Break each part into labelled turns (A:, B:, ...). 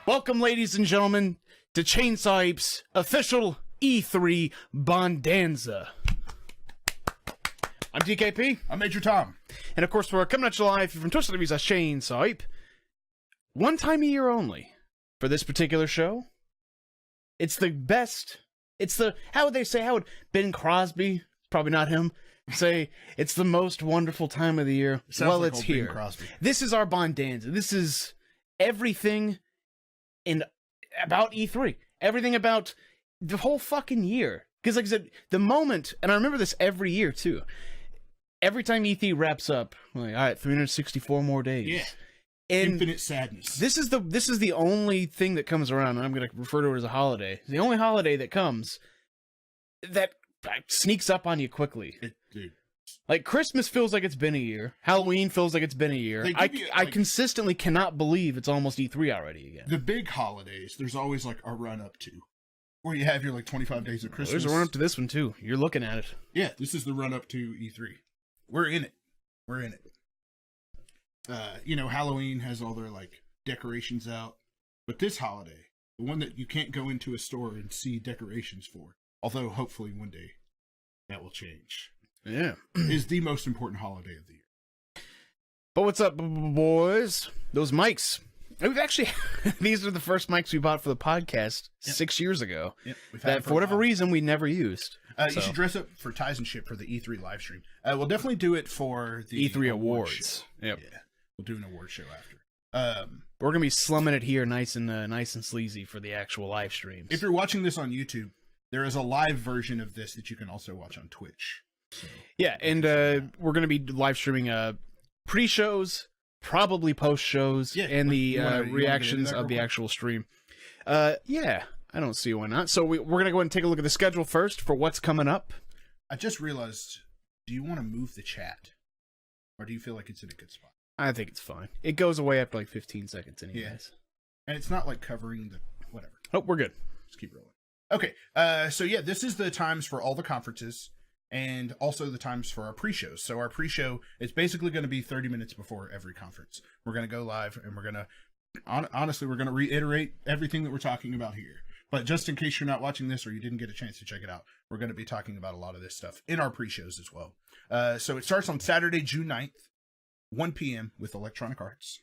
A: Welcome, ladies and gentlemen, to Chainsaw Ape's official E3 Bondanza. I'm DKP.
B: I'm Major Tom.
A: And of course, we're coming at you live from Twitch TV's Chainsaw Ape. One time a year only for this particular show. It's the best. It's the, how would they say, how would Ben Crosby, probably not him, say, it's the most wonderful time of the year? Well, like it's here. Ben Crosby. This is our Bondanza. This is everything about E3. Everything about the whole fucking year. Because like I said, the moment, and I remember this every year too, every time E3 wraps up, like, all right, 364 more days.
B: Yeah.
A: And
B: infinite sadness.
A: This is the only thing that comes around, and I'm going to refer to it as a holiday. The only holiday that comes that sneaks up on you quickly.
B: Dude.
A: Like, Christmas feels like it's been a year. Halloween feels like it's been a year. I consistently cannot believe it's almost E3 already again.
B: The big holidays, there's always like a run-up to. Where you have your like 25 days of Christmas.
A: There's a run-up to this one, too. You're looking at it.
B: Yeah, this is the run-up to E3. We're in it. Halloween has all their like decorations out. But this holiday, the one that you can't go into a store and see decorations for, although hopefully one day that will change.
A: Yeah.
B: Is the most important holiday of the year.
A: But what's up, boys? Those mics. We've actually, these are the first mics we bought for the podcast 6 years ago. Yep. That, for whatever reason, we never used.
B: You should dress up for ties and shit for the E3 live stream. We'll definitely do it for the
A: E3 Awards.
B: Yep. Yeah. We'll do an award show after.
A: We're going to be slumming it here nice and sleazy for the actual live streams.
B: If you're watching this on YouTube, there is a live version of this that you can also watch on Twitch. So,
A: yeah, and we're going to be live streaming pre-shows, probably post-shows, and the reactions of the actual stream. Yeah, I don't see why not. So we're going to go ahead and take a look at the schedule first for what's coming up.
B: I just realized, do you want to move the chat? Or do you feel like it's in a good spot?
A: I think it's fine. It goes away after like 15 seconds anyways. Yeah.
B: And it's not like covering the whatever.
A: Oh, we're good.
B: Just keep rolling. Okay, so yeah, this is the times for all the conferences. And also the times for our pre-shows. So our pre-show is basically going to be 30 minutes before every conference. We're going to go live, and we're going to, honestly, we're going to reiterate everything that we're talking about here. But just in case you're not watching this or you didn't get a chance to check it out, we're going to be talking about a lot of this stuff in our pre-shows as well. So it starts on Saturday, June 9th, 1 p.m. with Electronic Arts.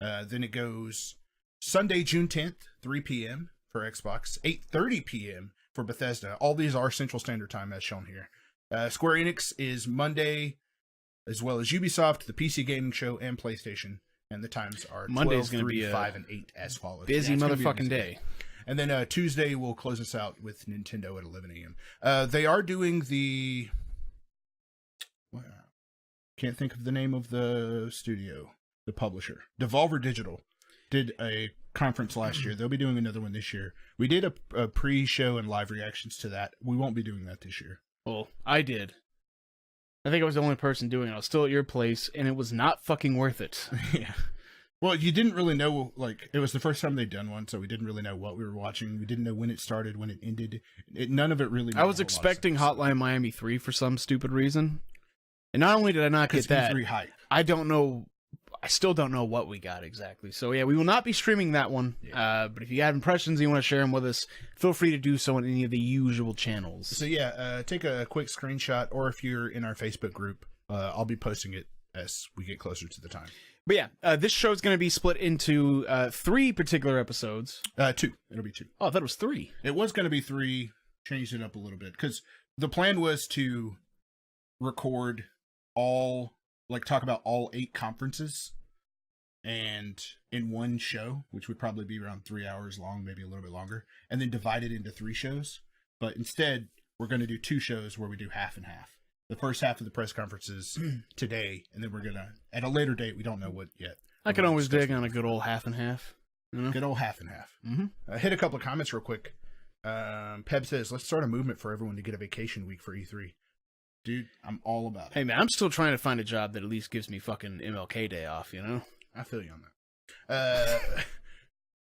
B: Then it goes Sunday, June 10th, 3 p.m. for Xbox, 8:30 p.m. for Bethesda. All these are Central Standard Time as shown here. Square Enix is Monday, as well as Ubisoft, the PC Gaming Show, and PlayStation. And the times are 12, 3, 5, and 8 as follows.
A: Busy motherfucking day.
B: And then Tuesday will close us out with Nintendo at 11 a.m. They are doing the... Can't think of the name of the studio, the publisher. Devolver Digital did a conference last year. They'll be doing another one this year. We did a pre-show and live reactions to that. We won't be doing that this year.
A: Well, I did. I think I was the only person doing it. I was still at your place, and it was not fucking worth it.
B: Yeah. Well, you didn't really know, like, it was the first time they'd done one, so we didn't really know what we were watching. We didn't know when it started, when it ended. None of it really made
A: I was expecting Hotline Miami 3 for some stupid reason. And not only did I not get that,
B: hype.
A: I still don't know what we got exactly. So yeah, we will not be streaming that one. Yeah. But if you have impressions and you want to share them with us, feel free to do so on any of the usual channels.
B: So yeah, take a quick screenshot, or if you're in our Facebook group, I'll be posting it as we get closer to the time.
A: But yeah, this show is going to be split into 3 particular episodes.
B: 2. It'll be 2.
A: Oh, I thought it was 3.
B: It was going to be 3. Changed it up a little bit because the plan was to record talk about all 8 conferences and in one show, which would probably be around 3 hours long, maybe a little bit longer, and then divide it into 3 shows. But instead, we're going to do 2 shows where we do half and half. The first half of the press conferences today, and then we're going to, at a later date, we don't know what yet.
A: I can always dig on a good old half and half.
B: You know? Good old half and half.
A: Mm-hmm.
B: Hit a couple of comments real quick. Peb says, let's start a movement for everyone to get a vacation week for E3. Dude, I'm all about it.
A: Hey, man, I'm still trying to find a job that at least gives me fucking MLK Day off, you know?
B: I feel you on that.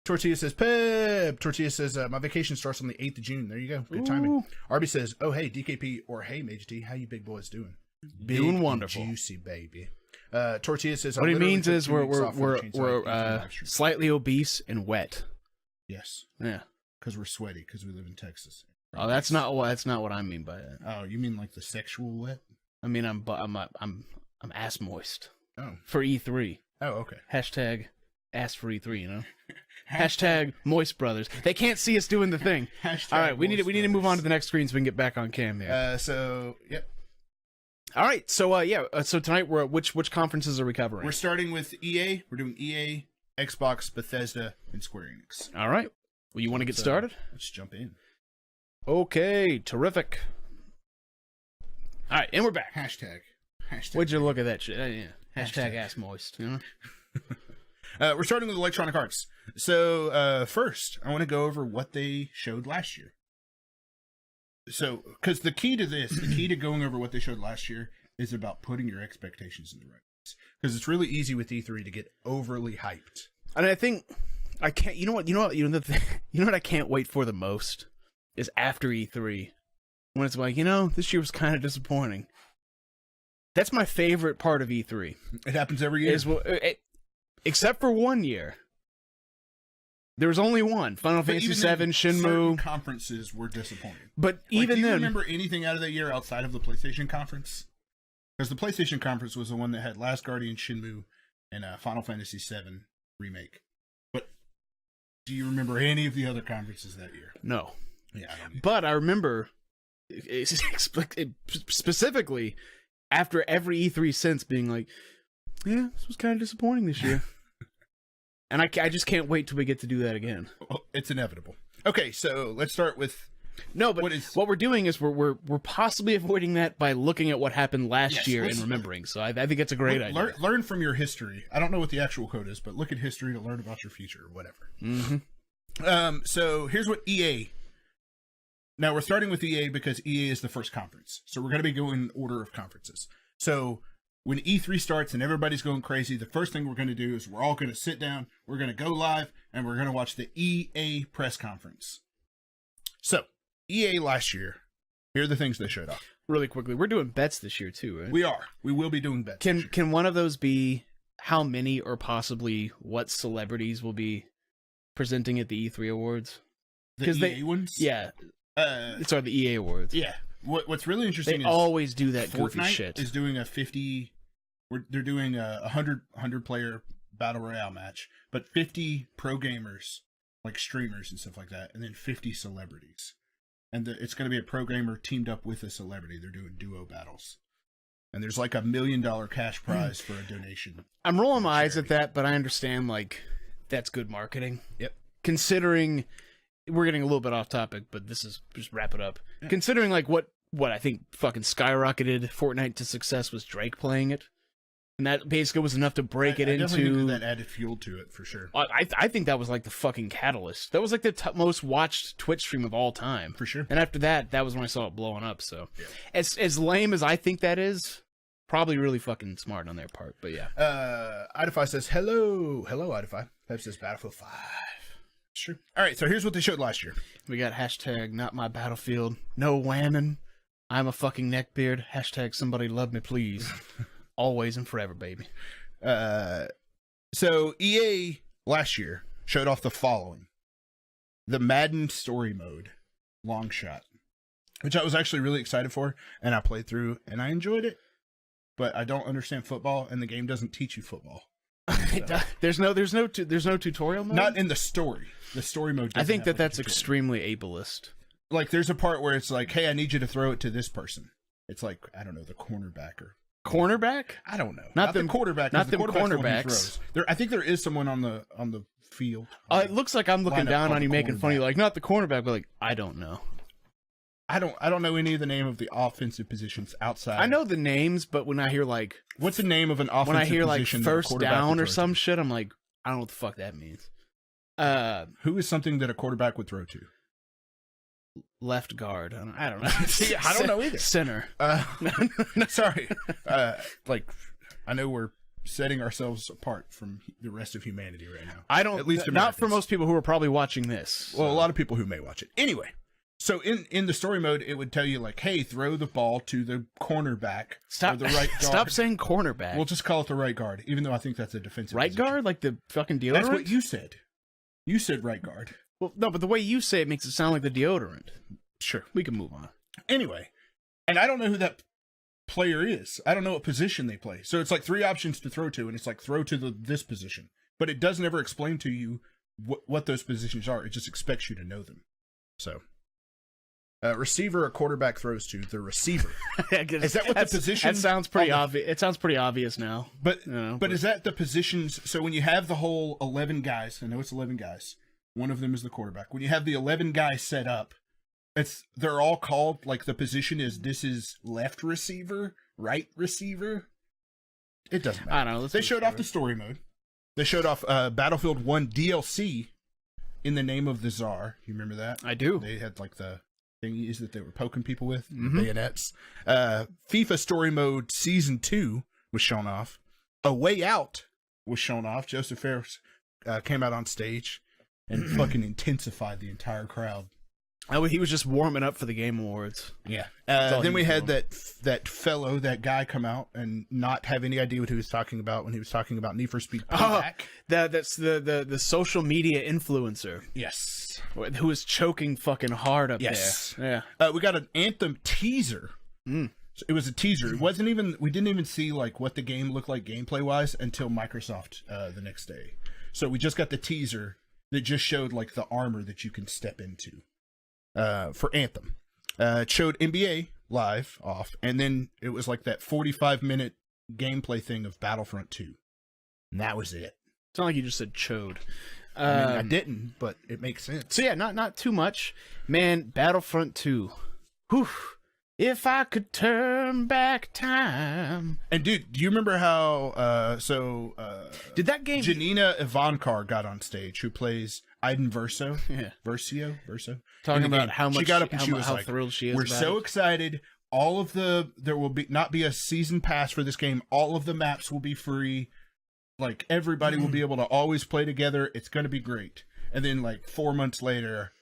B: Tortilla says, Pep. Tortilla says, my vacation starts on the 8th of June. There you go. Good timing. Arby says, oh, hey, DKP, or hey, Major T, how you big boys doing?
A: Doing wonderful.
B: Juicy, baby. Tortilla says,
A: What
B: I
A: he
B: literally
A: means
B: took
A: is
B: 2
A: we're
B: weeks off from the Chainsaw
A: we're
B: E3 live stream.
A: slightly obese and wet.
B: Yes,
A: Yeah.
B: because we're sweaty because we live in Texas.
A: Oh, that's not what I mean by that.
B: Oh, you mean like the sexual wet?
A: I mean I'm ass moist
B: Oh,
A: for E3.
B: oh, okay.
A: Hashtag ass for E3. You know. Hashtag moist brothers. They can't see us doing the thing. All right, we need to move on to the next screen so we can get back on cam here.
B: So yep.
A: All right, so so tonight we're which conferences are we covering?
B: We're starting with EA. We're doing EA, Xbox, Bethesda, and Square Enix.
A: All right. Well, you want to get started?
B: Let's jump in.
A: Okay, terrific. All right, and we're back.
B: Hashtag.
A: Would you look at that shit? Yeah. Hashtag ass moist. You know?
B: We're starting with Electronic Arts. So first, I want to go over what they showed last year. So, because the key to going over what they showed last year is about putting your expectations in the right place. Because it's really easy with E3 to get overly hyped.
A: And I think I can't. You know what I can't wait for the most is after E3 when it's like, this year was kind of disappointing. That's my favorite part of E3.
B: It happens every year.
A: Except for 1 year. There was only one. Final Fantasy VII, Shenmue.
B: Certain conferences were disappointing.
A: But even
B: do you
A: then,
B: remember anything out of that year outside of the PlayStation conference? Because the PlayStation conference was the one that had Last Guardian, Shenmue, and Final Fantasy VII Remake. But do you remember any of the other conferences that year?
A: No.
B: Yeah, I don't either.
A: But I remember specifically after every E3 since being like, yeah, this was kind of disappointing this year. And I just can't wait till we get to do that again.
B: Well, it's inevitable. Okay, so let's start with...
A: No, but what we're doing is we're possibly avoiding that by looking at what happened last year and remembering. So I think it's a great idea.
B: Learn from your history. I don't know what the actual code is, but look at history to learn about your future or whatever.
A: Mm-hmm.
B: So here's what EA... Now, we're starting with EA because EA is the first conference. So we're going to be going in order of conferences. So when E3 starts and everybody's going crazy, the first thing we're going to do is we're all going to sit down, we're going to go live, and we're going to watch the EA press conference. So, EA last year, here are the things they showed off.
A: Really quickly, we're doing bets this year too, right?
B: We are. We will be doing bets.
A: Can one of those be how many or possibly what celebrities will be presenting at the E3 awards?
B: The EA ones?
A: Yeah. Sorry, the EA awards.
B: Yeah. What's really interesting
A: they
B: is
A: always do that goofy
B: Fortnite
A: shit.
B: is doing a 50. They're doing a 100 player battle royale match, but 50 pro gamers, like streamers and stuff like that, and then 50 celebrities. And it's going to be a pro gamer teamed up with a celebrity. They're doing duo battles, and there's like $1 million cash prize for a donation.
A: I'm rolling my eyes at that, but I understand that's good marketing.
B: Yep.
A: Considering. We're getting a little bit off topic, but this is just wrap it up. Yeah. Considering what I think fucking skyrocketed Fortnite to success was Drake playing it, and that basically was enough to break it into.
B: Definitely that added fuel to it for sure.
A: I think that was like the fucking catalyst. That was like the most watched Twitch stream of all time
B: for sure.
A: And after that was when I saw it blowing up. So as lame as I think that is, probably really fucking smart on their part. But yeah.
B: Idify says hello, Idify. Pep says Battlefield 5. Sure. All right, so here's what they showed last year.
A: We got hashtag not my battlefield, no whammon, I'm a fucking neckbeard, hashtag somebody love me please, always and forever, baby.
B: So EA last year showed off the following. The Madden story mode, long shot, which I was actually really excited for, and I played through, and I enjoyed it, but I don't understand football, and the game doesn't teach you football. So.
A: There's no tutorial mode?
B: Not in the story. The story mode.
A: I think that's extremely ableist.
B: Like there's a part where it's like, hey, I need you to throw it to this person. It's like, I don't know, the cornerback or
A: cornerback?
B: I don't know.
A: Not
B: the quarterback.
A: Not the
B: cornerbacks. I think there is someone on the field.
A: It looks like I'm looking down on you, making funny, like not the cornerback, but like I don't know.
B: I don't know any of the name of the offensive positions outside.
A: I know the names, but when I hear like
B: what's the name of an offensive position?
A: When I hear like first down or some shit, I'm like, I don't know what the fuck that means.
B: Who is something that a quarterback would throw to?
A: Left guard. I don't know.
B: See, I don't know either.
A: Center.
B: Sorry. Like I know we're setting ourselves apart from the rest of humanity right now.
A: I don't.
B: At least
A: not for most people who are probably watching this.
B: Well, a lot of people who may watch it. Anyway. So in the story mode, it would tell you like, hey, throw the ball to the cornerback
A: Stop,
B: or the right guard.
A: Stop saying cornerback.
B: We'll just call it the right guard, even though I think that's a defensive
A: right
B: position.
A: guard, like the fucking deodorant.
B: That's what you said. You said right guard.
A: Well, no, but the way you say it makes it sound like the deodorant.
B: Sure.
A: We can move on.
B: Anyway, and I don't know who that player is. I don't know what position they play. So it's like 3 options to throw to, and it's like throw to this position. But it doesn't ever explain to you what those positions are. It just expects you to know them. So, receiver, a quarterback throws to the receiver. Is that what the position?
A: That sounds pretty obvious. It sounds pretty obvious now.
B: But is that the positions? So when you have the whole 11 guys, I know it's 11 guys. One of them is the quarterback. When you have the 11 guys set up, they're all called, like, the position this is left receiver, right receiver. It doesn't matter.
A: I don't know.
B: They showed off the story mode. They showed off Battlefield 1 DLC in the name of the Tsar. You remember that?
A: I do.
B: They had, like, the thingies that they were poking people with, bayonets. FIFA story mode Season 2 was shown off. A Way Out was shown off. Joseph Ferris came out on stage and fucking intensified the entire crowd.
A: Oh, he was just warming up for the Game Awards.
B: Yeah. Then we had that guy come out and not have any idea what he was talking about when he was talking about Need for Speed Payback.
A: That's the social media influencer.
B: Yes.
A: Who was choking fucking hard up there. Yeah.
B: We got an Anthem teaser. So it was a teaser. It wasn't even. We didn't even see like what the game looked like gameplay wise until Microsoft the next day. So we just got the teaser that just showed like the armor that you can step into. For Anthem. It showed NBA live off, and then it was like that 45-minute gameplay thing of Battlefront 2. And that was it.
A: It's not like you just said chode.
B: I mean, I didn't, but it makes sense.
A: So yeah, not too much. Man, Battlefront 2. Whew. If I could turn back time.
B: And dude, do you remember how
A: did that game
B: Janina Ivankar got on stage, who plays Iden Verso?
A: Yeah.
B: Verso?
A: Talking about how much
B: she got up and she was
A: how
B: like,
A: thrilled she is.
B: We're so excited. There will not be a season pass for this game. All of the maps will be free. Like, everybody will be able to always play together. It's going to be great. And then like 4 months later,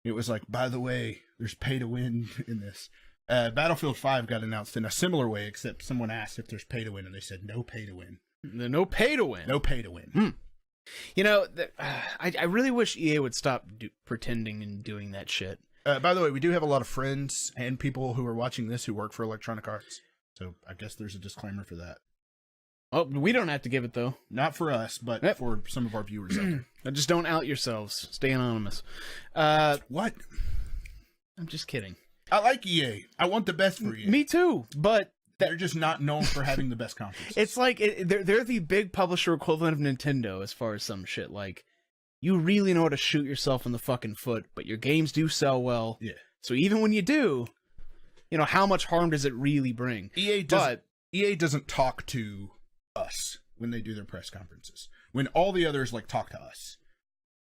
B: it was like, by the way, there's pay to win in this. Battlefield 5 got announced in a similar way, except someone asked if there's pay to win, and they said no pay to win.
A: No pay to win.
B: No pay to win.
A: You know, I really wish EA would stop pretending and doing that shit.
B: By the way, we do have a lot of friends and people who are watching this who work for Electronic Arts, so I guess there's a disclaimer for that.
A: Oh, we don't have to give it, though.
B: Not for us, but for some of our viewers out there.
A: Just don't out yourselves. Stay anonymous.
B: What?
A: I'm just kidding.
B: I like EA. I want the best for EA.
A: Me too, but
B: they're just not known for having the best conferences.
A: It's like they're the big publisher equivalent of Nintendo as far as some shit. Like, you really know how to shoot yourself in the fucking foot, but your games do sell well.
B: Yeah.
A: So even when you do, you know, how much harm does it really bring?
B: EA doesn't talk to us when they do their press conferences. When all the others like talk to us.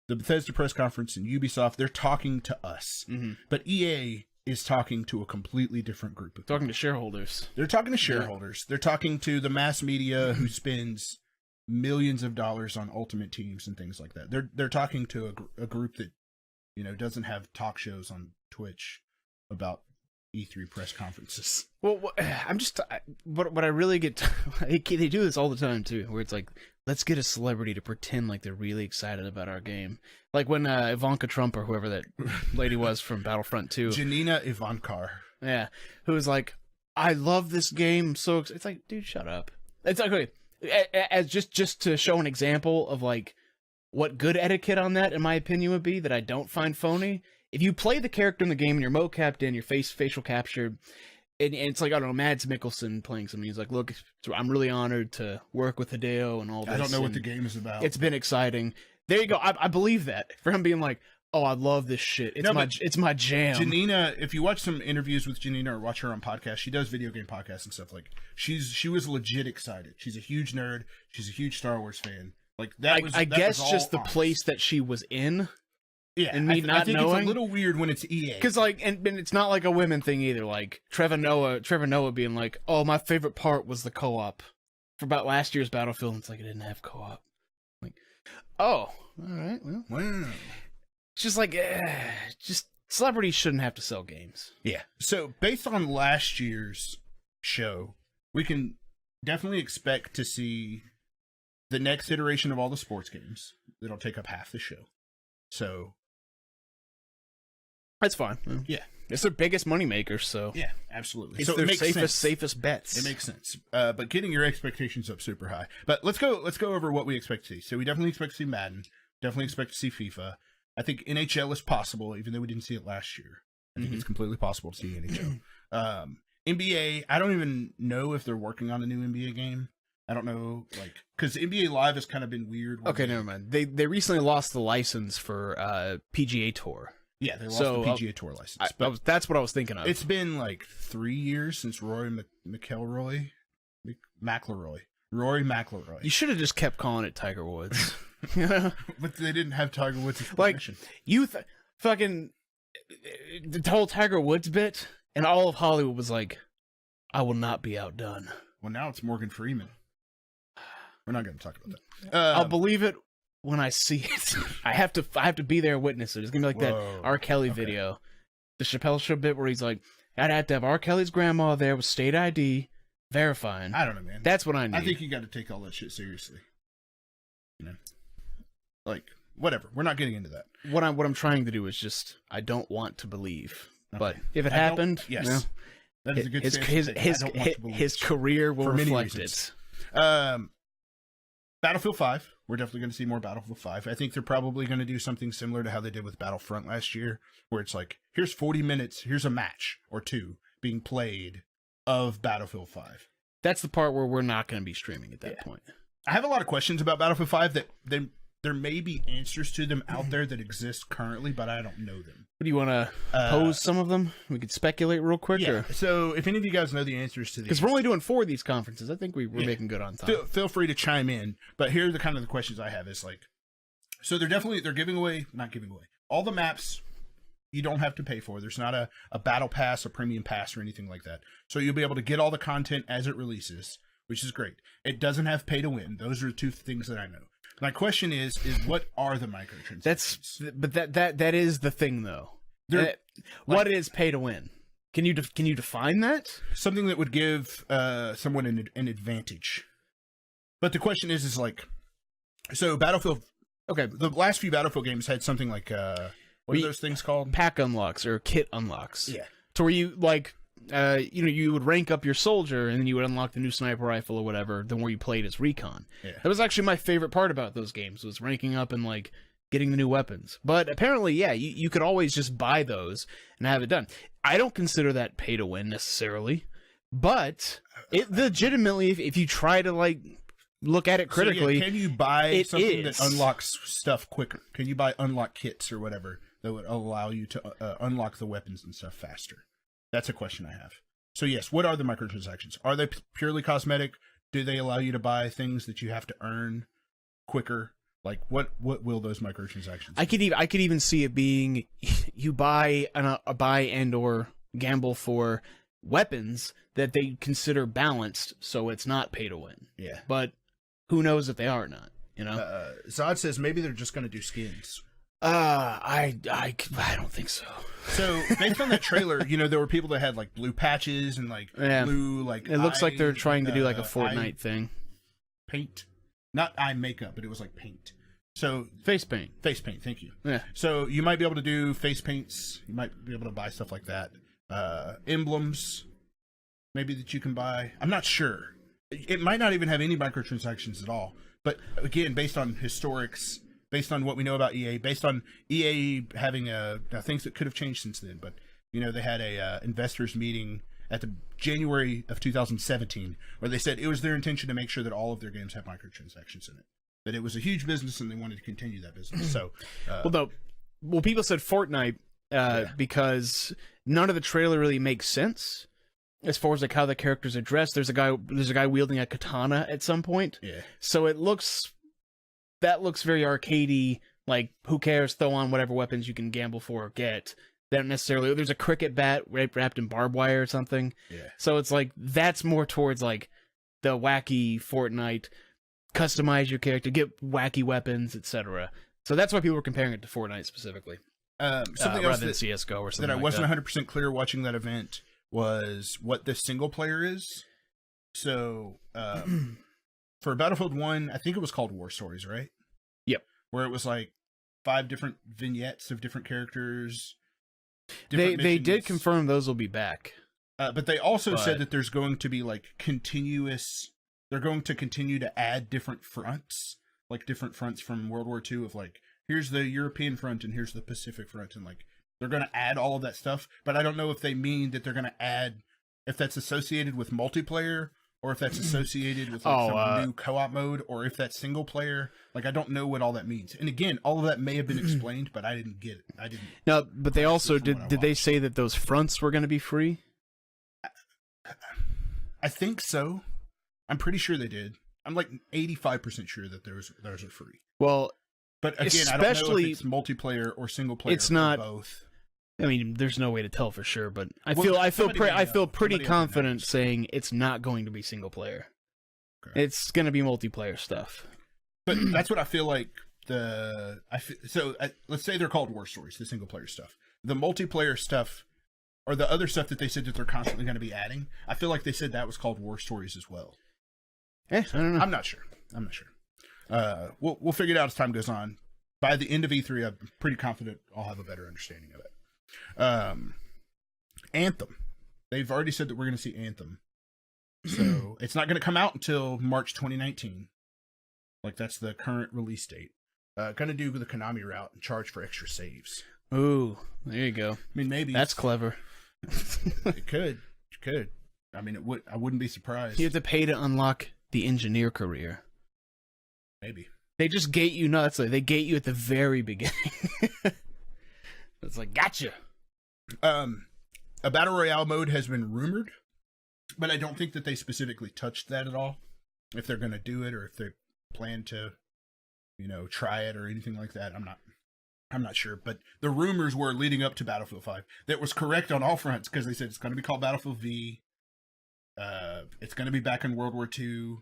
B: The Bethesda press conference and Ubisoft, they're talking to us. But EA is talking to a completely different group of people.
A: Talking to shareholders.
B: They're talking to shareholders. They're talking to the mass media who spends millions of dollars on Ultimate Teams and things like that. They're talking to a group that, you know, doesn't have talk shows on Twitch about E3 press conferences.
A: Well, I'm just what I really get. They do this all the time too, where it's like, let's get a celebrity to pretend like they're really excited about our game. Like when Ivanka Trump or whoever that lady was from Battlefront 2.
B: Janina Ivankar.
A: Yeah. Who was like, I love this game. So it's like, dude, shut up. It's like, okay, as just to show an example of like what good etiquette on that, in my opinion, would be that I don't find phony. If you play the character in the game and you're mocapped in, your facial captured, and it's like, I don't know, Mads Mikkelsen playing something. He's like, look, I'm really honored to work with Hideo and all this.
B: I don't know what the game is about.
A: It's been exciting. There you go. I believe that. For him being like, oh, I love this shit. It's my jam.
B: Janina, if you watch some interviews with Janina or watch her on podcasts, she does video game podcasts and stuff. Like, she was legit excited. She's a huge nerd. She's a huge Star Wars fan. Like,
A: I guess just the place that she was in.
B: Yeah,
A: and me not
B: I think
A: knowing.
B: It's a little weird when it's EA.
A: Because, like, and it's not like a women thing either. Like, Trevor Noah being like, oh, my favorite part was the co-op. For about last year's Battlefield, it's like, it didn't have co-op. Like, oh, all right, well.
B: Wow.
A: It's just like, just celebrities shouldn't have to sell games.
B: Yeah. So based on last year's show, we can definitely expect to see the next iteration of all the sports games. That'll take up half the show. So
A: that's fine.
B: Yeah.
A: It's their biggest moneymaker, so
B: yeah, absolutely.
A: It's
B: so
A: their
B: it makes
A: safest bets.
B: It makes sense. But getting your expectations up super high. But let's go over what we expect to see. So we definitely expect to see Madden. Definitely expect to see FIFA. I think NHL is possible, even though we didn't see it last year. I think it's completely possible to see NHL. NBA, I don't even know if they're working on a new NBA game. I don't know, like, because NBA Live has kind of been weird.
A: Okay, never mind. They recently lost the license for PGA Tour.
B: Yeah, they lost the PGA Tour license.
A: That's what I was thinking of.
B: It's been like 3 years since Rory McIlroy.
A: You should have just kept calling it Tiger Woods.
B: But they didn't have Tiger Woods' permission.
A: Like, fucking the whole Tiger Woods bit, and all of Hollywood was like, I will not be outdone.
B: Well, now it's Morgan Freeman. We're not going to talk about that.
A: I'll believe it when I see it. I have to be there, witness it. It's gonna be like that R. Kelly video, the Chappelle Show bit where he's like, I'd have to have R. Kelly's grandma there with state ID verifying.
B: I don't know, man.
A: That's what I need.
B: I think you got to take all that shit seriously. You know, like whatever. We're not getting into that.
A: What I'm trying to do is just I don't want to believe, but if it happened,
B: yes,
A: you know,
B: that is a good
A: his career will reflect
B: it. Battlefield 5. We're definitely going to see more Battlefield 5. I think they're probably going to do something similar to how they did with Battlefront last year, where it's like, here's 40 minutes, here's a match or two being played of Battlefield 5.
A: That's the part where we're not going to be streaming at that point.
B: I have a lot of questions about Battlefield 5 that there may be answers to them out there that exist currently, but I don't know them.
A: Do you want to pose some of them? We could speculate real quick.
B: Yeah. So if any of you guys know the answers to these,
A: because we're only doing 4 of these conferences, I think we're making good on time.
B: Feel free to chime in. But here are the kind of the questions I have. Is like, so they're giving away, not giving away all the maps. You don't have to pay for. There's not a battle pass, a premium pass, or anything like that. So you'll be able to get all the content as it releases, which is great. It doesn't have pay to win. Those are the two things that I know. My question is what are the microtransactions?
A: That is the thing, though. What is pay to win? Can you define that?
B: Something that would give someone an advantage. But the question is like, so Battlefield. Okay, the last few Battlefield games had something like what are those things called?
A: Pack unlocks or kit unlocks.
B: Yeah.
A: To where you like. You would rank up your soldier, and then you would unlock the new sniper rifle or whatever. The more you played as recon. Yeah. That was actually my favorite part about those games, was ranking up and like getting the new weapons. But apparently, yeah, you could always just buy those and have it done. I don't consider that pay to win necessarily, but it legitimately, if you try to like look at it critically,
B: can you buy something that unlocks stuff quicker? Can you buy unlock kits or whatever that would allow you to unlock the weapons and stuff faster? That's a question I have. So yes, what are the microtransactions? Are they purely cosmetic? Do they allow you to buy things that you have to earn quicker? Like what will those microtransactions be?
A: I could even see it being you buy and or gamble for weapons that they consider balanced, so it's not pay to win.
B: Yeah.
A: But who knows if they are or not, you know?
B: Zod says maybe they're just going to do skins.
A: I don't think so.
B: So based on that trailer, there were people that had like blue patches and like blue like.
A: It looks like they're trying to do like a Fortnite thing.
B: Paint, not eye makeup, but it was like paint. So
A: face paint.
B: Thank you.
A: Yeah.
B: So you might be able to do face paints. You might be able to buy stuff like that. Emblems, maybe that you can buy. I'm not sure. It might not even have any microtransactions at all. But again, based on historics. Based on what we know about EA, based on EA having things that could have changed since then, but they had a investors meeting at the January of 2017 where they said it was their intention to make sure that all of their games have microtransactions in it. That it was a huge business and they wanted to continue that business. So,
A: people said Fortnite because none of the trailer really makes sense as far as like how the characters are dressed. There's a guy wielding a katana at some point.
B: Yeah.
A: So that looks very arcadey, like, who cares, throw on whatever weapons you can gamble for or get. They don't necessarily... There's a cricket bat wrapped in barbed wire or something.
B: Yeah.
A: So it's like, that's more towards, like, the wacky Fortnite, customize your character, get wacky weapons, etc. So that's why people were comparing it to Fortnite specifically.
B: Something else
A: rather than CS:GO or something
B: that I
A: like
B: wasn't
A: that.
B: 100% clear watching that event was what the single player is. So, for Battlefield 1, I think it was called War Stories, right?
A: Yep.
B: Where it was like 5 different vignettes of different characters.
A: They
B: missions.
A: did confirm those will be back.
B: But they also said that there's going to be like they're going to continue to add different fronts, like different fronts from World War II of like, here's the European front and here's the Pacific front. And like, they're going to add all of that stuff. But I don't know if they mean that they're going to add, if that's associated with multiplayer or if that's associated with like some new co-op mode or if that's single player. Like, I don't know what all that means. And again, all of that may have been explained, but I didn't get it. I didn't.
A: No, but they also did they say that those fronts were going to be free?
B: I think so. I'm pretty sure they did. I'm like 85% sure that those are free.
A: Well,
B: but again, I don't know if it's multiplayer or single player.
A: It's not
B: both.
A: I mean, there's no way to tell for sure, but I feel pretty confident saying it's not going to be single player. Okay. It's going to be multiplayer stuff.
B: But that's what I feel like. Let's say they're called War Stories, the single player stuff. The multiplayer stuff, or the other stuff that they said that they're constantly going to be adding, I feel like they said that was called War Stories as well.
A: I don't know.
B: I'm not sure. We'll figure it out as time goes on. By the end of E3, I'm pretty confident I'll have a better understanding of it. Anthem. They've already said that we're going to see Anthem. So it's not going to come out until March 2019. Like, that's the current release date. Going to do the Konami route and charge for extra saves.
A: Ooh, there you go.
B: I mean, maybe.
A: That's clever.
B: It could. I mean, I wouldn't be surprised.
A: You have to pay to unlock the engineer career.
B: Maybe.
A: They just gate you nuts. Like, they gate you at the very beginning. It's like, gotcha.
B: A Battle Royale mode has been rumored, but I don't think that they specifically touched that at all. If they're going to do it or if they plan to, try it or anything like that, I'm not sure. But the rumors were leading up to Battlefield 5 that was correct on all fronts because they said it's going to be called Battlefield V. It's going to be back in World War II.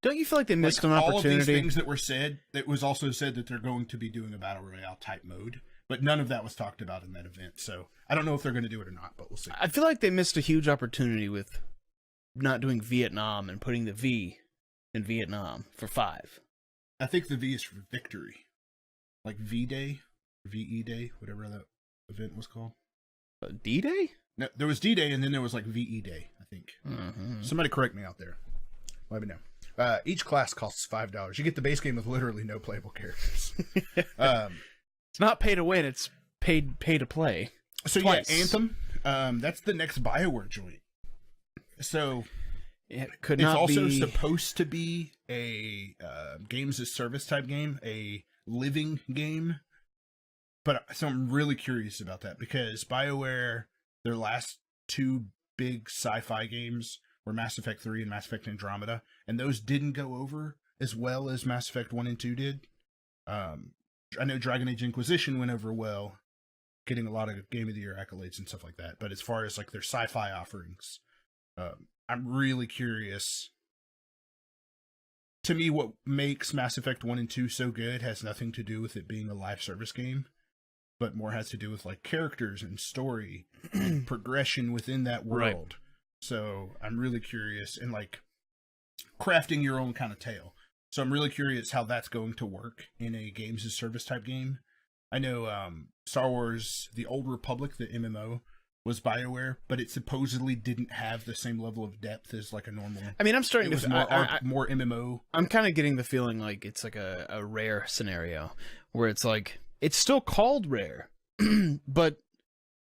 A: Don't you feel like they missed an opportunity?
B: All of these things that were said, it was also said that they're going to be doing a Battle Royale type mode, but none of that was talked about in that event. So I don't know if they're going to do it or not, but we'll see.
A: I feel like they missed a huge opportunity with not doing Vietnam and putting the V in Vietnam for 5.
B: I think the V is for victory. Like V-Day, VE Day, whatever that event was called.
A: D-Day?
B: No, there was D-Day and then there was like VE Day, I think.
A: Mm-hmm.
B: Somebody correct me out there. Let me know. Each class costs $5. You get the base game with literally no playable characters.
A: It's not pay to win, it's pay to play.
B: So
A: Twice.
B: Yeah, Anthem. That's the next BioWare joint. So
A: it could not
B: it's also
A: be...
B: supposed to be a games as service type game, a living game. But so I'm really curious about that because BioWare, their last 2 big sci-fi games were Mass Effect 3 and Mass Effect Andromeda, and those didn't go over as well as Mass Effect 1 and 2 did. I know Dragon Age Inquisition went over well, getting a lot of Game of the Year accolades and stuff like that, but as far as like their sci-fi offerings, I'm really curious. To me, what makes Mass Effect 1 and 2 so good has nothing to do with it being a live service game, but more has to do with like characters and story and progression within that world. Right. So I'm really curious and like crafting your own kind of tale. So I'm really curious how that's going to work in a games as service type game. I know Star Wars: The Old Republic, the MMO, was BioWare, but it supposedly didn't have the same level of depth as like a normal.
A: I mean, I'm starting to
B: more MMO.
A: I'm kind of getting the feeling like it's like a Rare scenario where it's like it's still called Rare, but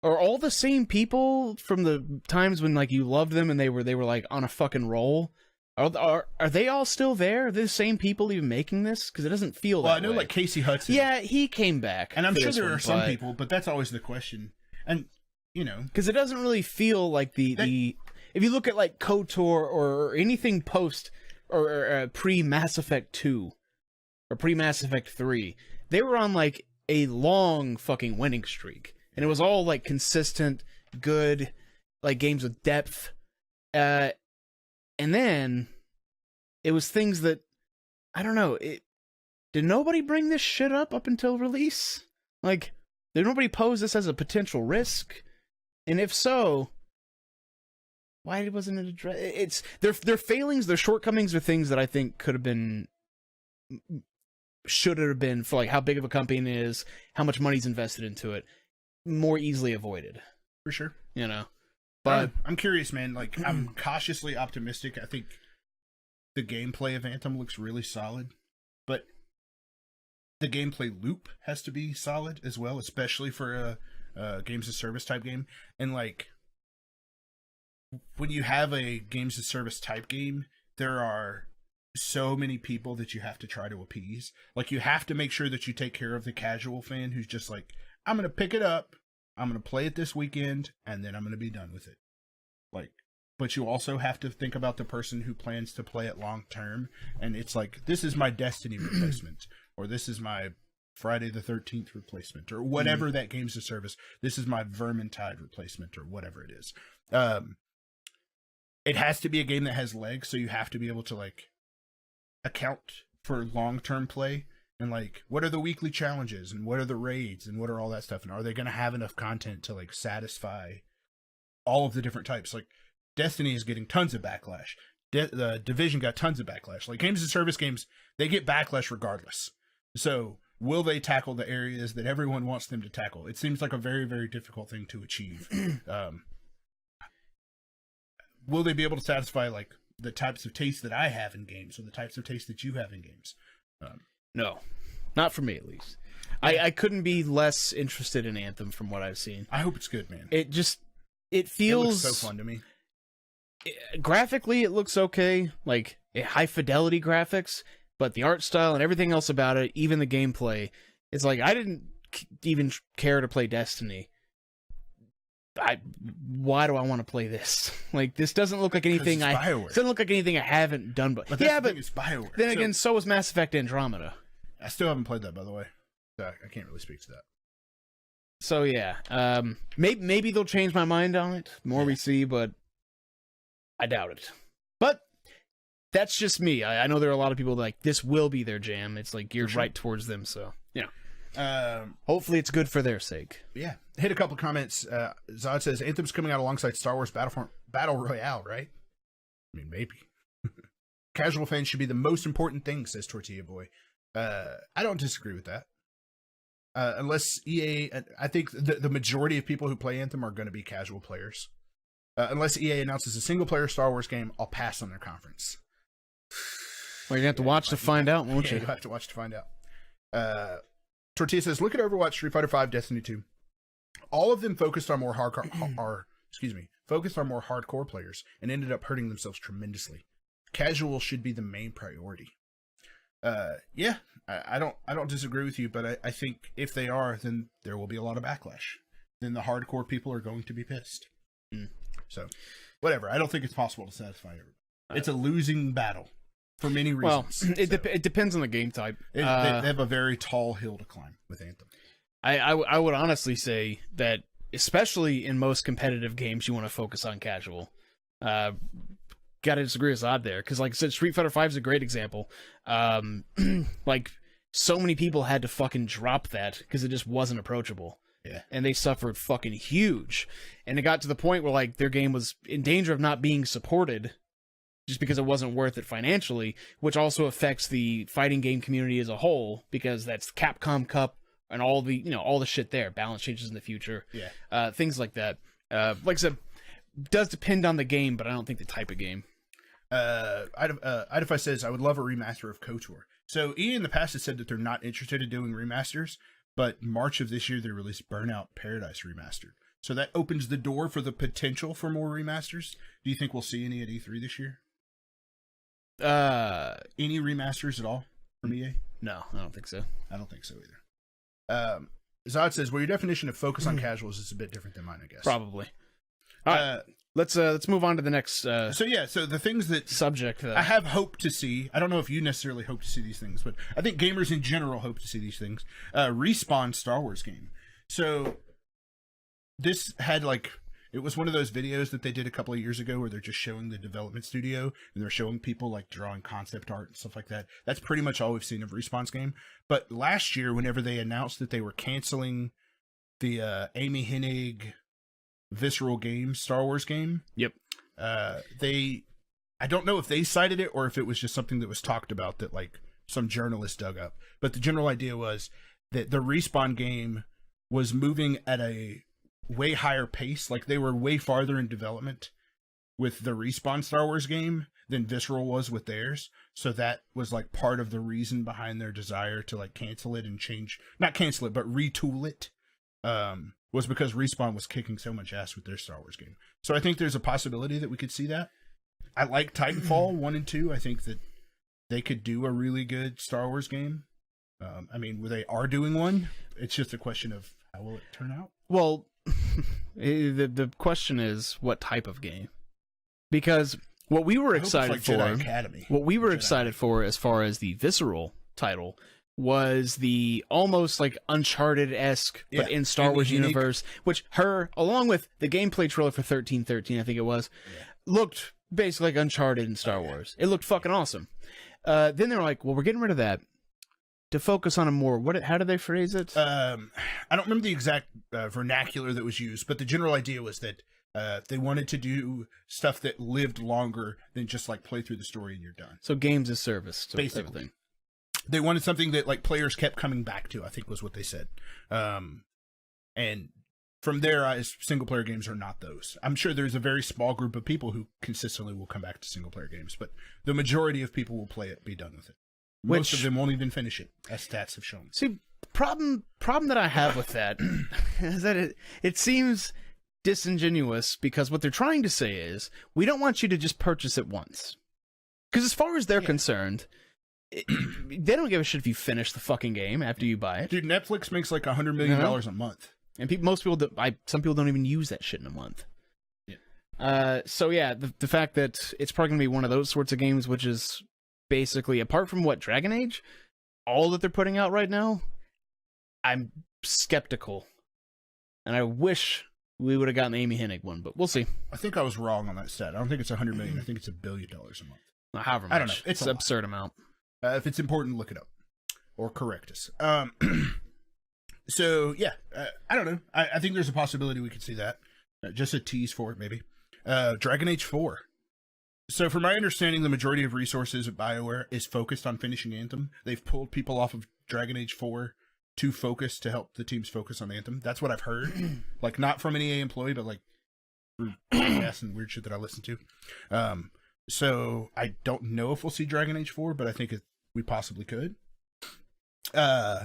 A: are all the same people from the times when like you loved them and they were like on a fucking roll? Are they all still there? Are they the same people even making this? Because it doesn't feel that way.
B: Well, I know like Casey Hudson.
A: Yeah, he came back.
B: And I'm sure there are some people, but that's always the question. And,
A: because it doesn't really feel like the if you look at like KOTOR or anything post or pre-Mass Effect 2 or pre-Mass Effect 3, they were on like a long fucking winning streak. And it was all like consistent, good, like games with depth. And then it was things that, I don't know, did nobody bring this shit up until release? Like, Did nobody pose this as a potential risk? And if so, why wasn't it addressed? It's their failings, their shortcomings are things that I think should have been, for like how big of a company it is, how much money's invested into it, more easily avoided.
B: For sure.
A: But
B: I'm curious, man. Like, I'm cautiously optimistic. I think the gameplay of Anthem looks really solid, but the gameplay loop has to be solid as well, especially for a games of service type game. And like, when you have a games of service type game, there are so many people that you have to try to appease. Like, you have to make sure that you take care of the casual fan who's just like, I'm going to pick it up, I'm going to play it this weekend, and then I'm going to be done with it. Like, but you also have to think about the person who plans to play it long term, and it's like, this is my Destiny replacement, or this is my Friday the 13th replacement, or whatever that game's a service. This is my Vermintide replacement, or whatever it is. It has to be a game that has legs, so you have to be able to like account for long-term play, and like, what are the weekly challenges, and what are the raids, and what are all that stuff, and are they going to have enough content to like satisfy all of the different types? Like, Destiny is getting tons of backlash. The Division got tons of backlash. Like, games as service games, they get backlash regardless. So will they tackle the areas that everyone wants them to tackle? It seems like a very, very difficult thing to achieve. Will they be able to satisfy like the types of taste that I have in games, or the types of taste that you have in games?
A: No, not for me at least. I couldn't be less interested in Anthem from what I've seen.
B: I hope it's good, man.
A: It feels,
B: it looks so fun to me.
A: Graphically, it looks okay, like high fidelity graphics, but the art style and everything else about it, even the gameplay, it's like, I didn't even care to play Destiny. Why do I want to play this? Like, this doesn't look like anything doesn't look like anything I haven't done. But yeah, but
B: it's BioWare.
A: Then again, so was Mass Effect Andromeda.
B: I still haven't played that, by the way. So I can't really speak to that.
A: So yeah, maybe they'll change my mind on it. More we see, but I doubt it. But that's just me. I know there are a lot of people that, like, this will be their jam. It's like geared right towards them. So hopefully it's good for their sake.
B: Yeah. Hit a couple of comments. Zod says Anthem's coming out alongside Star Wars Battle Royale, right? I mean, maybe. Casual fans should be the most important thing, says Tortilla Boy. I don't disagree with that. Unless EA, I think the majority of people who play Anthem are going to be casual players. Unless EA announces a single-player Star Wars game, I'll pass on their conference.
A: Well, you're going to have to watch to find out, won't you?
B: You'll have to watch to find out. Tortilla says, look at Overwatch, Street Fighter V, Destiny 2. All of them focused on more hardcore players and ended up hurting themselves tremendously. Casual should be the main priority. Yeah, I don't disagree with you, but I think if they are, then there will be a lot of backlash. Then the hardcore people are going to be pissed. So, whatever. I don't think it's possible to satisfy everybody. It's a losing battle for many reasons.
A: Well, it depends on the game type.
B: They have a very tall hill to climb with Anthem.
A: I would honestly say that, especially in most competitive games, you want to focus on casual. Gotta disagree with Odd there, because like I said, Street Fighter V is a great example. Like, so many people had to fucking drop that because it just wasn't approachable.
B: Yeah.
A: And they suffered fucking huge. And it got to the point where, like, their game was in danger of not being supported just because it wasn't worth it financially, which also affects the fighting game community as a whole, because that's Capcom Cup and all the shit there. Balance changes in the future.
B: Yeah.
A: Things like that. Like I said, does depend on the game, but I don't think the type of game.
B: Idify says, I would love a remaster of KOTOR. So EA in the past has said that they're not interested in doing remasters, but March of this year they released Burnout Paradise Remastered. So that opens the door for the potential for more remasters. Do you think we'll see any at E3 this year? Any remasters at all from EA?
A: No, I don't think so.
B: I don't think so either. Zod says, well, your definition of focus on casuals is a bit different than mine, I guess.
A: Probably. All right. Let's move on to the next
B: so the things that
A: subject
B: I have hope to see. I don't know if you necessarily hope to see these things, but I think gamers in general hope to see these things. Respawn Star Wars game. So this had it was one of those videos that they did a couple of years ago where they're just showing the development studio and they're showing people like drawing concept art and stuff like that. That's pretty much all we've seen of Respawn's game. But last year, whenever they announced that they were canceling the Amy Hennig Visceral game, Star Wars game.
A: Yep.
B: I don't know if they cited it or if it was just something that was talked about that like some journalist dug up. But the general idea was that the Respawn game was moving at a way higher pace. Like they were way farther in development with the Respawn Star Wars game than Visceral was with theirs. So that was like part of the reason behind their desire to like cancel it and not cancel it, but retool it. Was because Respawn was kicking so much ass with their Star Wars game. So I think there's a possibility that we could see that. I like Titanfall 1 and 2. I think that they could do a really good Star Wars game. I mean, they are doing one. It's just a question of how will it turn out?
A: Well, the question is what type of game? Because what we were excited for, what we were excited for as far as the Visceral title was the almost like Uncharted-esque, but in Star Wars universe, which along with the gameplay trailer for 1313, I think it was, looked basically like Uncharted in Star Wars. It looked fucking awesome. Then they were like, well, we're getting rid of that to focus on a more, how did they phrase it?
B: I don't remember the exact vernacular that was used, but the general idea was that they wanted to do stuff that lived longer than just like play through the story and you're done.
A: So games as service,
B: basically.
A: Everything.
B: They wanted something that like players kept coming back to, I think was what they said. And from there, single player games are not those. I'm sure there's a very small group of people who consistently will come back to single player games, but the majority of people will play it, be done with it. Most of them won't even finish it, as stats have shown.
A: See, problem that I have with that is that it seems disingenuous because what they're trying to say is we don't want you to just purchase it once. Because as far as they're concerned, they don't give a shit if you finish the fucking game after you buy it.
B: Dude, Netflix makes like $100 million a month.
A: And some people don't even use that shit in a month. Yeah. So yeah, the fact that it's probably going to be one of those sorts of games, which is basically, apart from what, Dragon Age? All that they're putting out right now, I'm skeptical. And I wish we would have gotten the Amy Hennig one, but we'll see.
B: I think I was wrong on that stat. I don't think it's $100 million. I think it's $1 billion a month.
A: However much.
B: I don't know.
A: It's an absurd amount.
B: If it's important, look it up. Or correct us. So, yeah. I don't know. I think there's a possibility we could see that. Just a tease for it, maybe. Dragon Age 4. So, from my understanding, the majority of resources at BioWare is focused on finishing Anthem. They've pulled people off of Dragon Age 4 to focus, to help the teams focus on Anthem. That's what I've heard. Like, not from an EA employee, but like through podcasts and weird shit that I listen to. So, I don't know if we'll see Dragon Age 4, but I think we possibly could.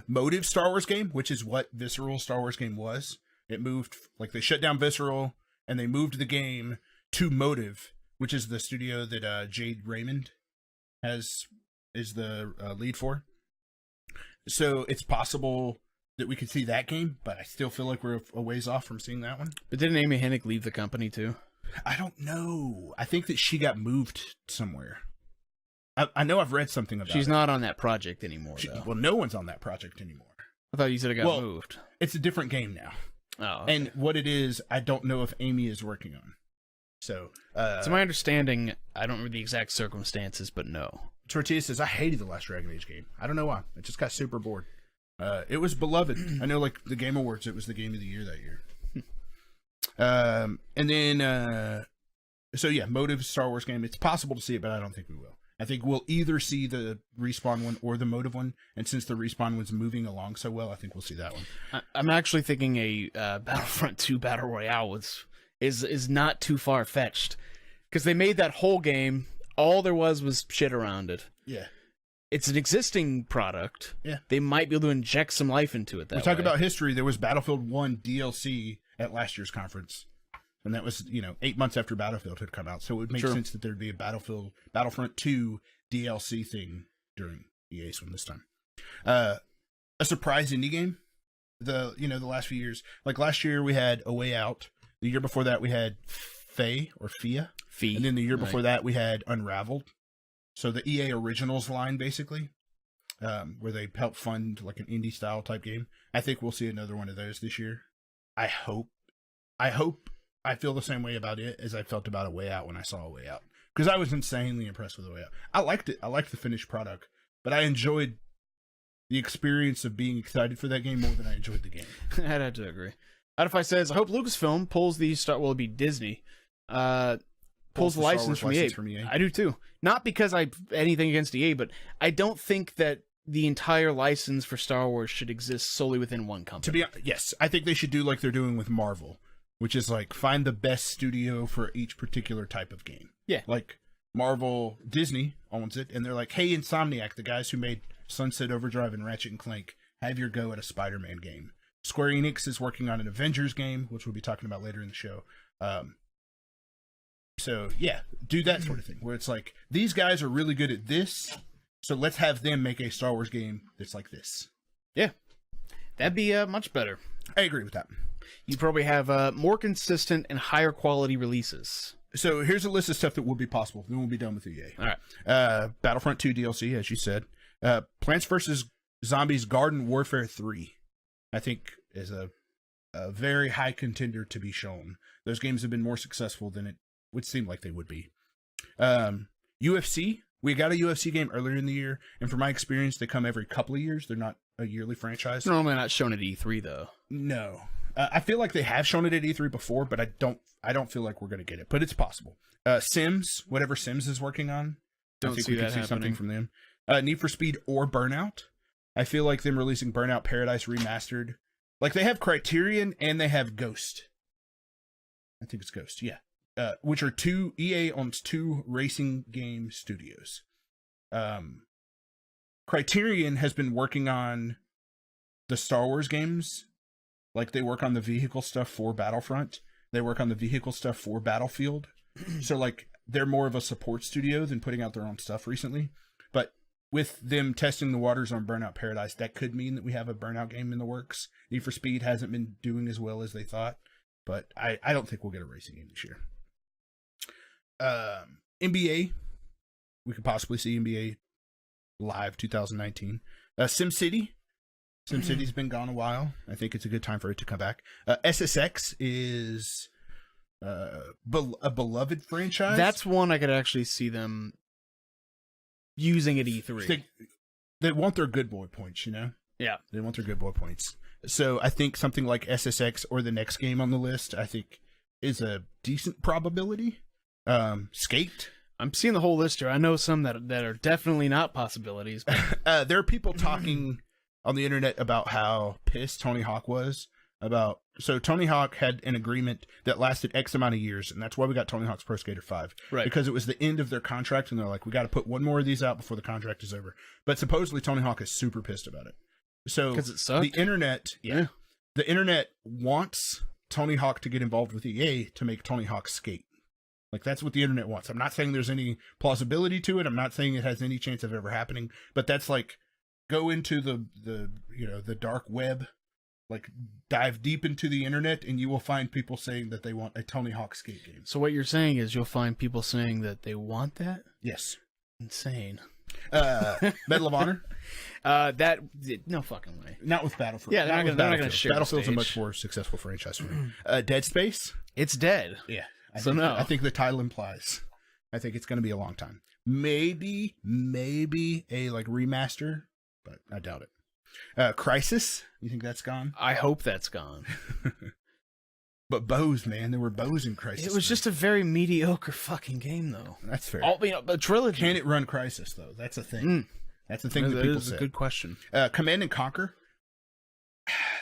B: Motive Star Wars game, which is what Visceral Star Wars game was. It moved, like, they shut down Visceral, and they moved the game to Motive, which is the studio that Jade Raymond is the lead for. So it's possible that we could see that game, but I still feel like we're a ways off from seeing that one.
A: But didn't Amy Hennig leave the company too?
B: I don't know. I think that she got moved somewhere. I know I've read something about
A: She's not on that project anymore, though.
B: Well, no one's on that project anymore.
A: I thought you said it got moved.
B: It's a different game now.
A: Oh, okay.
B: And what it is, I don't know if Amy is working on. So,
A: to my understanding, I don't remember the exact circumstances, but no.
B: Tortilla says, I hated the last Dragon Age game. I don't know why. I just got super bored. It was beloved. I know, like, the Game Awards, it was the game of the year that year. And then, so yeah, Motive Star Wars game. It's possible to see it, but I don't think we will. I think we'll either see the Respawn one or the Motive one, and since the Respawn one's moving along so well, I think we'll see that one.
A: I'm actually thinking a Battlefront 2 Battle Royale is not too far-fetched, because they made that whole game, all there was shit around it.
B: Yeah.
A: It's an existing product.
B: Yeah.
A: They might be able to inject some life into it that way.
B: We talk about history, there was Battlefield 1 DLC at last year's conference. And that was, 8 months after Battlefield had come out. So it would make sense that there'd be a Battlefront 2 DLC thing during EA's one this time. A surprise indie game. The last few years. Like last year we had A Way Out. The year before that we had Fia. And then the year before that we had Unraveled. So the EA Originals line, basically. Where they help fund like an indie style type game. I think we'll see another one of those this year. I hope I feel the same way about it as I felt about A Way Out when I saw A Way Out. Because I was insanely impressed with A Way Out. I liked it. I liked the finished product. But I enjoyed the experience of being excited for that game more than I enjoyed the game.
A: I'd have to agree. Outify says, I hope Lucasfilm pulls the it'd be Disney. Pulls the license from EA. I do too. Not because I anything against EA, but I don't think that the entire license for Star Wars should exist solely within one company.
B: Yes, I think they should do like they're doing with Marvel, which is like find the best studio for each particular type of game.
A: Yeah.
B: Like Marvel, Disney owns it, and they're like, hey, Insomniac, the guys who made Sunset Overdrive and Ratchet and Clank, have your go at a Spider-Man game. Square Enix is working on an Avengers game, which we'll be talking about later in the show. So, yeah, do that sort of thing, where it's like, these guys are really good at this, so let's have them make a Star Wars game that's like this.
A: Yeah, that'd be much better.
B: I agree with that.
A: You'd probably have more consistent and higher quality releases.
B: So here's a list of stuff that will be possible. Then we'll be done with EA.
A: All right.
B: Battlefront 2 DLC, as you said. Plants vs. Zombies Garden Warfare 3, I think, is a very high contender to be shown. Those games have been more successful than it would seem like they would be. UFC, we got a UFC game earlier in the year, and from my experience, they come every couple of years. They're not a yearly franchise.
A: Normally not shown at E3, though.
B: No. I feel like they have shown it at E3 before, but I don't feel like we're going to get it. But it's possible. Sims, whatever Sims is working on,
A: don't
B: I think
A: see
B: we
A: that
B: can see
A: happening.
B: something from them. Need for Speed or Burnout. I feel like them releasing Burnout Paradise Remastered. Like they have Criterion and they have Ghost. I think it's Ghost, yeah. Which are EA owns two racing game studios. Criterion has been working on the Star Wars games. Like they work on the vehicle stuff for Battlefront. They work on the vehicle stuff for Battlefield. So like they're more of a support studio than putting out their own stuff recently. But with them testing the waters on Burnout Paradise, that could mean that we have a Burnout game in the works. Need for Speed hasn't been doing as well as they thought. But I don't think we'll get a racing game this year. NBA, we could possibly see NBA Live 2019. SimCity's been gone a while. I think it's a good time for it to come back. SSX is a beloved franchise.
A: That's one I could actually see them using at E3.
B: They want their good boy points, you know?
A: Yeah.
B: They want their good boy points. So I think something like SSX or the next game on the list, I think, is a decent probability. Skate.
A: I'm seeing the whole list here. I know some that are definitely not possibilities. But...
B: there are people talking on the internet about how pissed Tony Hawk was about. So Tony Hawk had an agreement that lasted X amount of years, and that's why we got Tony Hawk's Pro Skater 5.
A: Right.
B: Because it was the end of their contract, and they're like, we got to put one more of these out before the contract is over. But supposedly Tony Hawk is super pissed about it. So
A: because it sucked?
B: The internet, the internet wants Tony Hawk to get involved with EA to make Tony Hawk skate. Like, that's what the internet wants. I'm not saying there's any plausibility to it. I'm not saying it has any chance of ever happening. But that's like, go into the dark web, like dive deep into the internet, and you will find people saying that they want a Tony Hawk skate game.
A: So what you're saying is you'll find people saying that they want that?
B: Yes.
A: Insane.
B: Medal of Honor?
A: No fucking way.
B: Not with Battlefield.
A: Yeah, they're not going to share
B: Battlefield's
A: the
B: a
A: stage.
B: much more successful franchise for me. Dead Space?
A: It's dead.
B: Yeah. I think the title implies. I think it's going to be a long time. Maybe a like remaster, but I doubt it. Crisis? You think that's gone?
A: I hope that's gone.
B: But bows, man. There were bows in Crisis.
A: It was just a very mediocre fucking game, though.
B: That's fair.
A: A trilogy.
B: Can it run Crisis, though? That's a thing. That's the thing that people say.
A: That is a good question.
B: Command and Conquer?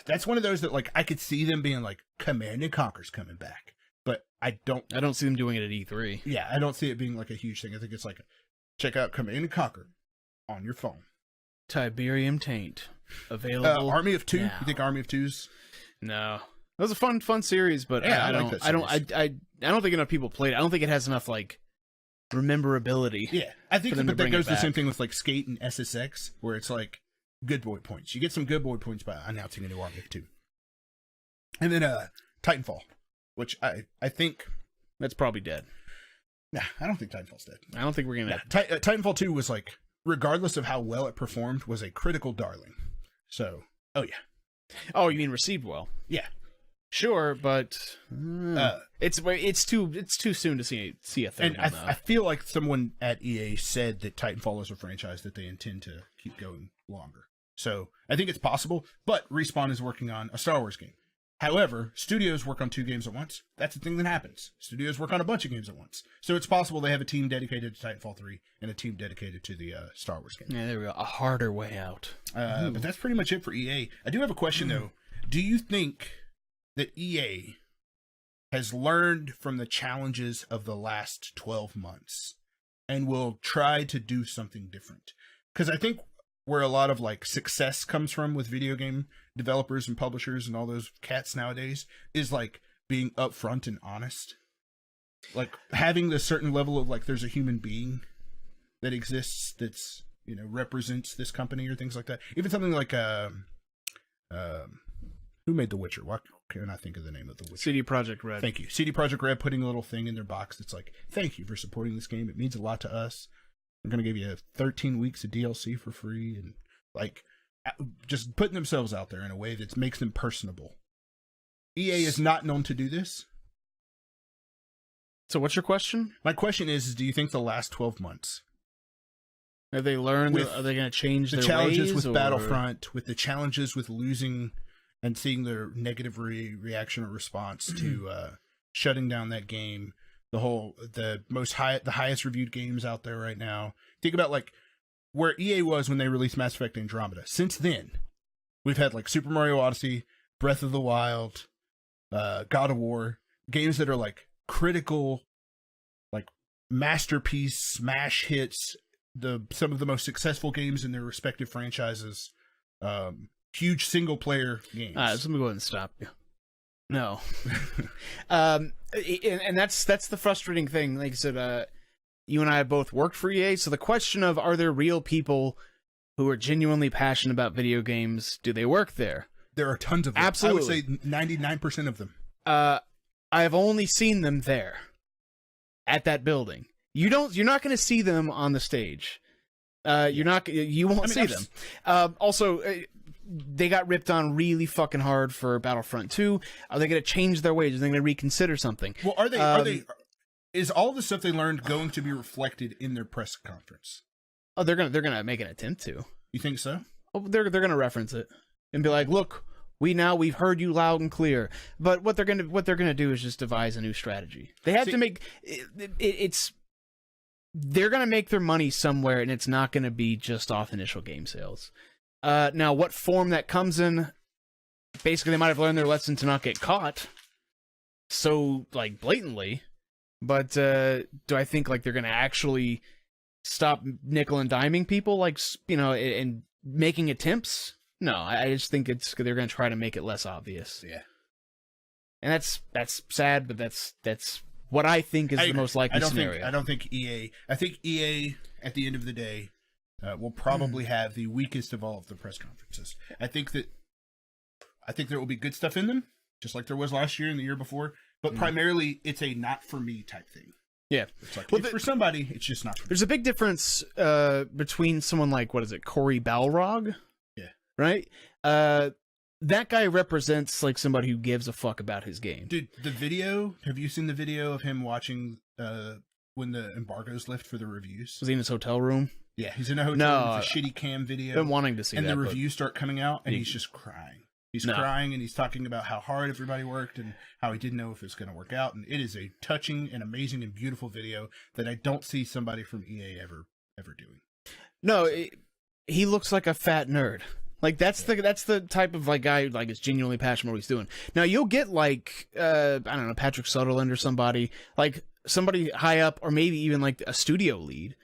B: That's one of those that, like, I could see them being like, Command and Conquer's coming back. But I don't
A: see them doing it at E3.
B: Yeah, I don't see it being like a huge thing. I think it's like, check out Command and Conquer on your phone.
A: Tiberium Taint. Available.
B: Army of Two?
A: now.
B: You think Army of Two's?
A: No. That was a fun series, but
B: yeah,
A: I
B: like
A: don't
B: that
A: I don't think enough people played it. I don't think it has enough like rememberability.
B: Yeah. I think
A: but
B: that goes the same thing with like Skate and SSX, where it's like good boy points. You get some good boy points by announcing a new Army of Two. And then Titanfall, which I think
A: that's probably dead.
B: Nah, I don't think Titanfall's dead.
A: I don't think we're gonna.
B: Titanfall 2 was like, regardless of how well it performed, was a critical darling. So, oh yeah.
A: Oh, you mean received well?
B: Yeah.
A: Sure, but it's too soon to see a third.
B: And I feel like someone at EA said that Titanfall is a franchise that they intend to keep going longer. So I think it's possible, but Respawn is working on a Star Wars game. However, studios work on 2 games at once. That's the thing that happens. Studios work on a bunch of games at once. So it's possible they have a team dedicated to Titanfall 3 and a team dedicated to the Star Wars game.
A: Yeah, there we go. A harder way out.
B: But that's pretty much it for EA. I do have a question, though. Do you think that EA has learned from the challenges of the last 12 months and will try to do something different? Because I think where a lot of like success comes from with video game developers and publishers and all those cats nowadays is like being upfront and honest, like having this certain level of like there's a human being that exists that's, you know, represents this company or things like that. Even something like who made The Witcher? What can I think of the name of The Witcher?
A: CD Projekt Red.
B: Thank you. CD Projekt Red putting a little thing in their box that's like, thank you for supporting this game. It means a lot to us. We're going to give you 13 weeks of DLC for free, and like just putting themselves out there in a way that makes them personable. EA is not known to do this.
A: So what's your question?
B: My question is do you think the last 12 months
A: Have they learned? Are they going to change
B: the
A: their
B: challenges
A: ways,
B: with Battlefront, with the challenges with losing and seeing their negative reaction or response to shutting down that game, the highest reviewed games out there right now? Think about like where EA was when they released Mass Effect Andromeda. Since then, we've had like Super Mario Odyssey, Breath of the Wild, God of War, games that are like critical, like masterpiece, smash hits, some of the most successful games in their respective franchises, huge single player games.
A: So let me go ahead and stop you. No. And that's the frustrating thing. Like I said, you and I have both worked for EA, so the question of are there real people who are genuinely passionate about video games, do they work there?
B: There are tons of them.
A: Absolutely.
B: I would say 99% of them.
A: I've only seen them there at that building. You're not going to see them on the stage. You won't see them. Also, they got ripped on really fucking hard for Battlefront 2. Are they going to change their ways? Are they going to reconsider something?
B: Well, are they? Is all the stuff they learned going to be reflected in their press conference?
A: Oh, they're gonna make an attempt to.
B: You think so?
A: Oh, they're gonna reference it and be like, "Look, we've heard you loud and clear." But what they're gonna do is just devise a new strategy. They have to make it's. They're gonna make their money somewhere, and it's not gonna be just off initial game sales. Now, what form that comes in? Basically, they might have learned their lesson to not get caught so like blatantly. But do I think like they're gonna actually stop nickel and diming people, like, you know, and making attempts? No, I just think they're gonna try to make it less obvious.
B: Yeah, and
A: that's sad, but that's what I think is the most likely scenario.
B: I think EA at the end of the day will probably have the weakest of all of the press conferences. I think there will be good stuff in them, just like there was last year and the year before. But primarily, it's a not for me type thing. Yeah, it's like it's for somebody. It's just not for me.
A: There's a big difference between someone like Corey Balrog.
B: Yeah.
A: Right. That guy represents like somebody who gives a fuck about his game.
B: Dude, the video. Have you seen the video of him watching when the embargoes lift for the reviews?
A: Was he in his hotel room?
B: Yeah, he's in a hotel with a shitty cam video.
A: I've been wanting to see that.
B: And the reviews start coming out, and he's just crying. He's crying, and he's talking about how hard everybody worked and how he didn't know if it was going to work out. And it is a touching and amazing and beautiful video that I don't see somebody from EA ever doing.
A: No, he looks like a fat nerd. Like that's the type of like guy who like is genuinely passionate about what he's doing. Now you'll get like I don't know, Patrick Sutherland or somebody high up, or maybe even like a studio lead.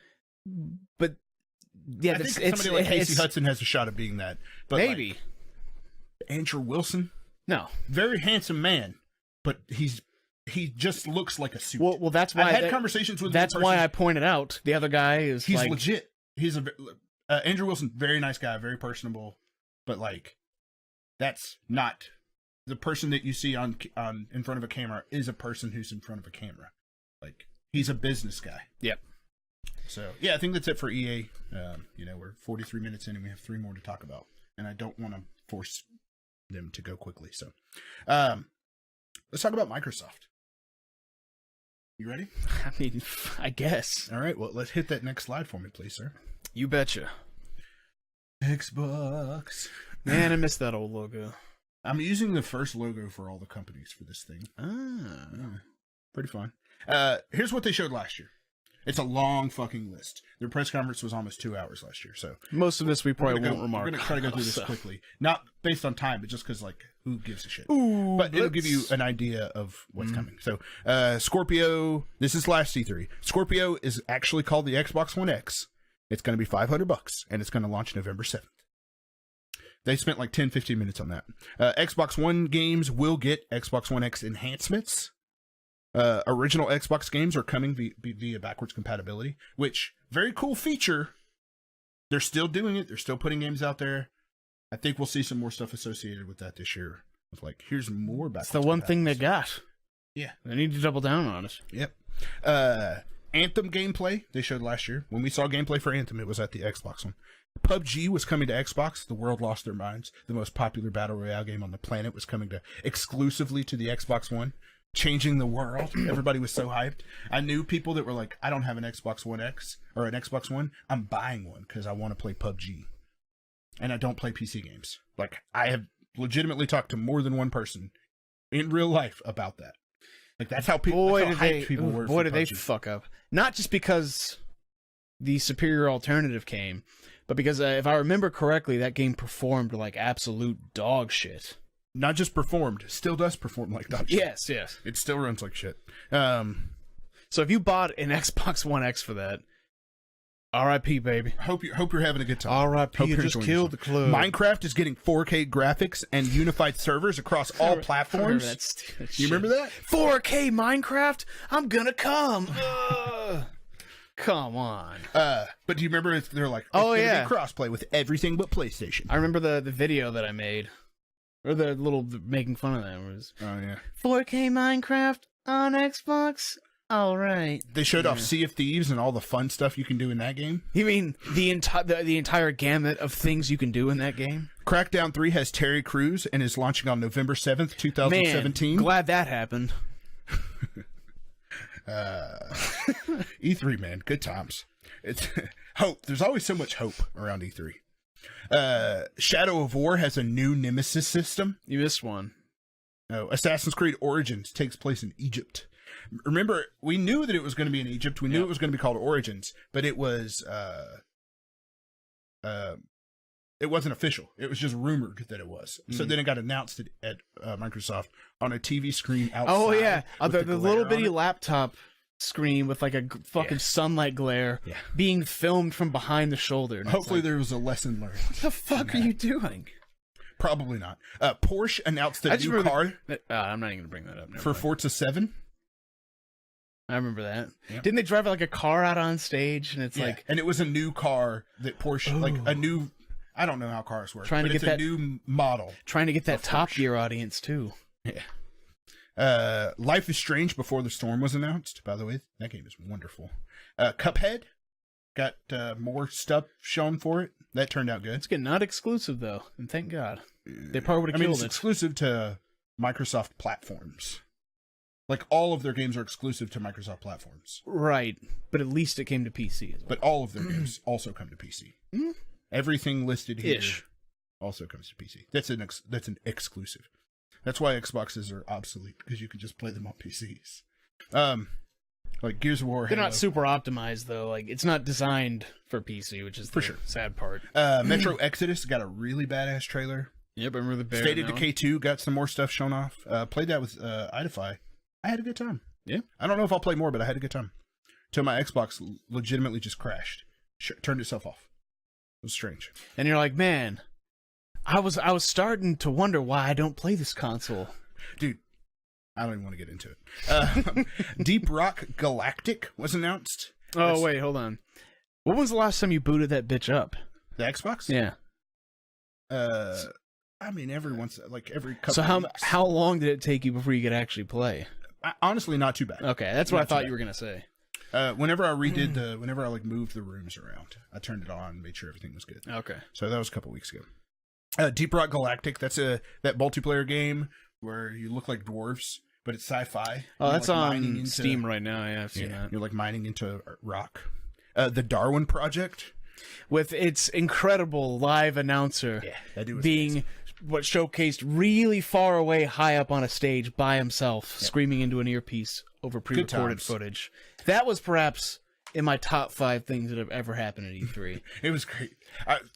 A: But yeah,
B: I think somebody like Casey Hudson has a shot of being that. But
A: maybe.
B: Like, Andrew Wilson?
A: No.
B: Very handsome man, but he just looks like a suit.
A: Well, that's why
B: I've had conversations with him.
A: That's why I pointed out the other guy is
B: he's legit. He's Andrew Wilson, very nice guy, very personable, but like that's not the person that you see on in front of a camera is a person who's in front of a camera. Like he's a business guy.
A: Yep.
B: So yeah, I think that's it for EA. We're 43 minutes in and we have 3 more to talk about, and I don't want to force them to go quickly. So let's talk about Microsoft. You ready?
A: I mean, I guess.
B: All right, well, let's hit that next slide for me, please, sir.
A: You betcha.
B: Xbox.
A: Man, I miss that old logo.
B: I'm using the first logo for all the companies for this thing.
A: Ah.
B: Pretty fun. Here's what they showed last year. It's a long fucking list. Their press conference was almost 2 hours last year, so
A: Most of this we probably won't remark.
B: We're going to try to go through this quickly. Not based on time, but just because, like, who gives a shit?
A: Ooh,
B: But it'll give you an idea of what's coming. So, Scorpio, this is last C3. Scorpio is actually called the Xbox One X. It's going to be $500, and it's going to launch November 7th. They spent like 10, 15 minutes on that. Xbox One games will get Xbox One X enhancements. Original Xbox games are coming via backwards compatibility, which, very cool feature. They're still doing it. They're still putting games out there. I think we'll see some more stuff associated with that this year. Of like, here's more backwards.
A: It's the one thing they got.
B: Yeah.
A: They need to double down on it.
B: Yep. Anthem gameplay they showed last year. When we saw gameplay for Anthem, it was at the Xbox one. PUBG was coming to Xbox. The world lost their minds. The most popular battle royale game on the planet was coming exclusively to the Xbox One, changing the world. Everybody was so hyped. I knew people that were like, I don't have an Xbox One X or an Xbox One. I'm buying one because I want to play PUBG. And I don't play PC games. Like, I have legitimately talked to more than one person in real life about that. Like, that's how people,
A: Boy,
B: were.
A: Did they fuck up. Not just because the superior alternative came, but because if I remember correctly, that game performed like absolute dog shit.
B: Not just performed, still does perform like dog shit.
A: Yes, yes.
B: It still runs like shit.
A: So if you bought an Xbox One X for that, R.I.P. baby.
B: Hope you're having a good time.
A: R.I.P. You just killed the club.
B: Minecraft is getting 4K graphics and unified servers across all platforms. You remember that?
A: 4K Minecraft? I'm gonna come. Come on.
B: But do you remember they're like, it's gonna be crossplay with everything but PlayStation.
A: I remember the video that I made. Or the little making fun of them was 4K Minecraft on Xbox? Alright.
B: They showed off Sea of Thieves and all the fun stuff you can do in that game.
A: You mean the entire gamut of things you can do in that game?
B: Crackdown 3 has Terry Crews and is launching on November 7th, 2017.
A: Man, glad that happened.
B: E3, man, good times. It's hope. There's always so much hope around E3. Shadow of War has a new Nemesis system.
A: You missed one.
B: No, Assassin's Creed Origins takes place in Egypt. Remember, we knew that it was going to be in Egypt. We knew it was going to be called Origins, but it was it wasn't official. It was just rumored that it was. So then it got announced at Microsoft on a TV screen outside.
A: Oh yeah, the little bitty laptop screen with like a fucking sunlight glare being filmed from behind the shoulder.
B: Hopefully there was a lesson learned.
A: What the fuck are you doing?
B: Probably not. Porsche announced a new car.
A: I'm not even gonna bring that up.
B: For Forza 7.
A: I remember that. Yeah. Didn't they drive like a car out on stage? And it's like,
B: and it was a new car that Porsche, like a new. I don't know how cars work.
A: Trying to get that
B: new model.
A: Trying to get that Top Gear audience too.
B: Yeah. Life is Strange Before the Storm was announced. By the way, that game is wonderful. Cuphead got more stuff shown for it. That turned out good.
A: It's getting not exclusive though, and thank God. They probably would have killed
B: it's exclusive to Microsoft platforms. Like, all of their games are exclusive to Microsoft platforms.
A: Right, but at least it came to PC as well.
B: But all of their games also come to PC.
A: Mm-hmm.
B: Everything listed here also comes to PC. That's an exclusive. That's why Xboxes are obsolete, because you can just play them on PCs. Like Gears of War.
A: They're not super optimized, though. Like, it's not designed for PC, which is the sad part.
B: Metro Exodus got a really badass trailer.
A: Yep, I remember the bear.
B: State of Decay 2 got some more stuff shown off. Played that with Idify. I had a good time.
A: Yeah.
B: I don't know if I'll play more, but I had a good time. Till my Xbox legitimately just crashed. Turned itself off. It was strange.
A: And you're like, man, I was starting to wonder why I don't play this console.
B: Dude, I don't even want to get into it. Deep Rock Galactic was announced.
A: Oh, wait, hold on. When was the last time you booted that bitch up?
B: The Xbox?
A: Yeah.
B: I mean, every couple
A: So
B: of weeks.
A: how long did it take you before you could actually play?
B: Honestly, not too bad.
A: Okay, that's what I thought you were gonna say.
B: Whenever I moved the rooms around, I turned it on, made sure everything was good.
A: Okay.
B: So that was a couple weeks ago. Deep Rock Galactic, that's that multiplayer game where you look like dwarves, but it's sci-fi.
A: Oh, that's on Steam right now. Yeah, I've seen that.
B: You're like mining into rock. The Darwin Project,
A: with its incredible live announcer being what showcased really far away, high up on a stage by himself, screaming into an earpiece over pre-recorded footage. That was perhaps in my top 5 things that have ever happened at E3.
B: It was great.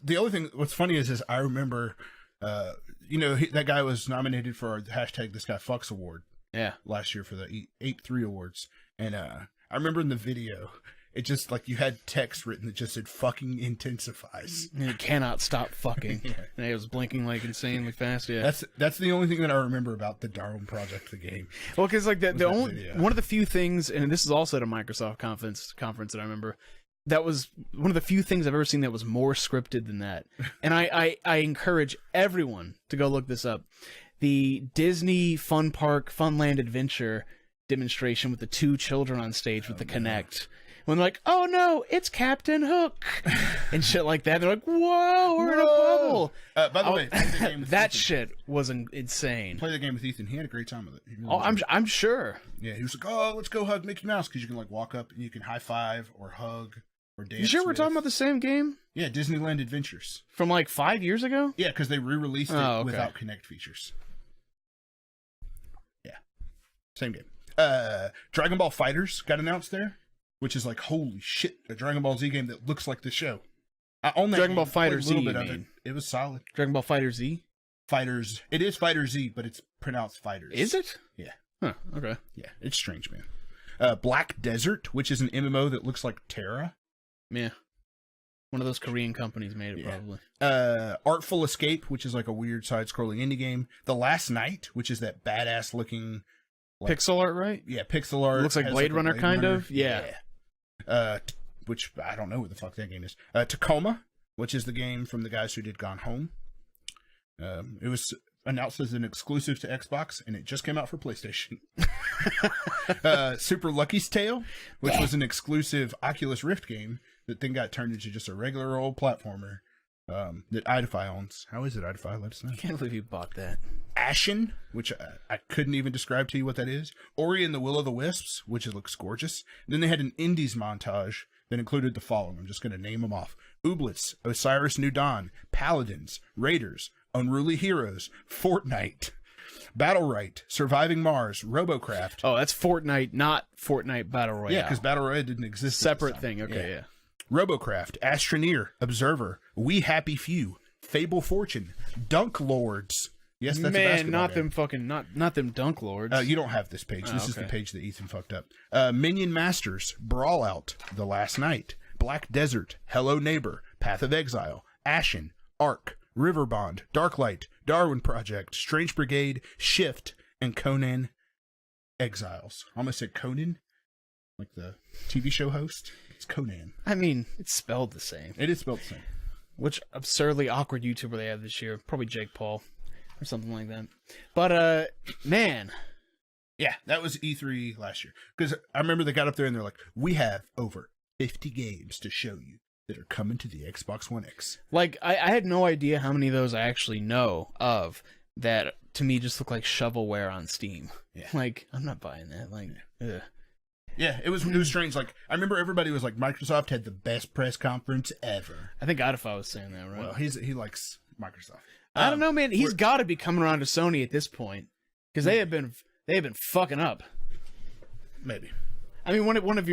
B: The only thing, what's funny is I remember, that guy was nominated for the hashtag This Guy Fucks award.
A: Yeah.
B: Last year for the 8-3 awards. And I remember in the video, it just, like, you had text written that just said, fucking intensifies.
A: And it cannot stop fucking.
B: Yeah.
A: And it was blinking, like, insanely fast, yeah.
B: That's the only thing that I remember about the Darwin Project, the game.
A: Well, because, like, one of the few things, and this is also at a Microsoft conference that I remember, that was one of the few things I've ever seen that was more scripted than that. And I encourage everyone to go look this up. The Disney Funland Adventure demonstration with the 2 children on stage with the Kinect. When they're like, oh no, it's Captain Hook! And shit like that. They're like, whoa, we're in a bubble!
B: By the way, play the game with
A: that
B: Ethan.
A: shit was insane.
B: Play the game with Ethan. He had a great time with it.
A: I'm sure.
B: Yeah, he was like, oh, let's go hug Mickey Mouse, because you can, like, walk up and you can high-five or hug or dance.
A: You sure we're
B: with.
A: talking about the same game?
B: Yeah, Disneyland Adventures.
A: From like 5 years ago?
B: Yeah, because they re-released it without Kinect features. Yeah. Same game. Dragon Ball FighterZ got announced there, which is like, holy shit, a Dragon Ball Z game that looks like the show. I own that
A: Dragon
B: game.
A: Ball FighterZ,
B: a little bit of it. It was solid.
A: Dragon Ball FighterZ?
B: Fighters. It is Fighter Z, but it's pronounced Fighters.
A: Is it?
B: Yeah.
A: Huh, okay.
B: Yeah, it's strange, man. Black Desert, which is an MMO that looks like Terra.
A: Yeah. One of those Korean companies made it, probably.
B: Artful Escape, which is like a weird side-scrolling indie game. The Last Night, which is that badass-looking... Like,
A: pixel art, right?
B: Yeah, pixel art.
A: It looks like Blade Runner, kind of. Yeah.
B: Which, I don't know what the fuck that game is. Tacoma, which is the game from the guys who did Gone Home. It was announced as an exclusive to Xbox, and it just came out for PlayStation. Super Lucky's Tale, which was an exclusive Oculus Rift game that then got turned into just a regular old platformer that Idify owns. How is it, Idify? Let us know.
A: I can't believe you bought that.
B: Ashen, which I couldn't even describe to you what that is. Ori and the Will of the Wisps, which it looks gorgeous. And then they had an indies montage that included the following. I'm just going to name them off. Ooblets, Osiris New Dawn, Paladins, Raiders, Unruly Heroes, Fortnite, Battle Right, Surviving Mars, Robocraft.
A: Oh, that's Fortnite, not Fortnite Battle Royale.
B: Yeah, because Battle Royale didn't exist.
A: Separate thing, okay, yeah.
B: Robocraft, Astroneer, Observer, We Happy Few, Fable Fortune, Dunk Lords. Yes, that's a basketball game.
A: Not them Dunk Lords.
B: You don't have this page. This is the page that Ethan fucked up. Minion Masters, Brawl Out, The Last Night, Black Desert, Hello Neighbor, Path of Exile, Ashen, Ark, Riverbond, Darklight, Darwin Project, Strange Brigade, Shift, and Conan Exiles. I almost said Conan, like the TV show host. It's Conan.
A: I mean, it's spelled the same.
B: It is spelled the same.
A: Which absurdly awkward YouTuber they have this year? Probably Jake Paul. Or something like that. But, man.
B: Yeah, that was E3 last year. Because I remember they got up there and they're like, we have over 50 games to show you that are coming to the Xbox One X.
A: Like, I had no idea how many of those I actually know of that, to me, just look like shovelware on Steam.
B: Yeah.
A: Like, I'm not buying that. Like, ugh.
B: Yeah, it was strange. Like, I remember everybody was like, Microsoft had the best press conference ever.
A: I think Adify was saying that, right?
B: Well, he likes Microsoft.
A: I don't know, man. He's got to be coming around to Sony at this point because they have been fucking up.
B: Maybe.
A: I mean, one of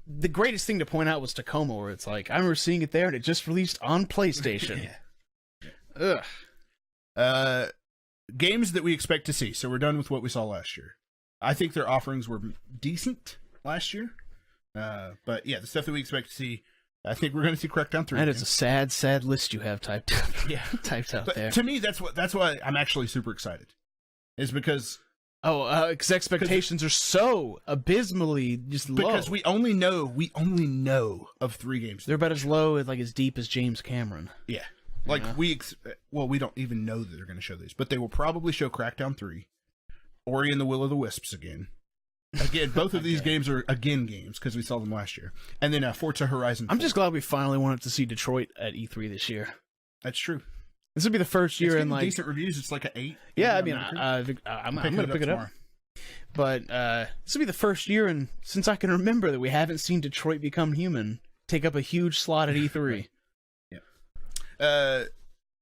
A: the greatest thing to point out was Tacoma, where it's like I remember seeing it there, and it just released on PlayStation.
B: Yeah. Ugh. Games that we expect to see. So we're done with what we saw last year. I think their offerings were decent last year, but yeah, the stuff that we expect to see. I think we're going to see Crackdown 3.
A: That is a sad, sad list you have typed up.
B: Yeah,
A: typed out
B: but
A: there.
B: To me, that's why I'm actually super excited. Is because
A: because expectations are so abysmally just low.
B: Because we only know of 3 games.
A: They're about as low as deep as James Cameron.
B: Yeah, like we don't even know that they're going to show these, but they will probably show Crackdown 3, Ori and the Will of the Wisps again. Again, both of these games are games because we saw them last year, and then Forza Horizon 4.
A: I'm just glad we finally wanted to see Detroit at E3 this year.
B: That's true.
A: This would be the first year in
B: decent reviews. It's like an 8.
A: Yeah, I mean, I'm going to pick it up. But this will be the first year since I can remember that we haven't seen Detroit Become Human take up a huge slot at E3.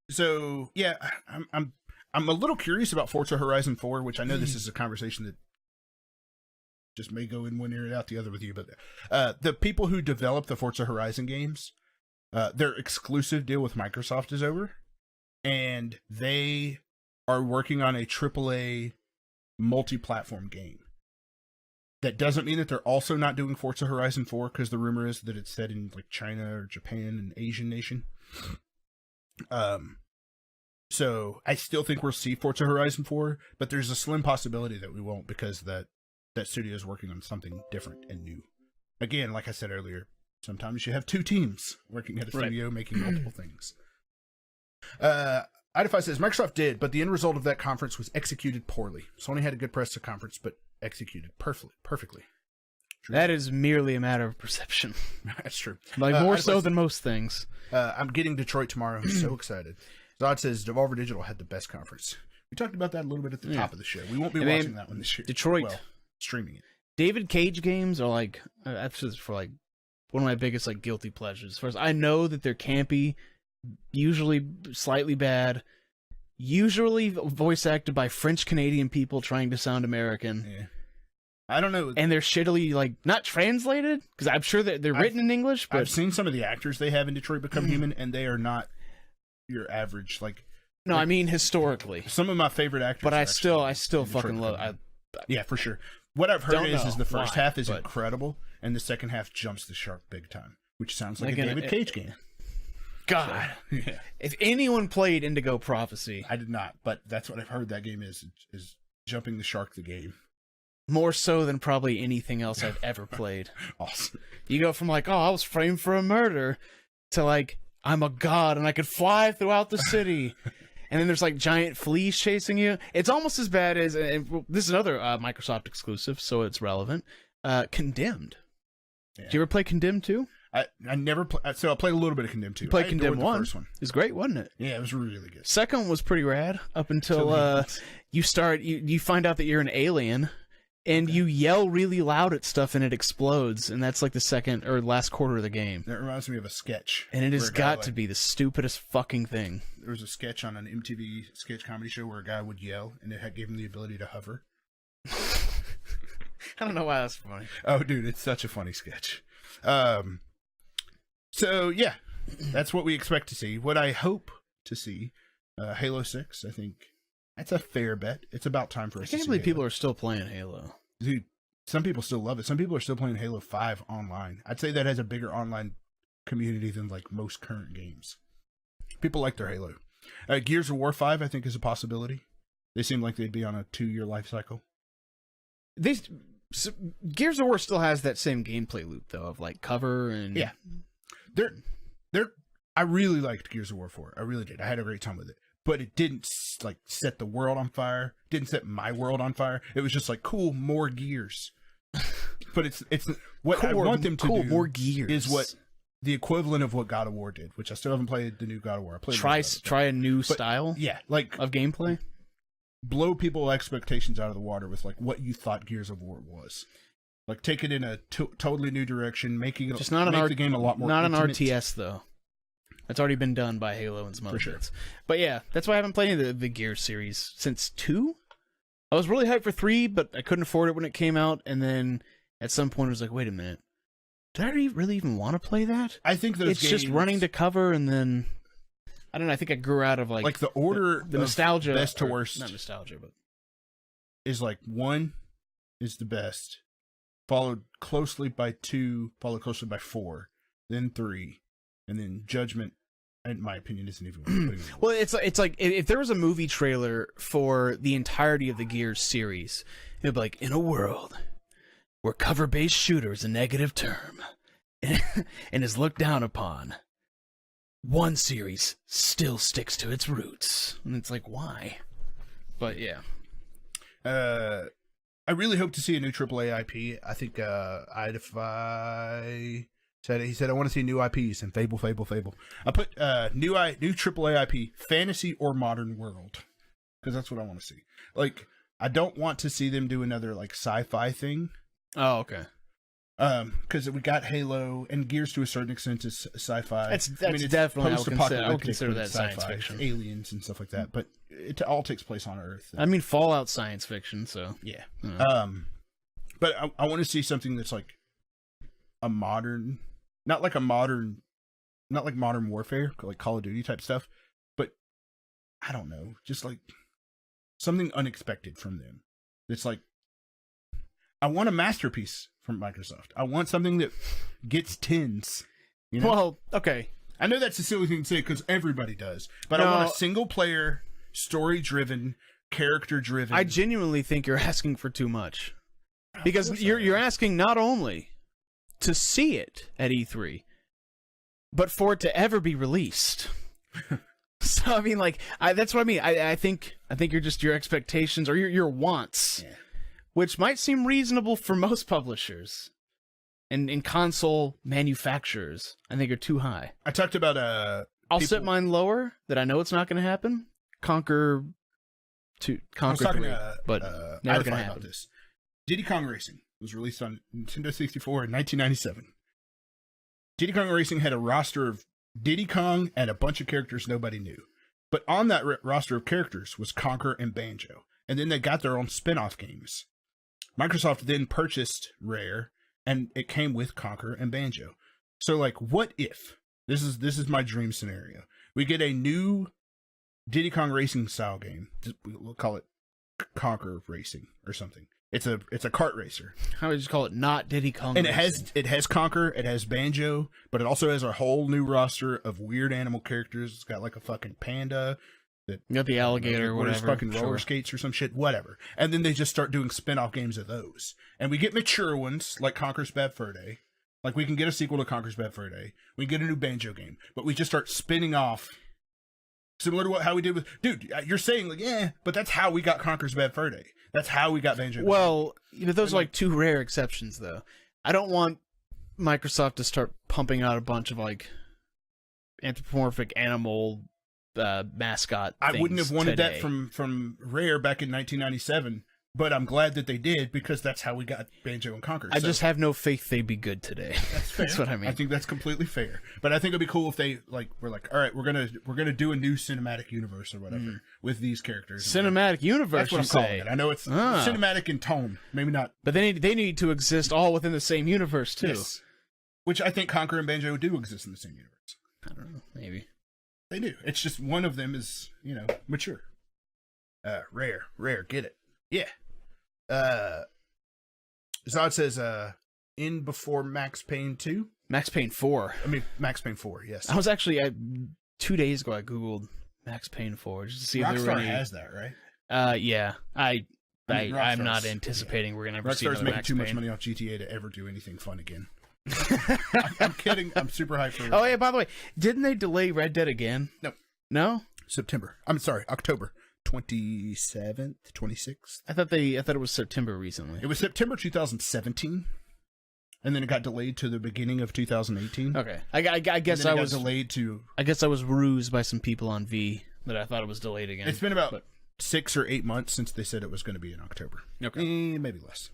B: So yeah, I'm a little curious about Forza Horizon 4, which I know this is a conversation that just may go in one ear and out the other with you, but the people who develop the Forza Horizon games, their exclusive deal with Microsoft is over, and they are working on a AAA multi-platform game. That doesn't mean that they're also not doing Forza Horizon 4, because the rumor is that it's set in like China or Japan, an Asian nation. So I still think we'll see Forza Horizon 4, but there's a slim possibility that we won't, because that studio is working on something different and new. Again, like I said earlier, sometimes you have two teams working at a studio making multiple things. Idify says, Microsoft did, but the end result of that conference was executed poorly. Sony had a good press conference, but executed perfectly. True.
A: That is merely a matter of perception.
B: That's true.
A: Like, more so than most things.
B: I'm getting Detroit tomorrow. I'm so excited. Zod says, Devolver Digital had the best conference. We talked about that a little bit at the top of the show. We won't be watching that one this year.
A: Detroit.
B: Well, streaming it.
A: David Cage games are like, that's just for like, one of my biggest like guilty pleasures. As far as I know that they're campy, usually slightly bad, usually voice acted by French Canadian people trying to sound American.
B: Yeah. I don't know.
A: And they're shittily, like, not translated, because I'm sure that they're written in English, but...
B: I've seen some of the actors they have in Detroit Become Human, and they are not your average, like...
A: No, I mean historically.
B: Some of my favorite actors...
A: But I still fucking love...
B: Yeah, for sure. What I've heard is the first half is
A: but...
B: incredible, and the second half jumps the shark big time, which sounds like a David Cage game.
A: God.
B: So, yeah.
A: If anyone played Indigo Prophecy...
B: I did not, but that's what I've heard that game is jumping the shark the game.
A: More so than probably anything else I've ever played.
B: Awesome.
A: You go from like, oh, I was framed for a murder, to like, I'm a god and I could fly throughout the city. And then there's like giant fleas chasing you. It's almost as bad as, and this is another Microsoft exclusive, so it's relevant, Condemned. Yeah. Did you ever play Condemned 2?
B: I never played, so I played a little bit of Condemned 2.
A: You played Condemned 1.
B: The first one.
A: It was great, wasn't it?
B: Yeah, it was really good.
A: Second one was pretty rad, up until you find out that you're an alien. And you yell really loud at stuff and it explodes, and that's like the second or last quarter of the game.
B: That reminds me of a sketch.
A: And it has got to be the stupidest fucking thing.
B: There was a sketch on an MTV sketch comedy show where a guy would yell, and it gave him the ability to hover.
A: I don't know why that's funny.
B: Oh, dude, it's such a funny sketch. So, yeah, that's what we expect to see. What I hope to see, Halo 6, I think... That's a fair bet. It's about time for us to see
A: I can't believe people are still playing Halo.
B: Dude, some people still love it. Some people are still playing Halo 5 online. I'd say that has a bigger online community than like most current games. People like their Halo. Gears of War 5, I think, is a possibility. They seem like they'd be on a 2-year life cycle.
A: Gears of War still has that same gameplay loop, though, of like cover and...
B: Yeah. I really liked Gears of War 4. I really did. I had a great time with it. But it didn't like set the world on fire. Didn't set my world on fire. It was just like, cool, more gears. But it's what I want them to do.
A: More gears
B: is what the equivalent of what God of War did, which I still haven't played the new God of War. I played
A: try a new style.
B: Yeah, like
A: of gameplay.
B: Blow people's expectations out of the water with like what you thought Gears of War was. Like take it in a totally new direction, making it
A: just not
B: the game a lot more.
A: Not
B: intimate.
A: an RTS though. That's already been done by Halo and some other
B: sure.
A: bits. But yeah, that's why I haven't played any of the Gears series since 2. I was really hyped for 3, but I couldn't afford it when it came out, and then at some point I was like, wait a minute. Did I really even want to play that?
B: I think those
A: it's
B: games...
A: just running to cover, and then... I don't know, I think I grew out of like
B: the order
A: the nostalgia.
B: Best to worst.
A: Not nostalgia, but...
B: Is like 1 is the best, followed closely by 2, followed closely by 4, then 3, and then Judgment, in my opinion, isn't even worth putting.
A: Well, it's like if there was a movie trailer for the entirety of the Gears series, it'd be like, in a world where cover-based shooter is a negative term and is looked down upon, one series still sticks to its roots, and it's like, why? But yeah.
B: I really hope to see a new AAA IP. I think he said I want to see new IPs and Fable. I put new AAA IP, fantasy or modern world, because that's what I want to see. Like, I don't want to see them do another like sci-fi thing.
A: Oh, okay.
B: Because we got Halo and Gears to a certain extent is sci-fi.
A: That's definitely I would consider that science
B: sci-fi,
A: fiction.
B: Aliens and stuff like that, but it all takes place on Earth.
A: I mean, Fallout science fiction, so
B: yeah. But I want to see something that's like a modern, not like modern warfare, like Call of Duty type stuff, but I don't know, just like something unexpected from them. It's like, I want a masterpiece from Microsoft. I want something that gets tens. You know?
A: Well, okay.
B: I know that's a silly thing to say because everybody does, but
A: No.
B: I want a single player, story driven, character driven.
A: I genuinely think you're asking for too much. Because you're asking not only to see it at E3, but for it to ever be released. So I mean, like, that's what I mean. I think your expectations or your wants, which might seem reasonable for most publishers and console manufacturers, I think are too high.
B: I talked about
A: I'll set mine lower. That I know it's not going to happen. Conquer 3, but never going to happen.
B: About this. Diddy Kong Racing was released on Nintendo 64 in 1997. Diddy Kong Racing had a roster of Diddy Kong and a bunch of characters nobody knew. But on that roster of characters was Conker and Banjo. And then they got their own spin-off games. Microsoft then purchased Rare, and it came with Conker and Banjo. So, like, what if? This is my dream scenario. We get a new Diddy Kong Racing style game. We'll call it Conker Racing or something. It's a kart racer.
A: How would you call it? Not Diddy Kong.
B: And
A: Racing.
B: it has Conker, it has Banjo, but it also has a whole new roster of weird animal characters. It's got like a fucking panda. That
A: you got the alligator, whatever.
B: Fucking roller skates or some shit, whatever. And then they just start doing spin-off games of those. And we get mature ones like Conker's Bad Fur Day. Like we can get a sequel to Conker's Bad Fur Day. We can get a new Banjo game, but we just start spinning off. Similar to how we did with... Dude, you're saying, like, yeah, but that's how we got Conker's Bad Fur Day. That's how we got Banjo.
A: Well, but those are like two rare exceptions, though. I don't want Microsoft to start pumping out a bunch of, like, anthropomorphic animal mascot things.
B: I wouldn't have wanted
A: today.
B: that from Rare back in 1997, but I'm glad that they did because that's how we got Banjo and Conker.
A: I just have no faith they'd be good today. That's what I mean.
B: I think that's completely fair. But I think it'd be cool if they were like, all right, we're gonna do a new cinematic universe or whatever with these characters.
A: Cinematic universe.
B: That's what I'm calling it. I know it's cinematic in tone, maybe not.
A: But they need to exist all within the same universe too.
B: Yes. Which I think Conker and Banjo do exist in the same universe.
A: I don't know. Maybe
B: they do. It's just one of them is mature. Rare, get it? Yeah. Zod says, in before Max Payne 2?
A: Max Payne 4.
B: I mean, Max Payne 4, yes.
A: I was actually, 2 days ago, I Googled Max Payne 4 just to see if there were any...
B: Rockstar has that, right?
A: Yeah. I'm not anticipating we're going to ever see another
B: making
A: Max
B: too
A: Payne.
B: much money off GTA to ever do anything fun again. I'm kidding. I'm super hyped for it.
A: Oh, yeah, by the way, didn't they delay Red Dead again?
B: No.
A: No?
B: October 27th, 26th.
A: I thought it was September recently.
B: It was September 2017, and then it got delayed to the beginning of 2018.
A: Okay, I guess I was
B: delayed to.
A: I guess I was rused by some people on V that I thought it was delayed again.
B: It's been about 6 or 8 months since they said it was going to be in October.
A: Okay,
B: maybe less.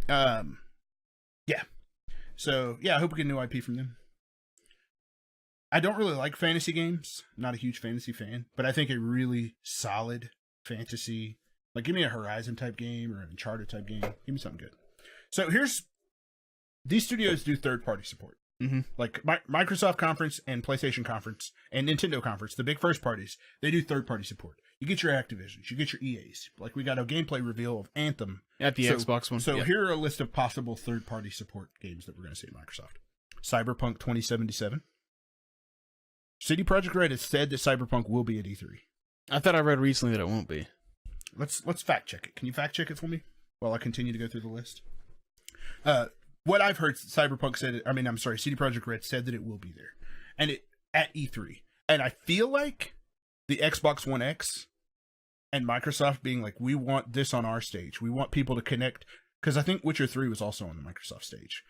B: Yeah. So yeah, I hope we get a new IP from them. I don't really like fantasy games. I'm not a huge fantasy fan, but I think a really solid fantasy, like give me a Horizon type game or an Uncharted type game. Give me something good. So these studios do third-party support.
A: Mm-hmm.
B: Like Microsoft Conference and PlayStation Conference and Nintendo Conference, the big first parties, they do third-party support. You get your Activisions, you get your EAs. Like we got a gameplay reveal of Anthem.
A: At the Xbox one.
B: So here are a list of possible third-party support games that we're going to see at Microsoft. Cyberpunk 2077. CD Projekt Red has said that Cyberpunk will be at E3.
A: I thought I read recently that it won't be.
B: Let's fact check it. Can you fact check it for me while I continue to go through the list? What I've heard, CD Projekt Red said that it will be there, and it at E3. And I feel like the Xbox One X and Microsoft being like, we want this on our stage. We want people to connect, because I think Witcher 3 was also on the Microsoft stage.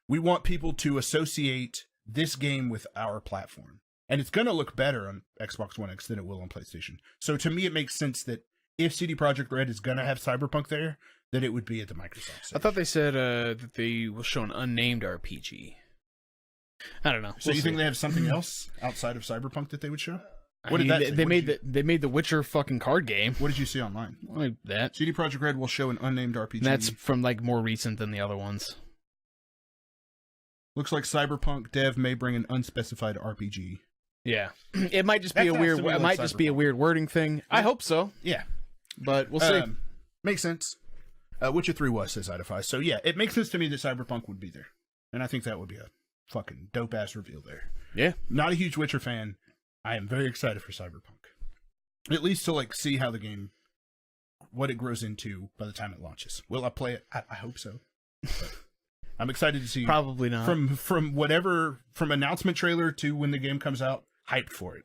B: We want people to associate this game with our platform, and it's going to look better on Xbox One X than it will on PlayStation. So to me, it makes sense that if CD Projekt Red is gonna have Cyberpunk there, that it would be at the Microsoft stage.
A: I thought they said that they will show an unnamed RPG. I don't know.
B: So you think they have something else outside of Cyberpunk that they would show?
A: What did that? They made the Witcher fucking card game.
B: What did you see online?
A: Like that.
B: CD Projekt Red will show an unnamed RPG.
A: That's from like more recent than the other ones.
B: Looks like Cyberpunk dev may bring an unspecified RPG.
A: Yeah, it might just be a weird. It might just be a weird wording thing. Yeah. I hope so.
B: Yeah,
A: but we'll see.
B: Makes sense. Witcher 3 was, says Idify. So yeah, it makes sense to me that Cyberpunk would be there, and I think that would be a fucking dope ass reveal there.
A: Yeah,
B: not a huge Witcher fan. I am very excited for Cyberpunk, at least to like see how the game, what it grows into by the time it launches. Will I play it? I hope so. But I'm excited to see.
A: Probably not.
B: From whatever, from announcement trailer to when the game comes out, hyped for it.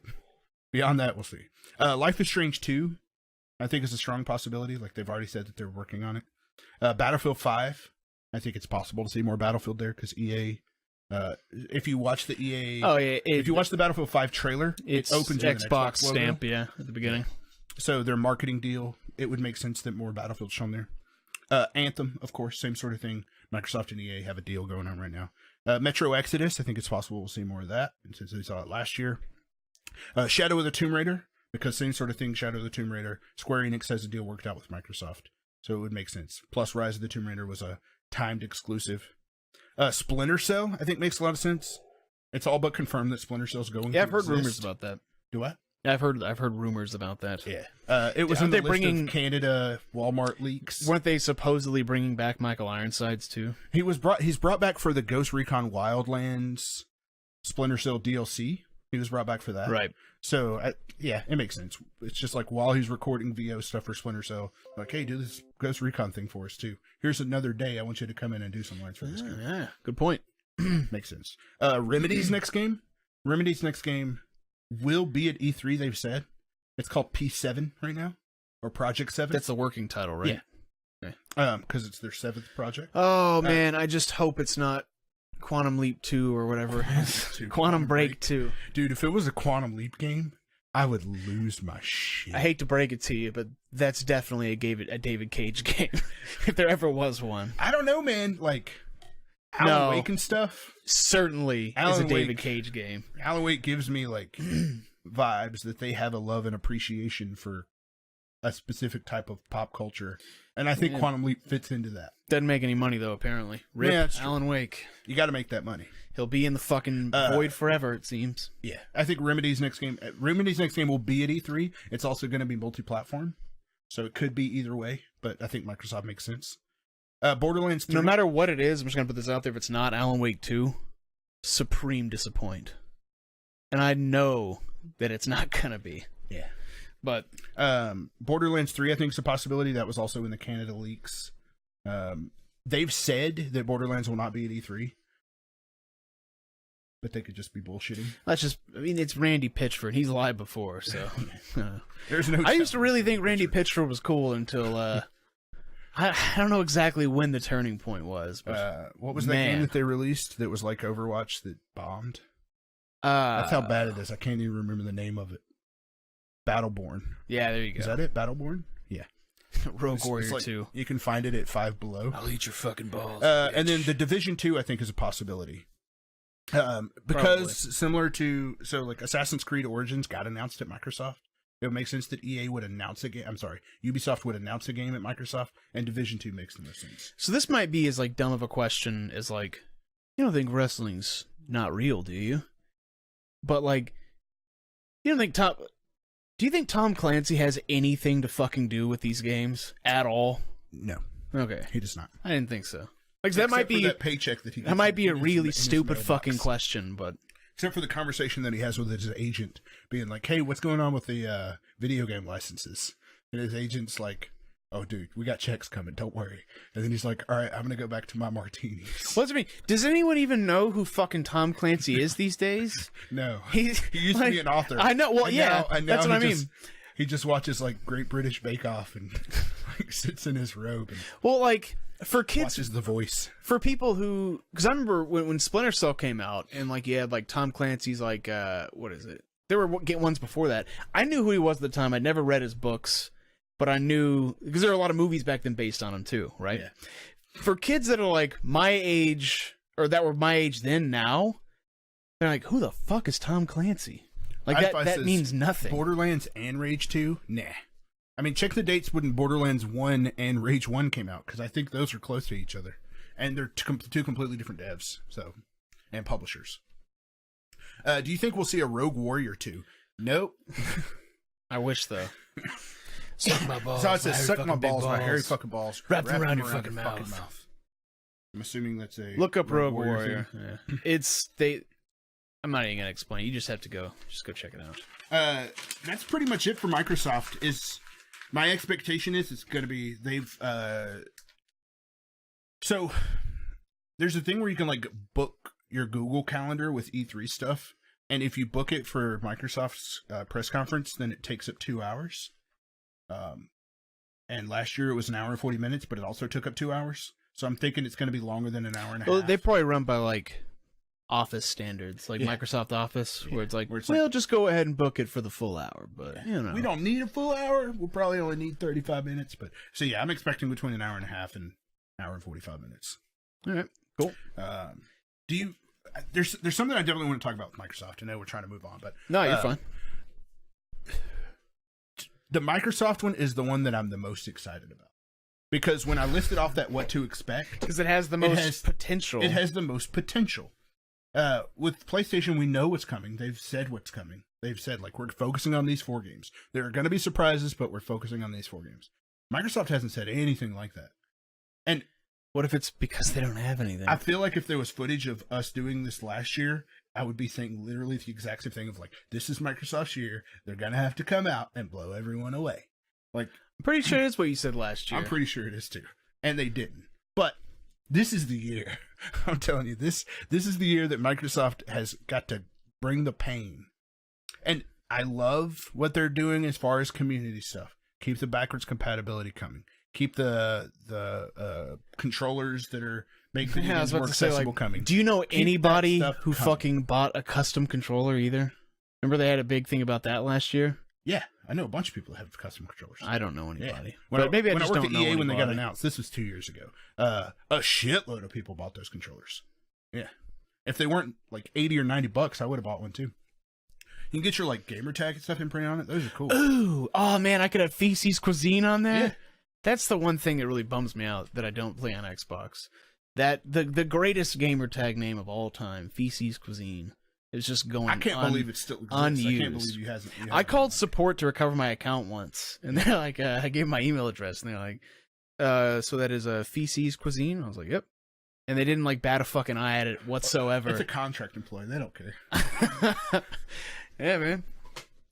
B: Beyond that, we'll see. Life is Strange 2, I think is a strong possibility. Like they've already said that they're working on it. Battlefield 5, I think it's possible to see more Battlefield there because EA. If you watch the EA, if you watch the Battlefield 5 trailer, it opens with
A: Xbox stamp, at the beginning.
B: So their marketing deal, it would make sense that more Battlefield's shown there. Anthem, of course, same sort of thing. Microsoft and EA have a deal going on right now. Metro Exodus, I think it's possible we'll see more of that since we saw it last year. Shadow of the Tomb Raider, because same sort of thing. Shadow of the Tomb Raider. Square Enix has a deal worked out with Microsoft, so it would make sense. Plus, Rise of the Tomb Raider was a timed exclusive. Splinter Cell, I think, makes a lot of sense. It's all but confirmed that Splinter Cell's going to
A: I've heard
B: exist.
A: Rumors about that.
B: Do what?
A: I've heard rumors about that.
B: Yeah. It was in the list of Canada Walmart leaks.
A: Weren't they supposedly bringing back Michael Ironsides too?
B: He's brought back for the Ghost Recon Wildlands Splinter Cell DLC. He was brought back for that.
A: Right.
B: So, yeah, it makes sense. It's just like while he's recording VO stuff for Splinter Cell, like, hey, do this Ghost Recon thing for us, too. Here's another day. I want you to come in and do some lines for this game.
A: Yeah, good point.
B: Makes sense. Remedy's next game. Remedy's next game will be at E3, they've said. It's called P7 right now, or Project 7.
A: That's the working title, right?
B: Yeah. Okay. Because it's their 7th project.
A: Oh, man, I just hope it's not Quantum Leap 2 or whatever. Quantum Break 2.
B: Dude, if it was a Quantum Leap game, I would lose my shit.
A: I hate to break it to you, but that's definitely a David Cage game. If there ever was one.
B: I don't know, man. Like, Alan Wake and stuff.
A: Certainly is a David Cage game.
B: Alan Wake gives me, like, vibes that they have a love and appreciation for a specific type of pop culture. And I think Quantum Leap fits into that.
A: Doesn't make any money, though, apparently. Rip Alan Wake.
B: You got to make that money.
A: He'll be in the fucking void forever, it seems.
B: Yeah. I think Remedy's next game will be at E3. It's also going to be multi-platform. So it could be either way, but I think Microsoft makes sense. Borderlands 3.
A: No matter what it is, I'm just going to put this out there. If it's not Alan Wake 2, supreme disappoint. And I know that it's not going to be.
B: Yeah.
A: But
B: Borderlands 3, I think, is a possibility. That was also in the Canada leaks. They've said that Borderlands will not be at E3. But they could just be bullshitting.
A: It's Randy Pitchford. He's lied before, so.
B: There's no.
A: I used to really think Randy Pitchford was cool until, I don't know exactly when the turning point was. But,
B: what was that game that they released that was like Overwatch that bombed? That's how bad it is. I can't even remember the name of it. Battleborn.
A: Yeah, there you go.
B: Is that it? Battleborn? Yeah.
A: Rogue Warrior 2.
B: You can find it at $5 below.
A: I'll eat your fucking balls.
B: And then the Division 2, I think, is a possibility. Because
A: Probably.
B: similar to, so like Assassin's Creed Origins got announced at Microsoft. It would make sense that EA would announce a game. I'm sorry, Ubisoft would announce a game at Microsoft, and Division 2 makes the most sense.
A: So this might be as like dumb of a question as like, you don't think wrestling's not real, do you? But like, you don't think do you think Tom Clancy has anything to fucking do with these games at all?
B: No.
A: Okay.
B: He does not.
A: I didn't think so. Like that might be
B: that paycheck that he gets
A: that might be a really stupid fucking question, but
B: except for the conversation that he has with his agent, being like, "Hey, what's going on with the video game licenses?" And his agent's like, "Oh, dude, we got checks coming. Don't worry." And then he's like, "All right, I'm gonna go back to my martinis."
A: What's me? Does anyone even know who fucking Tom Clancy is these days?
B: No,
A: he
B: used to be an author.
A: I know. Well,
B: and
A: yeah,
B: now
A: that's what I mean.
B: He just watches like Great British Bake Off and like sits in his robe and
A: like for kids,
B: watches The Voice.
A: For people who, because I remember when Splinter Cell came out and like you had like Tom Clancy's like what is it? There were ones before that. I knew who he was at the time. I'd never read his books, but I knew because there were a lot of movies back then based on them too, right?
B: Yeah.
A: For kids that are like my age or that were my age then now, they're like, who the fuck is Tom Clancy? Like that means nothing.
B: Borderlands and Rage 2? Nah. I mean, check the dates when Borderlands 1 and Rage 1 came out, because I think those are close to each other. And they're two completely different devs, and publishers. Do you think we'll see a Rogue Warrior 2? Nope.
A: I wish, though. Suck my balls.
B: So it says, suck my balls, my hairy fucking balls.
A: Wrap them around your fucking mouth.
B: I'm assuming that's a...
A: Look up Rogue Warrior. Yeah. I'm not even going to explain. You just have to go check it out.
B: That's pretty much it for Microsoft. My expectation is it's going to be so there's a thing where you can like book your Google Calendar with E3 stuff, and if you book it for Microsoft's press conference, then it takes up 2 hours. And last year it was 1 hour and 40 minutes, but it also took up 2 hours. So I'm thinking it's going to be longer than 1 hour and a half.
A: They probably run by like Office standards, like Microsoft Office, where it's like, we'll just go ahead and book it for the full hour, but you know,
B: we don't need a full hour. We'll probably only need 35 minutes, but so yeah, I'm expecting between 1 hour and a half and 1 hour and 45 minutes.
A: All right, cool.
B: Do you? There's something I definitely want to talk about with Microsoft. I know we're trying to move on, but
A: no, you're fine.
B: The Microsoft one is the one that I'm the most excited about. Because when I listed off that what to expect,
A: because it has the most potential.
B: It has the most potential. With PlayStation, we know what's coming. They've said what's coming. They've said, like, we're focusing on these 4 games. There are going to be surprises, but we're focusing on these 4 games. Microsoft hasn't said anything like that. And
A: what if it's because they don't have anything?
B: I feel like if there was footage of us doing this last year, I would be saying literally the exact same thing of, like, this is Microsoft's year. They're going to have to come out and blow everyone away. Like,
A: I'm pretty sure that's what you said last year.
B: I'm pretty sure it is, too. And they didn't. But this is the year. I'm telling you, this is the year that Microsoft has got to bring the pain. And I love what they're doing as far as community stuff. Keep the backwards compatibility coming. Keep the controllers that are making it more accessible coming.
A: Do you know anybody who fucking bought a custom controller either? Remember they had a big thing about that last year?
B: Yeah, I know a bunch of people that have custom controllers.
A: I don't know anybody.
B: Yeah.
A: Maybe I just don't know
B: EA
A: anybody.
B: When they got announced, this was 2 years ago. A shitload of people bought those controllers. Yeah. If they weren't like $80 or $90, I would have bought one too. You can get your like gamer tag and stuff imprinted on it. Those are cool.
A: Ooh, oh man, I could have Feces Cuisine on there.
B: Yeah.
A: That's the one thing that really bums me out that I don't play on Xbox. That the greatest gamer tag name of all time, Feces Cuisine. It's just going.
B: I can't believe it still exists.
A: Unused.
B: I can't believe you hasn't.
A: I called support to recover my account once, and they're like, I gave my email address, and they're like, so that is a Feces Cuisine. I was like, yep. And they didn't like bat a fucking eye at it whatsoever.
B: It's a contract employee. They don't care.
A: Yeah, man.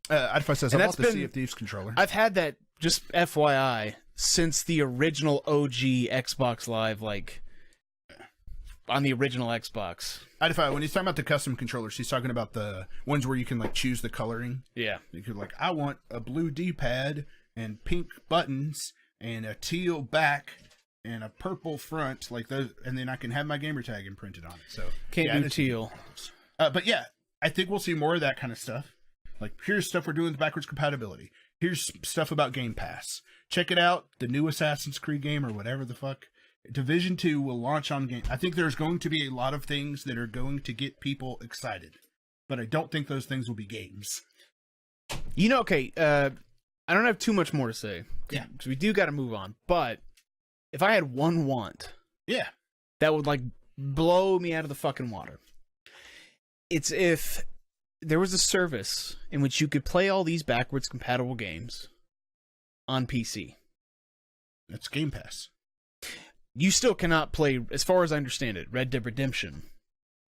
B: Advice says, I bought the Sea of Thieves controller.
A: I've had that, just FYI, since the original OG Xbox Live, like on the original Xbox.
B: When he's talking about the custom controllers, he's talking about the ones where you can like choose the coloring.
A: Yeah.
B: You could like, I want a blue D-pad and pink buttons and a teal back and a purple front, like those, and then I can have my gamer tag imprinted on it. So
A: can't do teal.
B: But yeah, I think we'll see more of that kind of stuff. Like, here's stuff we're doing with backwards compatibility. Here's stuff about Game Pass. Check it out. The new Assassin's Creed game or whatever the fuck. Division 2 will launch on Game. I think there's going to be a lot of things that are going to get people excited, but I don't think those things will be games.
A: You know, okay, I don't have too much more to say.
B: Yeah.
A: Because we do got to move on. But if I had one want,
B: yeah,
A: that would like blow me out of the fucking water. It's if there was a service in which you could play all these backwards compatible games on PC.
B: That's Game Pass.
A: You still cannot play, as far as I understand it, Red Dead Redemption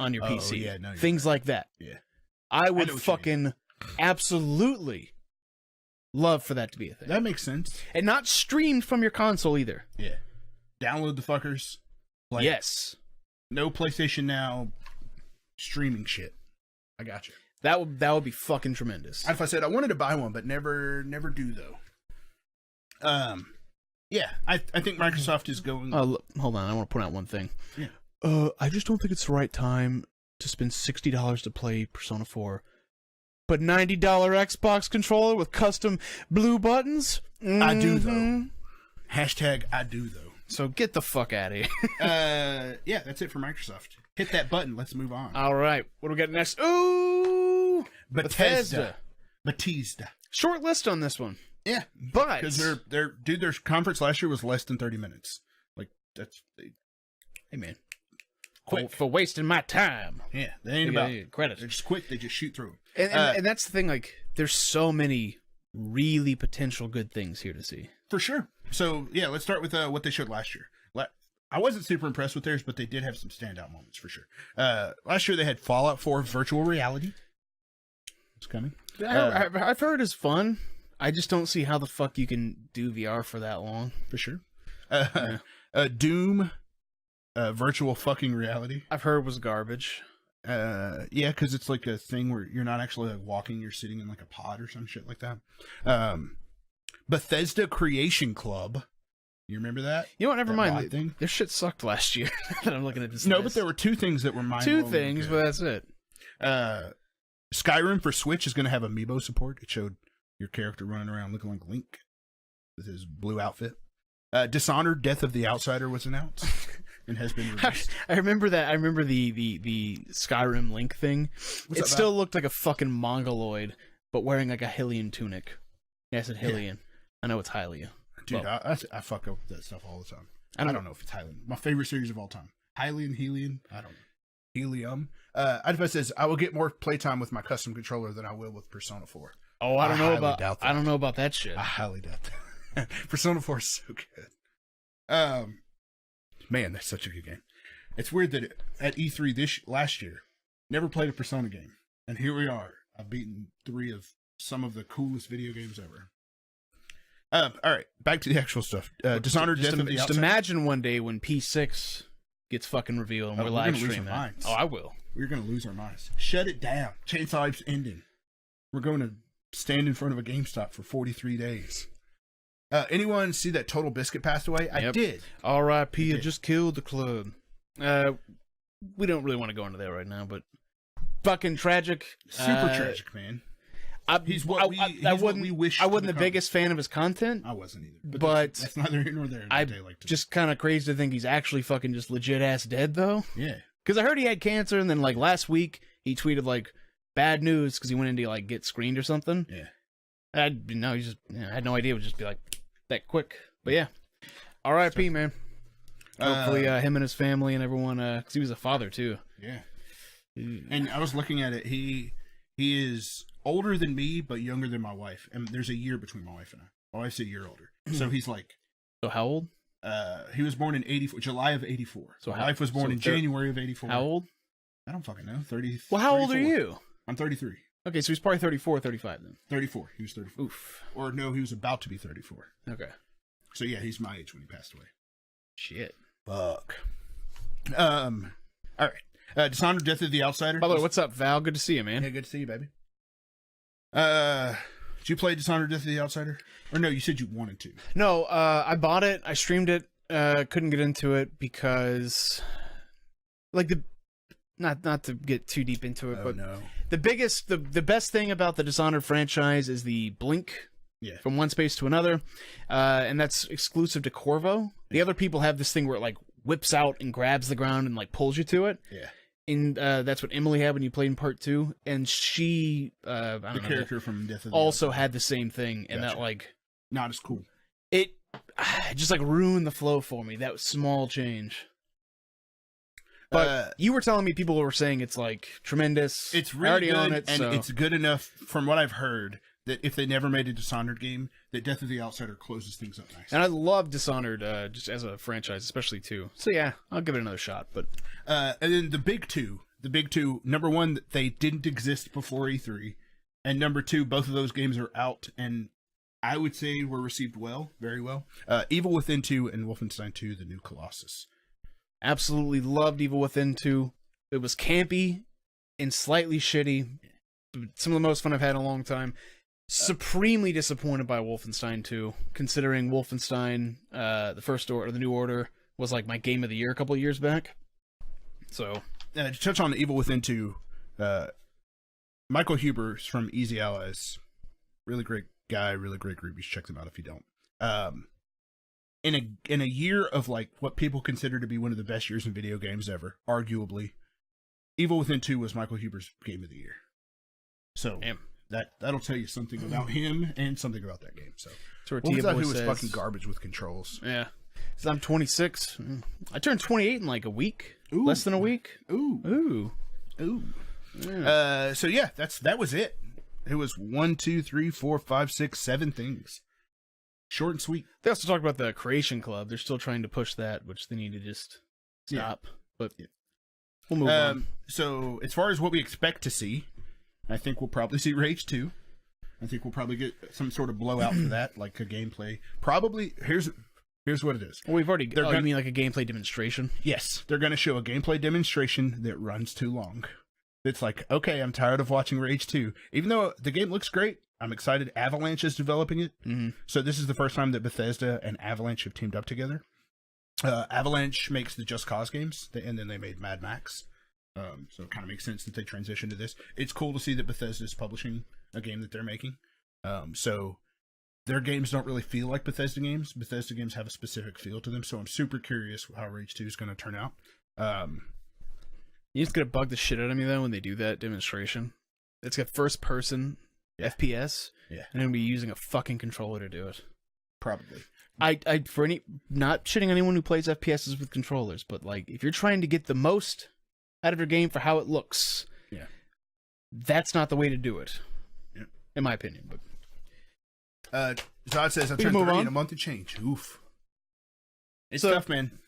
A: on your PC.
B: Yeah, no,
A: things like that.
B: Yeah.
A: I would fucking absolutely love for that to be a thing.
B: That makes sense.
A: And not streamed from your console either.
B: Yeah. Download the fuckers.
A: Like, yes.
B: No PlayStation Now streaming shit. I got you.
A: That would be fucking tremendous.
B: If I said I wanted to buy one, but never do though. Yeah, I think Microsoft is going.
A: Hold on, I want to point out one thing.
B: Yeah.
A: I just don't think it's the right time to spend $60 to play Persona 4. But $90 Xbox controller with custom blue buttons? Mm-hmm.
B: I do, though. Hashtag I do, though.
A: So get the fuck out of here.
B: Yeah, that's it for Microsoft. Hit that button. Let's move on.
A: All right. What do we got next? Ooh!
B: Bethesda.
A: Short list on this one.
B: Yeah.
A: But...
B: Because their conference last year was less than 30 minutes. Like, that's...
A: Hey, man.
B: Quick.
A: For wasting my time.
B: Yeah, they ain't about
A: credits.
B: They're just quick. They just shoot through.
A: And that's the thing. Like, there's so many really potential good things here to see.
B: For sure. So yeah, let's start with what they showed last year. I wasn't super impressed with theirs, but they did have some standout moments for sure. Last year they had Fallout 4 virtual reality. It's coming.
A: I've heard it's fun. I just don't see how the fuck you can do VR for that long.
B: For sure. Doom. Virtual fucking reality.
A: I've heard was garbage.
B: Yeah, because it's like a thing where you're not actually like walking, you're sitting in like a pod or some shit like that. Bethesda Creation Club. You remember that?
A: You know what? Never
B: that
A: mind.
B: Thing?
A: Their shit sucked last year. That I'm looking at this.
B: No, but there were two things that were mind-blowing.
A: Two things, but that's it.
B: Skyrim for Switch is going to have amiibo support. It showed your character running around looking like Link with his blue outfit. Dishonored: Death of the Outsider was announced and has been released.
A: I remember that. I remember the Skyrim Link thing. It still looked like a fucking mongoloid, but wearing like a Hylian tunic. Yeah, I said Hylian. Yeah. I know it's Hylia.
B: Dude, well, I fuck up with that stuff all the time. I don't know if it's Hylian. My favorite series of all time. Hylian? I don't know. Helium. Advice says, I will get more playtime with my custom controller than I will with Persona 4.
A: Oh, I don't know about that shit.
B: I highly doubt that. Persona 4 is so good. Man, that's such a good game. It's weird that at E3 last year, never played a Persona game. And here we are. I've beaten 3 of some of the coolest video games ever. All right, back to the actual stuff. Dishonored: Death of the Outsider.
A: Just imagine one day when P6 gets fucking revealed and we're live streaming that. Oh, I will.
B: We're going to lose our minds. Shut it down. Chainsaw Life's ending. We're going to stand in front of a GameStop for 43 days. Anyone see that Total Biscuit passed away? I did.
A: R.I.P. I just killed the club. We don't really want to go into that right now, but fucking tragic.
B: Super tragic, man. I wasn't
A: the biggest fan of his content.
B: I wasn't either.
A: But
B: that's neither here nor there.
A: I'm just kind of crazy to think he's actually fucking just legit ass dead, though.
B: Yeah.
A: Because I heard he had cancer, and then like last week he tweeted like bad news because he went in to like get screened or something.
B: Yeah.
A: I had no idea it would just be like that quick. But yeah, R.I.P. man. Hopefully him and his family and everyone, because he was a father too.
B: Yeah. And I was looking at it. He is older than me, but younger than my wife. And there's a year between my wife and I. My wife's a year older. So he's like...
A: So how old?
B: He was born in July of 84. So my wife was born in January of 84.
A: How old?
B: I don't fucking know. 30.
A: Well, how
B: 34.
A: old are you?
B: I'm 33.
A: Okay, so he's probably 34 or 35 then.
B: 34. He was 34.
A: Oof.
B: Or no, he was about to be 34.
A: Okay.
B: So yeah, he's my age when he passed away.
A: Shit.
B: Fuck. All right. Dishonored: Death of the Outsider.
A: By the way, what's up, Val? Good to see you, man.
B: Yeah, good to see you, baby. Did you play Dishonored: Death of the Outsider? Or no, you said you wanted to.
A: No, I bought it. I streamed it. Couldn't get into it because, like not to get too deep into it, but
B: no.
A: The best thing about the Dishonored franchise is the blink.
B: Yeah. From
A: one space to another, and that's exclusive to Corvo. The other people have this thing where it like whips out and grabs the ground and like pulls you to it.
B: Yeah.
A: And that's what Emily had when you played in part 2, and she, the
B: character from Death of the
A: also had the same thing, and that like
B: not as cool.
A: It just like ruined the flow for me. That small change. But you were telling me people were saying it's like tremendous.
B: It's really good, and it's good enough from what I've heard that if they never made a Dishonored game, that Death of the Outsider closes things up nice.
A: And I love Dishonored just as a franchise, especially 2. So yeah, I'll give it another shot. But
B: and then the big two, number 1, they didn't exist before E3, and number 2, both of those games are out, and I would say were received well, very well. Evil Within 2 and Wolfenstein 2: The New Colossus.
A: Absolutely loved Evil Within 2. It was campy and slightly shitty. Some of the most fun I've had in a long time. Supremely disappointed by Wolfenstein 2, considering Wolfenstein, the First Order, the New Order, was like my game of the year a couple of years back. So,
B: to touch on Evil Within 2, Michael Huber's from Easy Allies. Really great guy, really great group. You should check them out if you don't. In a year of like what people consider to be one of the best years in video games ever, arguably, Evil Within 2 was Michael Huber's game of the year. So that'll tell you something about him and something about that game. So
A: Tortilla Boy
B: who was
A: says,
B: fucking garbage with controls.
A: Yeah. So I'm 26. I turned 28 in like a week.
B: Ooh.
A: Less than a week.
B: Ooh.
A: Yeah.
B: So yeah, that was it. It was 1, 2, 3, 4, 5, 6, 7 things. Short and sweet.
A: They also talked about the Creation Club. They're still trying to push that, which they need to just stop.
B: Yeah.
A: But we'll move on.
B: So as far as what we expect to see, I think we'll probably see Rage 2. I think we'll probably get some sort of blowout for that, like a gameplay. Probably here's what it is.
A: Well, we've already.
B: You
A: mean like a gameplay demonstration?
B: Yes, they're going to show a gameplay demonstration that runs too long. It's like, okay, I'm tired of watching Rage 2. Even though the game looks great, I'm excited. Avalanche is developing it.
A: Mm-hmm.
B: So this is the first time that Bethesda and Avalanche have teamed up together. Avalanche makes the Just Cause games, and then they made Mad Max. So it kind of makes sense that they transitioned to this. It's cool to see that Bethesda is publishing a game that they're making. So their games don't really feel like Bethesda games. Bethesda games have a specific feel to them. So I'm super curious how Rage 2 is going to turn out.
A: You just gonna bug the shit out of me though when they do that demonstration. It's got first person FPS, and I'm gonna be using a fucking controller to do it.
B: Probably.
A: I for any not shitting anyone who plays FPSs with controllers, but like if you're trying to get the most out of your game for how it looks, that's not the way to do it, in my opinion. But
B: Zod says I turned 30 in a month of change. Oof. It's tough, man.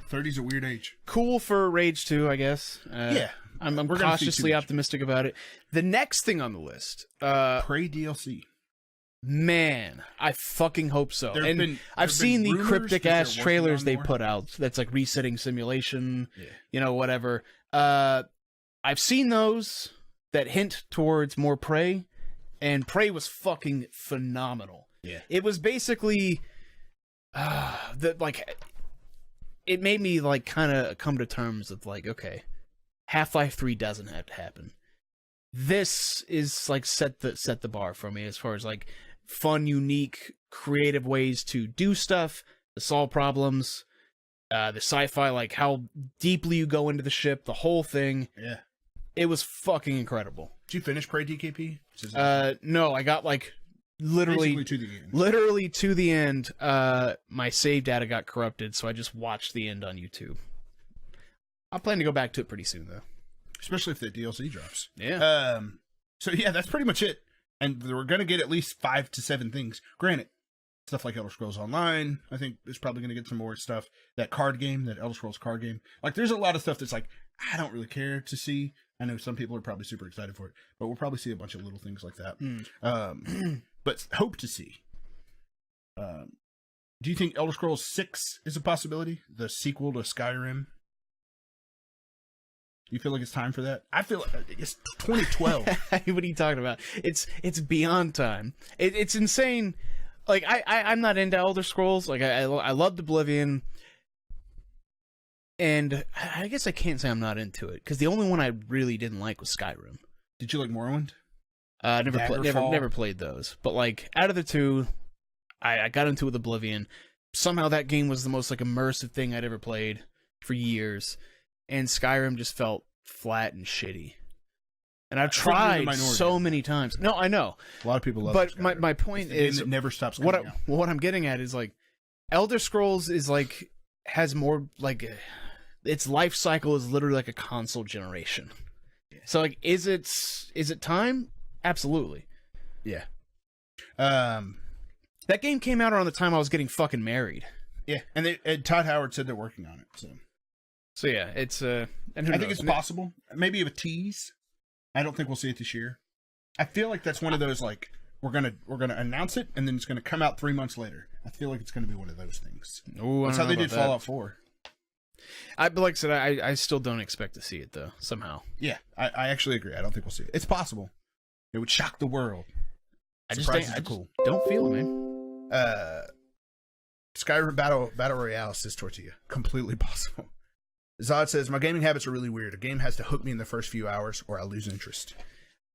B: 30's a weird age.
A: Cool for Rage 2, I guess. I'm cautiously optimistic about it. The next thing on the list,
B: Prey DLC.
A: Man, I fucking hope so. I've seen the cryptic ass trailers they put out. That's like resetting simulation, whatever. I've seen those that hint towards more Prey, and Prey was fucking phenomenal.
B: Yeah,
A: it was basically it made me like kind of come to terms with like, okay, Half-Life 3 doesn't have to happen. This is like set the bar for me as far as like fun, unique, creative ways to do stuff, to solve problems, the sci-fi, like how deeply you go into the ship, the whole thing.
B: Yeah,
A: it was fucking incredible.
B: Did you finish Prey DKP?
A: No, I got like literally to the end. My save data got corrupted, so I just watched the end on YouTube. I plan to go back to it pretty soon, though.
B: Especially if the DLC drops.
A: Yeah.
B: So yeah, that's pretty much it. And we're gonna get at least 5 to 7 things. Granted, stuff like Elder Scrolls Online, I think is probably gonna get some more stuff. That card game, that Elder Scrolls card game. Like, there's a lot of stuff that's like, I don't really care to see. I know some people are probably super excited for it, but we'll probably see a bunch of little things like that. But hope to see. Do you think Elder Scrolls 6 is a possibility? The sequel to Skyrim? Do you feel like it's time for that? I feel like it's 2012.
A: What are you talking about? It's beyond time. It's insane. Like I'm not into Elder Scrolls. Like I loved Oblivion, and I guess I can't say I'm not into it because the only one I really didn't like was Skyrim.
B: Did you like Morrowind?
A: Never played those. But like out of the two, I got into it with Oblivion. Somehow that game was the most like immersive thing I'd ever played for years. And Skyrim just felt flat and shitty. And I've tried so many times. No, I know.
B: A lot of people love
A: it.
B: But
A: my point is,
B: it never stops coming out.
A: What I'm getting at is like, Elder Scrolls is like, has more like, its life cycle is literally like a console generation. Yeah. So like, is it time? Absolutely.
B: Yeah.
A: That game came out around the time I was getting fucking married.
B: Yeah, and Todd Howard said they're working on it.
A: So yeah, it's and
B: I think it's possible. Maybe a tease. I don't think we'll see it this year. I feel like that's one of those like we're gonna announce it and then it's gonna come out 3 months later. I feel like it's gonna be one of those things.
A: Ooh,
B: that's how they did Fallout 4.
A: But like I said, I still don't expect to see it though. Somehow.
B: Yeah, I actually agree. I don't think we'll see it. It's possible. It would shock the world.
A: I just don't feel it, man.
B: Skyrim Battle Royale, says Tortilla. Completely possible. Zod says, my gaming habits are really weird. A game has to hook me in the first few hours or I lose interest.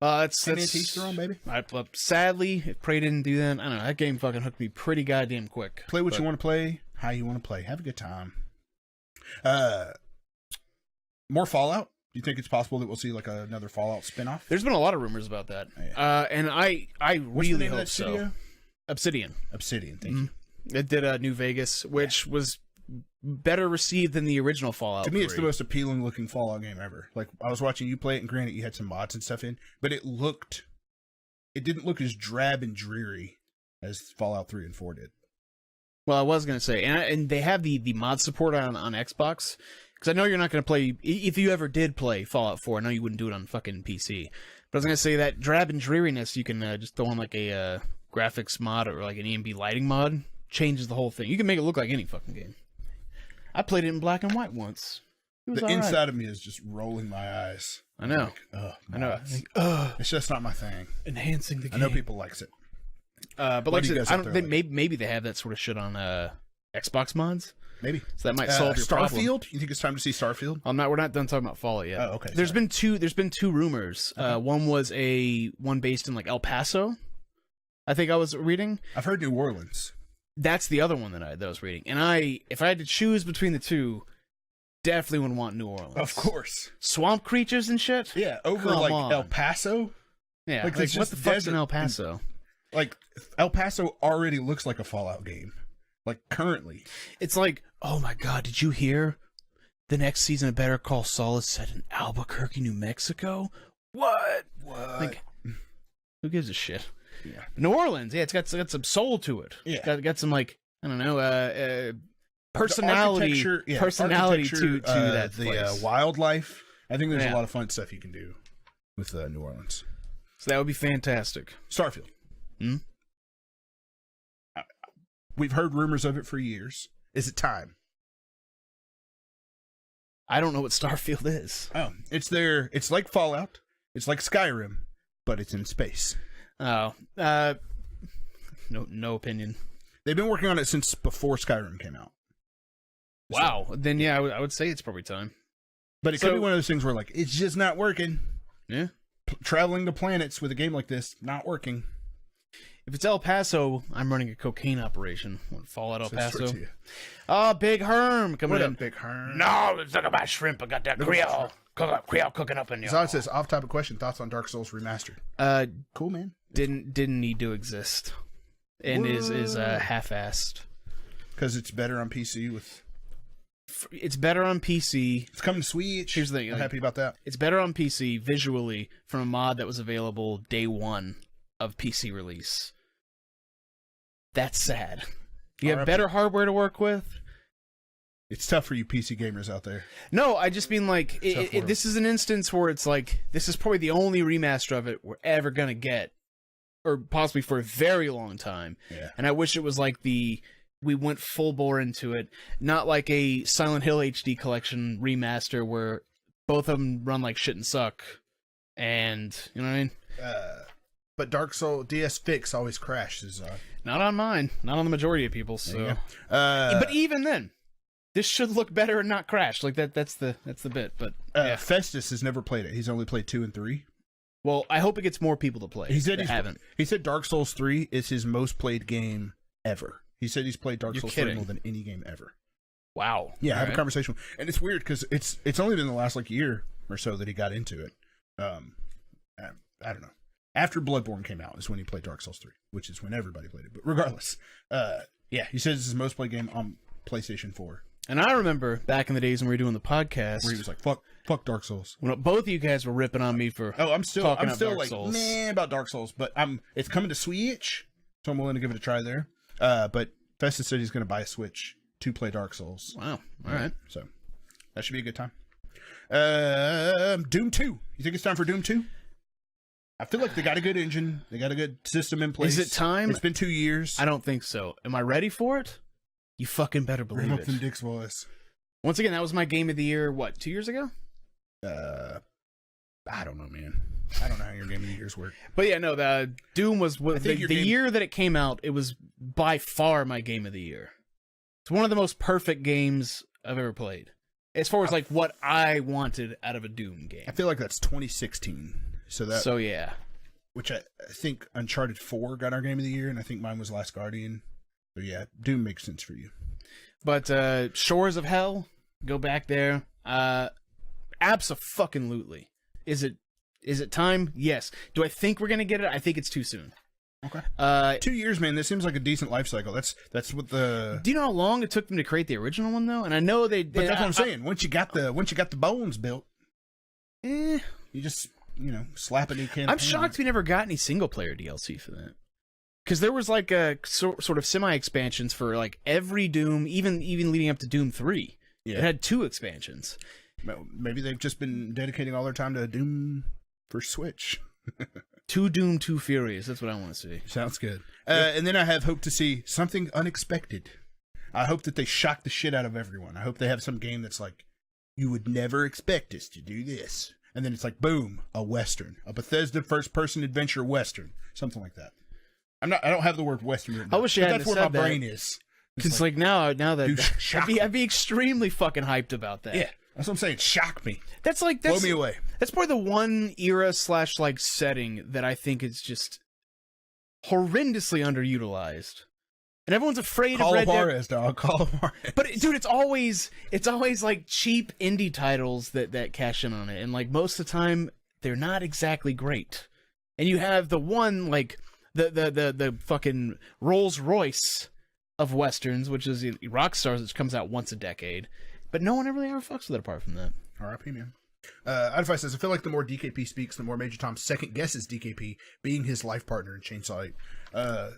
A: That's
B: And each their own, baby.
A: Sadly, if Prey didn't do that, I don't know. That game fucking hooked me pretty goddamn quick.
B: Play what you want to play, how you want to play. Have a good time. More Fallout. Do you think it's possible that we'll see like another Fallout spinoff?
A: There's been a lot of rumors about that.
B: Oh, yeah.
A: And I
B: What's the
A: really
B: name of
A: hope
B: that studio?
A: so. Obsidian.
B: Obsidian, thank you.
A: It did New Vegas, which was better received than the original Fallout.
B: To me,
A: 3.
B: it's the most appealing looking Fallout game ever. Like, I was watching you play it, and granted, you had some mods and stuff in, but it didn't look as drab and dreary as Fallout 3 and 4 did.
A: Well, I was going to say, and they have the mod support on Xbox, because I know you're not going to play, if you ever did play Fallout 4, I know you wouldn't do it on fucking PC, but I was going to say that drab and dreariness, you can just throw on like a graphics mod or like an ENB lighting mod, changes the whole thing. You can make it look like any fucking game. I played it in black and white once.
B: The inside of me is just rolling my eyes.
A: I know.
B: Like,
A: I know.
B: It's just not my thing.
A: Enhancing the game.
B: I know people likes it.
A: But like I said, maybe they have that sort of shit on Xbox mods.
B: Maybe.
A: So that might solve your problem.
B: Starfield? You think it's time to see Starfield?
A: We're not done talking about Fallout yet.
B: Oh, okay.
A: There's been two rumors. One was one based in like El Paso. I think I was reading.
B: I've heard New Orleans.
A: That's the other one that I was reading. And if I had to choose between the two, definitely would want New Orleans.
B: Of course.
A: Swamp creatures and shit?
B: Yeah, over
A: Come
B: like
A: on.
B: El Paso.
A: Yeah,
B: like
A: what the fuck's in El
B: desert and-
A: Paso?
B: Like, El Paso already looks like a Fallout game. Like, currently.
A: It's like, oh my god, did you hear? The next season of Better Call Saul is set in Albuquerque, New Mexico? What? Like, who gives a shit?
B: Yeah.
A: New Orleans, yeah, it's got some soul to it.
B: Yeah.
A: Got some, like, I don't know, personality to that
B: the
A: place.
B: wildlife. I think there's a lot of fun stuff you can do with New Orleans.
A: So that would be fantastic.
B: Starfield. We've heard rumors of it for years. Is it time?
A: I don't know what Starfield is.
B: Oh, it's like Fallout. It's like Skyrim, but it's in space.
A: Oh, no opinion.
B: They've been working on it since before Skyrim came out.
A: Wow. Then yeah, I would say it's probably time.
B: But it could be one of those things where like it's just not working.
A: Yeah.
B: Traveling to planets with a game like this not working.
A: If it's El Paso, I'm running a cocaine operation. Fallout El Paso.
B: You.
A: Oh, Big Herm coming in.
B: Big Herm?
A: No, let's talk about shrimp. I got that Creole cooking up in there.
B: So it says off-topic question: thoughts on Dark Souls Remastered? Cool, man.
A: Didn't need to exist, and is half-assed.
B: Because it's better on PC with.
A: It's better on PC.
B: It's coming to Switch.
A: Here's the thing.
B: I'm happy about that.
A: It's better on PC visually from a mod that was available day one of PC release. That's sad. You have better hardware to work with.
B: It's tough for you PC gamers out there.
A: No, I just mean like this is an instance where it's like this is probably the only remaster of it we're ever gonna get, or possibly for a very long time.
B: Yeah.
A: And I wish it was like we went full bore into it, not like a Silent Hill HD collection remaster where both of them run like shit and suck. And you know what I mean?
B: But Dark Souls DS Fix always crashes.
A: Not on mine. Not on the majority of people. So,
B: but
A: but even then, this should look better and not crash. Like that's the bit. But
B: Festus has never played it. He's only played 2 and 3.
A: Well, I hope it gets more people to play.
B: He said
A: haven't.
B: He said Dark Souls 3 is his most played game ever. He said he's played Dark Souls 3 more than any game ever.
A: Wow.
B: Yeah, I have a conversation, and it's weird because it's only been the last like year or so that he got into it. I don't know. After Bloodborne came out is when he played Dark Souls 3, which is when everybody played it. But regardless, yeah, he says it's his most played game on PlayStation 4.
A: And I remember back in the days when we were doing the podcast,
B: where he was like, "Fuck Dark Souls."
A: When both of you guys were ripping on me for
B: I'm still
A: Dark
B: like
A: Souls.
B: Meh about Dark Souls, but it's coming to Switch, so I'm willing to give it a try there. But Festus said he's going to buy a Switch to play Dark Souls.
A: Wow, all right,
B: so that should be a good time. Doom 2. You think it's time for Doom 2? I feel like they got a good engine. They got a good system in place.
A: Is it time?
B: It's been 2 years.
A: I don't think so. Am I ready for it? You fucking better believe
B: Bring
A: it.
B: up them Dick's voice.
A: Once again, that was my game of the year, 2 years ago?
B: I don't know, man. I don't know how your game of the years work.
A: But yeah, no, the Doom was the year that it came out. It was by far my game of the year. It's one of the most perfect games I've ever played. As far as like what I wanted out of a Doom game.
B: I feel like that's 2016.
A: So yeah.
B: Which I think Uncharted 4 got our game of the year, and I think mine was Last Guardian. So yeah, Doom makes sense for you.
A: But Shores of Hell, go back there. Abso-fucking-lutely. Is it time? Yes. Do I think we're gonna get it? I think it's too soon.
B: Okay. 2 years, man. This seems like a decent life cycle. That's what the.
A: Do you know how long it took them to create the original one though? And I know they.
B: But that's what I'm saying. Once you got the bones built,
A: you
B: just slap a new campaign.
A: I'm shocked we never got any single player DLC for that. Because there was like a sort of semi expansions for like every Doom, even leading up to Doom 3. Yeah. It had 2 expansions.
B: Maybe they've just been dedicating all their time to Doom for Switch.
A: 2 Doom, 2 Furious. That's what I want to see.
B: Sounds good. And then I have hope to see something unexpected. I hope that they shock the shit out of everyone. I hope they have some game that's like, you would never expect us to do this. And then it's like, boom, a Western. A Bethesda first-person adventure Western. Something like that. I don't have the word Western written.
A: I wish you had
B: that's where my brain is.
A: Because like now that
B: dude,
A: I'd be extremely fucking hyped about that.
B: Yeah, that's what I'm saying. Shock me.
A: That's
B: blow me away.
A: That's probably the one era / like setting that I think is just horrendously underutilized, and everyone's afraid of Red Dead. Call of Juarez. But dude, it's always like cheap indie titles that cash in on it, and like most of the time they're not exactly great. And you have the one like the fucking Rolls Royce of Westerns, which is Rockstars, which comes out once a decade. But no one really ever fucks with it apart from that.
B: R.I.P. man. Advice says, I feel like the more DKP speaks, the more Major Tom second guesses DKP being his life partner in Chainsaw 8.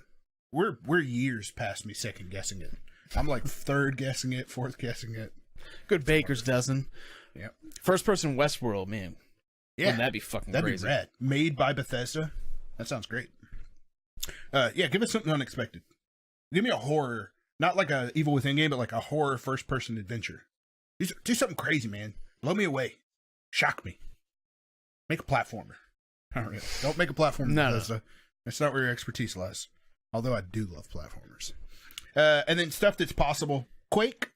B: We're years past me second guessing it. I'm like third guessing it, fourth guessing it.
A: Good baker's dozen.
B: Yeah.
A: First person Westworld, man.
B: Yeah.
A: Wouldn't that be fucking crazy?
B: That'd be rad. Made by Bethesda. That sounds great. Yeah, give us something unexpected. Give me a horror, not like a Evil Within game, but like a horror first-person adventure. Do something crazy, man. Blow me away. Shock me. Make a platformer. Don't make a platformer.
A: No.
B: That's not where your expertise lies. Although I do love platformers. And then stuff that's possible. Quake.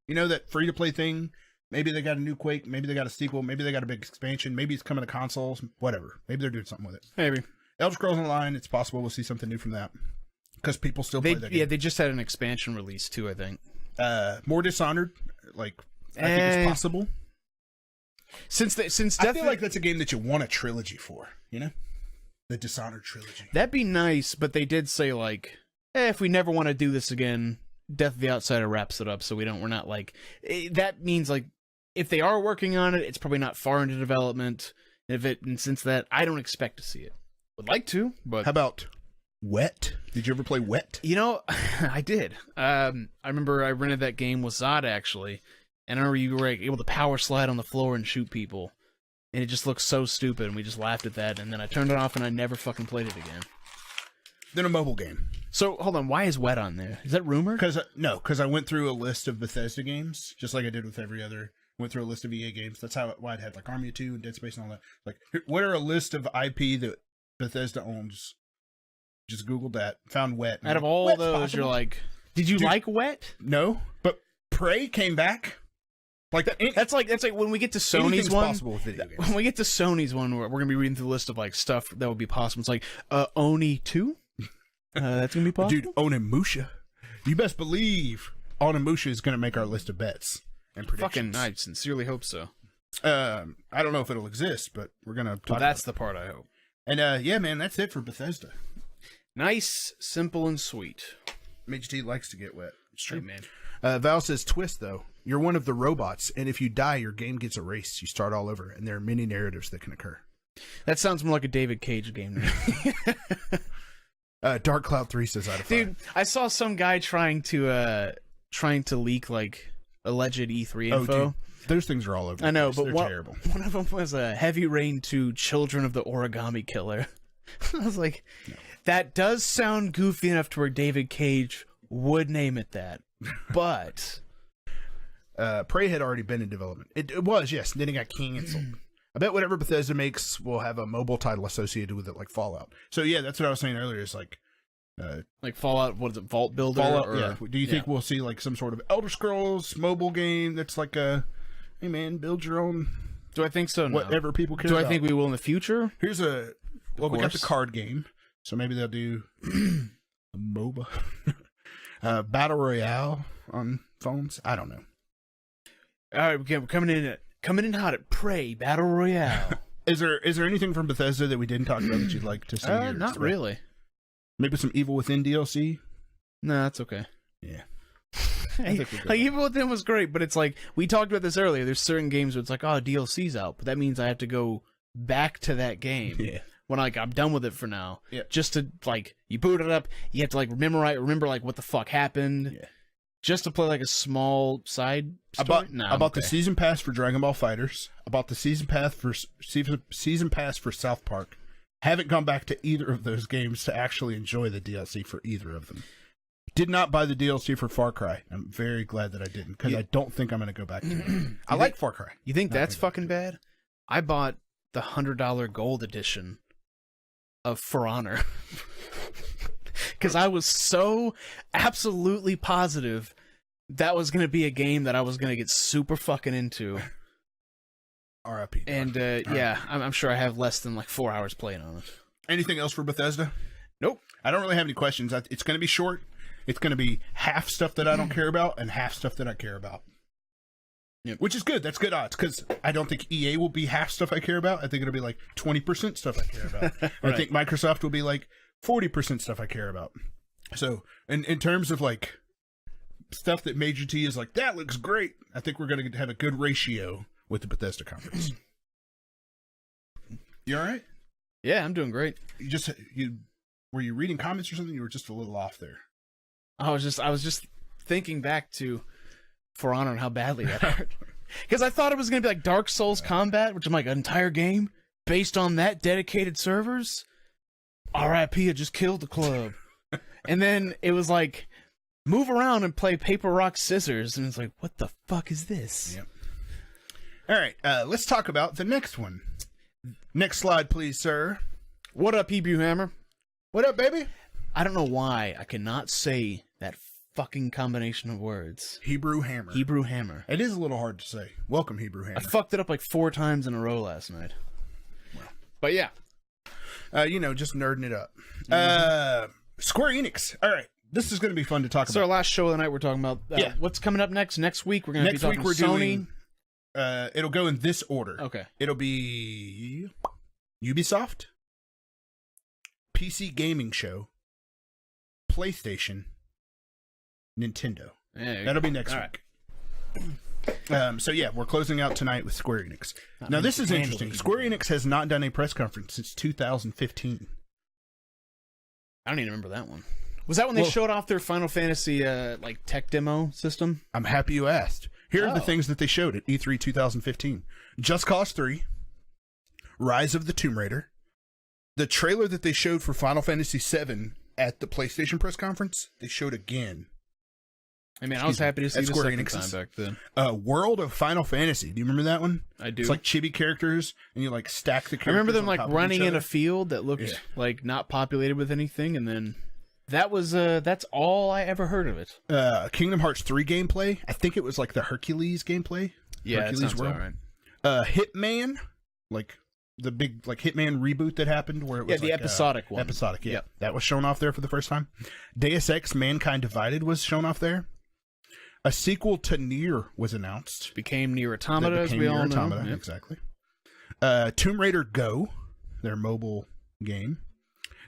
B: You know, that free-to-play thing. Maybe they got a new Quake. Maybe they got a sequel. Maybe they got a big expansion. Maybe it's coming to consoles. Whatever. Maybe they're doing something with it.
A: Maybe.
B: Elder Scrolls Online, it's possible we'll see something new from that. Because people still play that game.
A: Yeah, they just had an expansion release too, I think.
B: More Dishonored, like I think it's possible.
A: Since
B: I feel like that's a game that you want a trilogy for, you know, the Dishonored trilogy.
A: That'd be nice, but they did say like, if we never want to do this again, Death of the Outsider wraps it up, so we're not like. That means like, if they are working on it, it's probably not far into development. And since that, I don't expect to see it. Would like to, but
B: how about Wet? Did you ever play Wet?
A: You know, I did. I remember I rented that game with Zod, actually, and I remember you were able to power slide on the floor and shoot people, and it just looked so stupid, and we just laughed at that, and then I turned it off, and I never fucking played it again.
B: Then a mobile game.
A: So, hold on, why is Wet on there? Is that rumored?
B: Because I went through a list of Bethesda games, just like I did with every other. Went through a list of EA games. That's why it had like Army of Two and Dead Space and all that. Like, what are a list of IP that Bethesda owns? Just Googled that. Found Wet.
A: Out of all those, possible. You're like, did you like Wet?
B: No, but Prey came back. Like that.
A: That's like when we get to Sony's one.
B: Possible with video games.
A: When we get to Sony's one, we're gonna be reading through the list of like stuff that would be possible. It's like Oni 2. That's gonna be possible.
B: Dude, Onimusha. You best believe Onimusha is gonna make our list of bets and predictions.
A: Fucking, I sincerely hope so.
B: I don't know if it'll exist, but we're gonna talk.
A: Well, that's the part I hope.
B: And yeah, man, that's it for Bethesda.
A: Nice, simple, and sweet.
B: Major T likes to get wet.
A: It's true, man.
B: Val says, twist, though. You're one of the robots, and if you die, your game gets erased. You start all over, and there are many narratives that can occur.
A: That sounds more like a David Cage game to me.
B: Dark Cloud 3 says out of 5.
A: Dude, I saw some guy trying to leak, like, alleged E3 info.
B: Oh, dude. Those things are all over.
A: I know, but
B: they're terrible.
A: One of them was a Heavy Rain 2 Children of the Origami Killer. I was like, no. That does sound goofy enough to where David Cage would name it that. But
B: Prey had already been in development. It was, yes. Then it got canceled. I bet whatever Bethesda makes will have a mobile title associated with it, like Fallout. So yeah, that's what I was saying earlier. Is like
A: Fallout. What is it? Vault Builder.
B: Fallout. Yeah. Do you think we'll see like some sort of Elder Scrolls mobile game that's like a, hey man, build your own
A: Do I think so? No.
B: whatever people care
A: Do
B: about.
A: I think we will in the future?
B: Here's we got the
A: course.
B: card game, so maybe they'll do a MOBA, Battle Royale on phones. I don't know.
A: All right, we're coming in hot at Prey Battle Royale.
B: Is there anything from Bethesda that we didn't talk about that you'd like to see?
A: Not really.
B: Maybe some Evil Within DLC.
A: No, that's okay.
B: Yeah.
A: Like Evil Within was great, but it's like we talked about this earlier. There's certain games where it's like, oh, DLC's out, but that means I have to go back to that game.
B: Yeah.
A: When I'm done with it for now.
B: Yeah.
A: Just to like you boot it up, you have to like remember like what the fuck happened.
B: Yeah.
A: Just to play like a small side story?
B: I bought the season pass for Dragon Ball Fighters. I bought the season pass for South Park. Haven't gone back to either of those games to actually enjoy the DLC for either of them. Did not buy the DLC for Far Cry. I'm very glad that I didn't, because I don't think I'm going to go back to it. I like Far Cry.
A: You think that's fucking bad? I bought the $100 gold edition of For Honor. Because I was so absolutely positive that was going to be a game that I was going to get super fucking into.
B: R.I.P.
A: And yeah, I'm sure I have less than like 4 hours playing on it.
B: Anything else for Bethesda?
A: Nope.
B: I don't really have any questions. It's going to be short. It's going to be half stuff that I don't care about and half stuff that I care about.
A: Yep.
B: Which is good. That's good odds, because I don't think EA will be half stuff I care about. I think it'll be like 20% stuff I care about.
A: Right.
B: I think Microsoft will be like 40% stuff I care about. So, in terms of like stuff that Major T is like, that looks great, I think we're going to have a good ratio with the Bethesda conference. You all right?
A: Yeah, I'm doing great.
B: Were you reading comments or something? You were just a little off there.
A: I was just thinking back to For Honor and how badly that hurt. Because I thought it was going to be like Dark Souls combat, which I'm like, an entire game based on that dedicated servers? R.I.P. I just killed the club. And then it was like, move around and play paper, rock, scissors. And it's like, what the fuck is this?
B: Yep. All right, let's talk about the next one. Next slide, please, sir.
A: What up, Hebrew Hammer?
B: What up, baby?
A: I don't know why I cannot say that fucking combination of words.
B: Hebrew Hammer.
A: Hebrew Hammer.
B: It is a little hard to say. Welcome, Hebrew Hammer.
A: I fucked it up like 4 times in a row last night.
B: Well.
A: But yeah.
B: Just nerding it up. Square Enix. All right. This is going to be fun to talk
A: So our
B: about.
A: last show of the night, we're talking about what's coming up next. Next week, we're going to be talking
B: we're
A: Sony.
B: doing, it'll go in this order.
A: Okay.
B: It'll be Ubisoft, PC Gaming Show, PlayStation, Nintendo. That'll be next week. Right. So yeah, we're closing out tonight with Square Enix. Now this is interesting. Square Enix has not done a press conference since 2015.
A: I don't even remember that one. Was that when they showed off their Final Fantasy like tech demo system?
B: I'm happy you asked. Here are the things that they showed at E3 2015. Just Cause 3, Rise of the Tomb Raider, the trailer that they showed for Final Fantasy VII at the PlayStation press conference, they showed again.
A: I mean, I was happy to see the
B: Square
A: second
B: Enix's.
A: time back then.
B: World of Final Fantasy. Do you remember that one?
A: I do.
B: It's like chibi characters, and you like stack the characters.
A: I remember them
B: on
A: like
B: top of
A: running
B: each
A: in
B: other.
A: a field that looked like not populated with anything, and then that was that's all I ever heard of it.
B: Kingdom Hearts 3 gameplay. I think it was like the Hercules gameplay.
A: Yeah,
B: Hercules
A: that sounds
B: World.
A: all right.
B: Hitman, like the big like Hitman reboot that happened where it was
A: the
B: like,
A: episodic one.
B: Episodic, yeah.
A: Yep.
B: That was shown off there for the first time. Deus Ex Mankind Divided was shown off there. A sequel to Nier was announced.
A: Became Nier Automata, as we all know. Yep.
B: Exactly. Tomb Raider Go, their mobile game.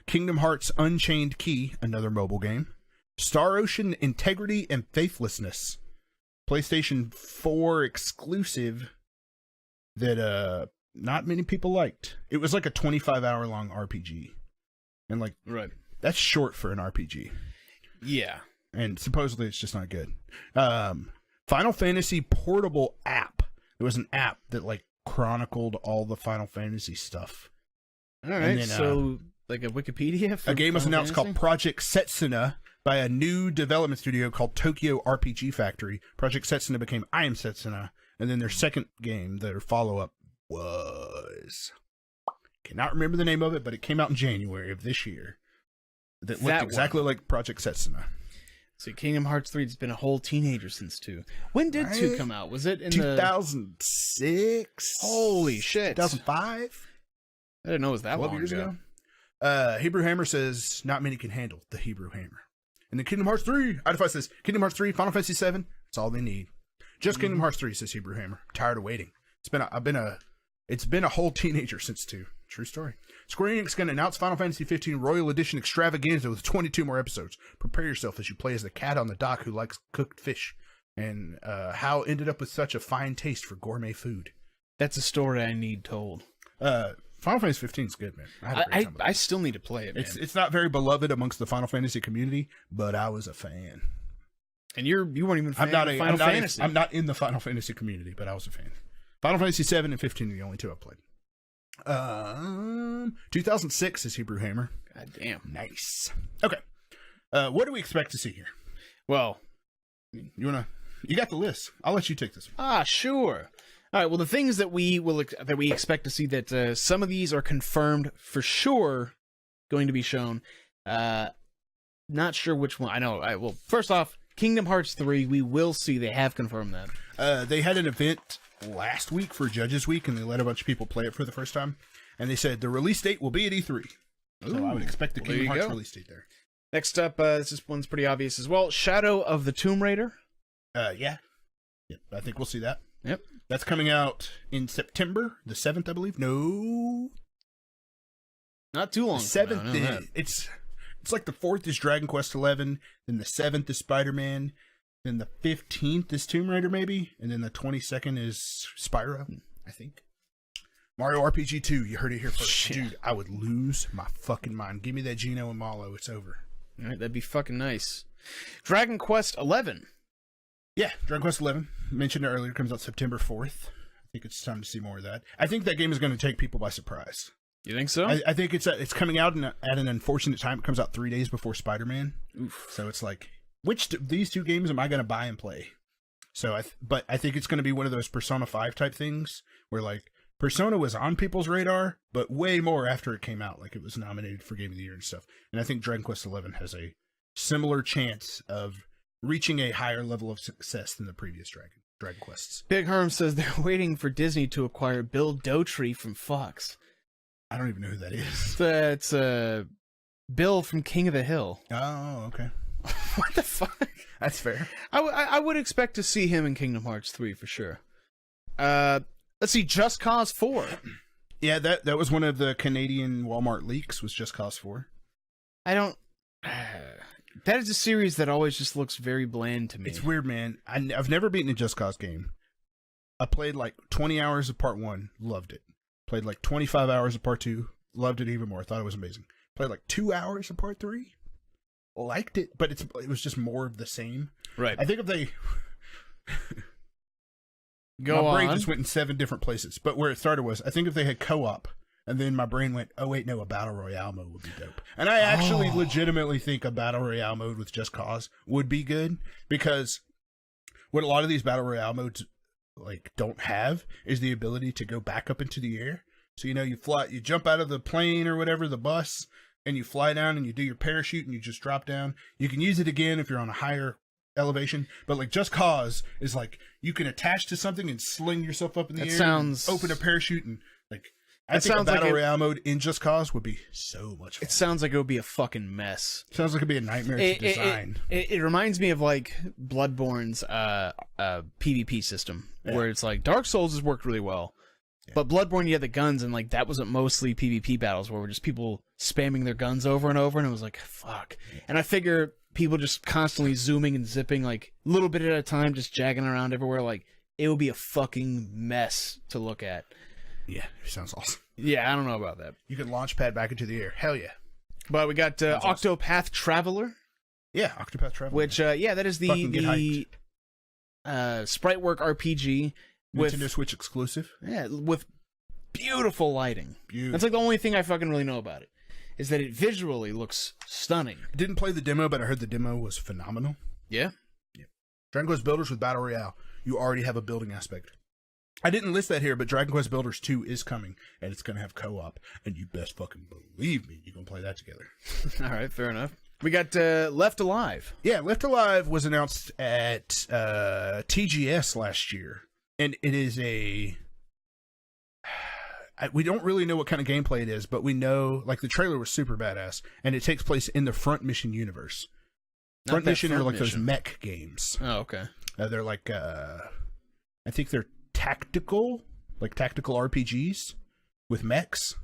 B: Kingdom Hearts Unchained Key, another mobile game. Star Ocean Integrity and Faithlessness, PlayStation 4 exclusive that not many people liked. It was like a 25-hour long RPG. And like that's short for an RPG.
A: Yeah.
B: And supposedly it's just not good. Final Fantasy portable app. It was an app that like chronicled all the Final Fantasy stuff.
A: All right. Then, so like a Wikipedia for
B: a game was
A: Final
B: announced
A: Fantasy?
B: called Project Setsuna by a new development studio called Tokyo RPG Factory. Project Setsuna became I Am Setsuna, and then their second game, their follow-up, was cannot remember the name of it, but it came out in January of this year. That looked exactly like Project Setsuna.
A: See, Kingdom Hearts 3 has been a whole teenager since 2. When did 2 come out? Was it in
B: 2006?
A: Holy shit.
B: 2005?
A: I didn't know it was that
B: 12
A: long
B: years
A: ago.
B: Hebrew Hammer says, not many can handle the Hebrew Hammer. And then Kingdom Hearts 3, Idify says, Kingdom Hearts 3, Final Fantasy 7, that's all they need. Just Kingdom Hearts 3, says Hebrew Hammer. I'm tired of waiting. It's been a whole teenager since 2. True story. Square Enix is going to announce Final Fantasy 15 Royal Edition Extravaganza with 22 more episodes. Prepare yourself as you play as the cat on the dock who likes cooked fish, and how ended up with such a fine taste for gourmet food.
A: That's a story I need told.
B: Final Fantasy 15 is good, man. I had a great time with it.
A: I still need to play it, man.
B: It's not very beloved amongst the Final Fantasy community, but I was a fan.
A: And you weren't even a fan of Final Fantasy.
B: I'm not in the Final Fantasy community, but I was a fan. Final Fantasy 7 and 15 are the only two I've played. 2006 is Hebrew Hammer.
A: God damn.
B: Nice. Okay. What do we expect to see here?
A: Well,
B: you got the list. I'll let you take this one.
A: Sure. All right. Well, the things that we expect to see, that some of these are confirmed for sure going to be shown. Not sure which one. I know. Well, first off, Kingdom Hearts 3, we will see. They have confirmed that.
B: They had an event last week for Judges Week, and they let a bunch of people play it for the first time. And they said the release date will be at E3. So I would expect the Kingdom Hearts release date there.
A: Next up, this one's pretty obvious as well. Shadow of the Tomb Raider.
B: Yeah. Yep, I think we'll see that.
A: Yep.
B: That's coming out in September, the 7th, I believe. No.
A: Not too long.
B: 7th. It's like the 4th is Dragon Quest XI, then the 7th is Spider-Man, then the 15th is Tomb Raider, maybe, and then the 22nd is Spyro, I think. Mario RPG 2, you heard it here first. Shit. Dude, I would lose my fucking mind. Give me that Geno and Malo, it's over.
A: All right, that'd be fucking nice. Dragon Quest 11.
B: Yeah, Dragon Quest 11, mentioned it earlier, comes out September 4th. I think it's time to see more of that. I think that game is going to take people by surprise.
A: You think so?
B: I think it's coming out at an unfortunate time. It comes out 3 days before Spider-Man.
A: Oof.
B: So it's like, these two games am I going to buy and play? So but I think it's going to be one of those Persona 5 type things where like Persona was on people's radar, but way more after it came out. Like it was nominated for Game of the Year and stuff. And I think Dragon Quest 11 has a similar chance of reaching a higher level of success than the previous Dragon Quests.
A: Big Herm says they're waiting for Disney to acquire Bill Dotrey from Fox.
B: I don't even know who that is.
A: It's Bill from King of the Hill.
B: Oh, okay.
A: What the fuck?
B: That's fair.
A: I would expect to see him in Kingdom Hearts 3 for sure. Let's see, Just Cause 4.
B: Yeah, that was one of the Canadian Walmart leaks, was Just Cause 4.
A: That is a series that always just looks very bland to me.
B: It's weird, man. I've never beaten a Just Cause game. I played like 20 hours of part 1, loved it. Played like 25 hours of part 2, loved it even more, thought it was amazing. Played like 2 hours of part 3, liked it, but it was just more of the same.
A: Right.
B: I think if they...
A: My
B: brain just went in 7 different places, but where it started was, I think if they had co-op, and then my brain went, oh wait, no, a Battle Royale mode would be dope. And I actually legitimately think a Battle Royale mode with Just Cause would be good, because what a lot of these Battle Royale modes like don't have is the ability to go back up into the air. So you jump out of the plane or whatever, the bus, and you fly down and you do your parachute and you just drop down. You can use it again if you're on a higher elevation, but like Just Cause is like you can attach to something and sling yourself up in the air.
A: Sounds
B: open a parachute and like. I think a Battle Royale mode in Just Cause would be so much fun.
A: It sounds like it would be a fucking mess.
B: Sounds like it'd be a nightmare to design.
A: It reminds me of like Bloodborne's PvP system, where it's like Dark Souls has worked really well, but Bloodborne you had the guns, and like that wasn't mostly PvP battles where were just people spamming their guns over and over, and it was like fuck. And I figure people just constantly zooming and zipping like a little bit at a time, just jagging around everywhere, like it would be a fucking mess to look at.
B: Yeah, sounds awesome.
A: Yeah, I don't know about that.
B: You could launch pad back into the air. Hell yeah.
A: But we got Octopath Traveler.
B: Yeah, Octopath Traveler.
A: Which, that is the Spritework RPG.
B: Nintendo Switch exclusive.
A: Yeah, with beautiful lighting.
B: Beautiful.
A: That's like the only thing I fucking really know about it, is that it visually looks stunning.
B: I didn't play the demo, but I heard the demo was phenomenal.
A: Yeah?
B: Yeah. Dragon Quest Builders with Battle Royale. You already have a building aspect. I didn't list that here, but Dragon Quest Builders 2 is coming, and it's going to have co-op, and you best fucking believe me, you're going to play that together.
A: All right, fair enough. We got Left Alive.
B: Yeah, Left Alive was announced at TGS last year, and it is we don't really know what kind of gameplay it is, but we know, like, the trailer was super badass, and it takes place in the Front Mission universe. Front Mission are like those mech games.
A: Oh, okay.
B: They're like, I think they're tactical RPGs with mechs.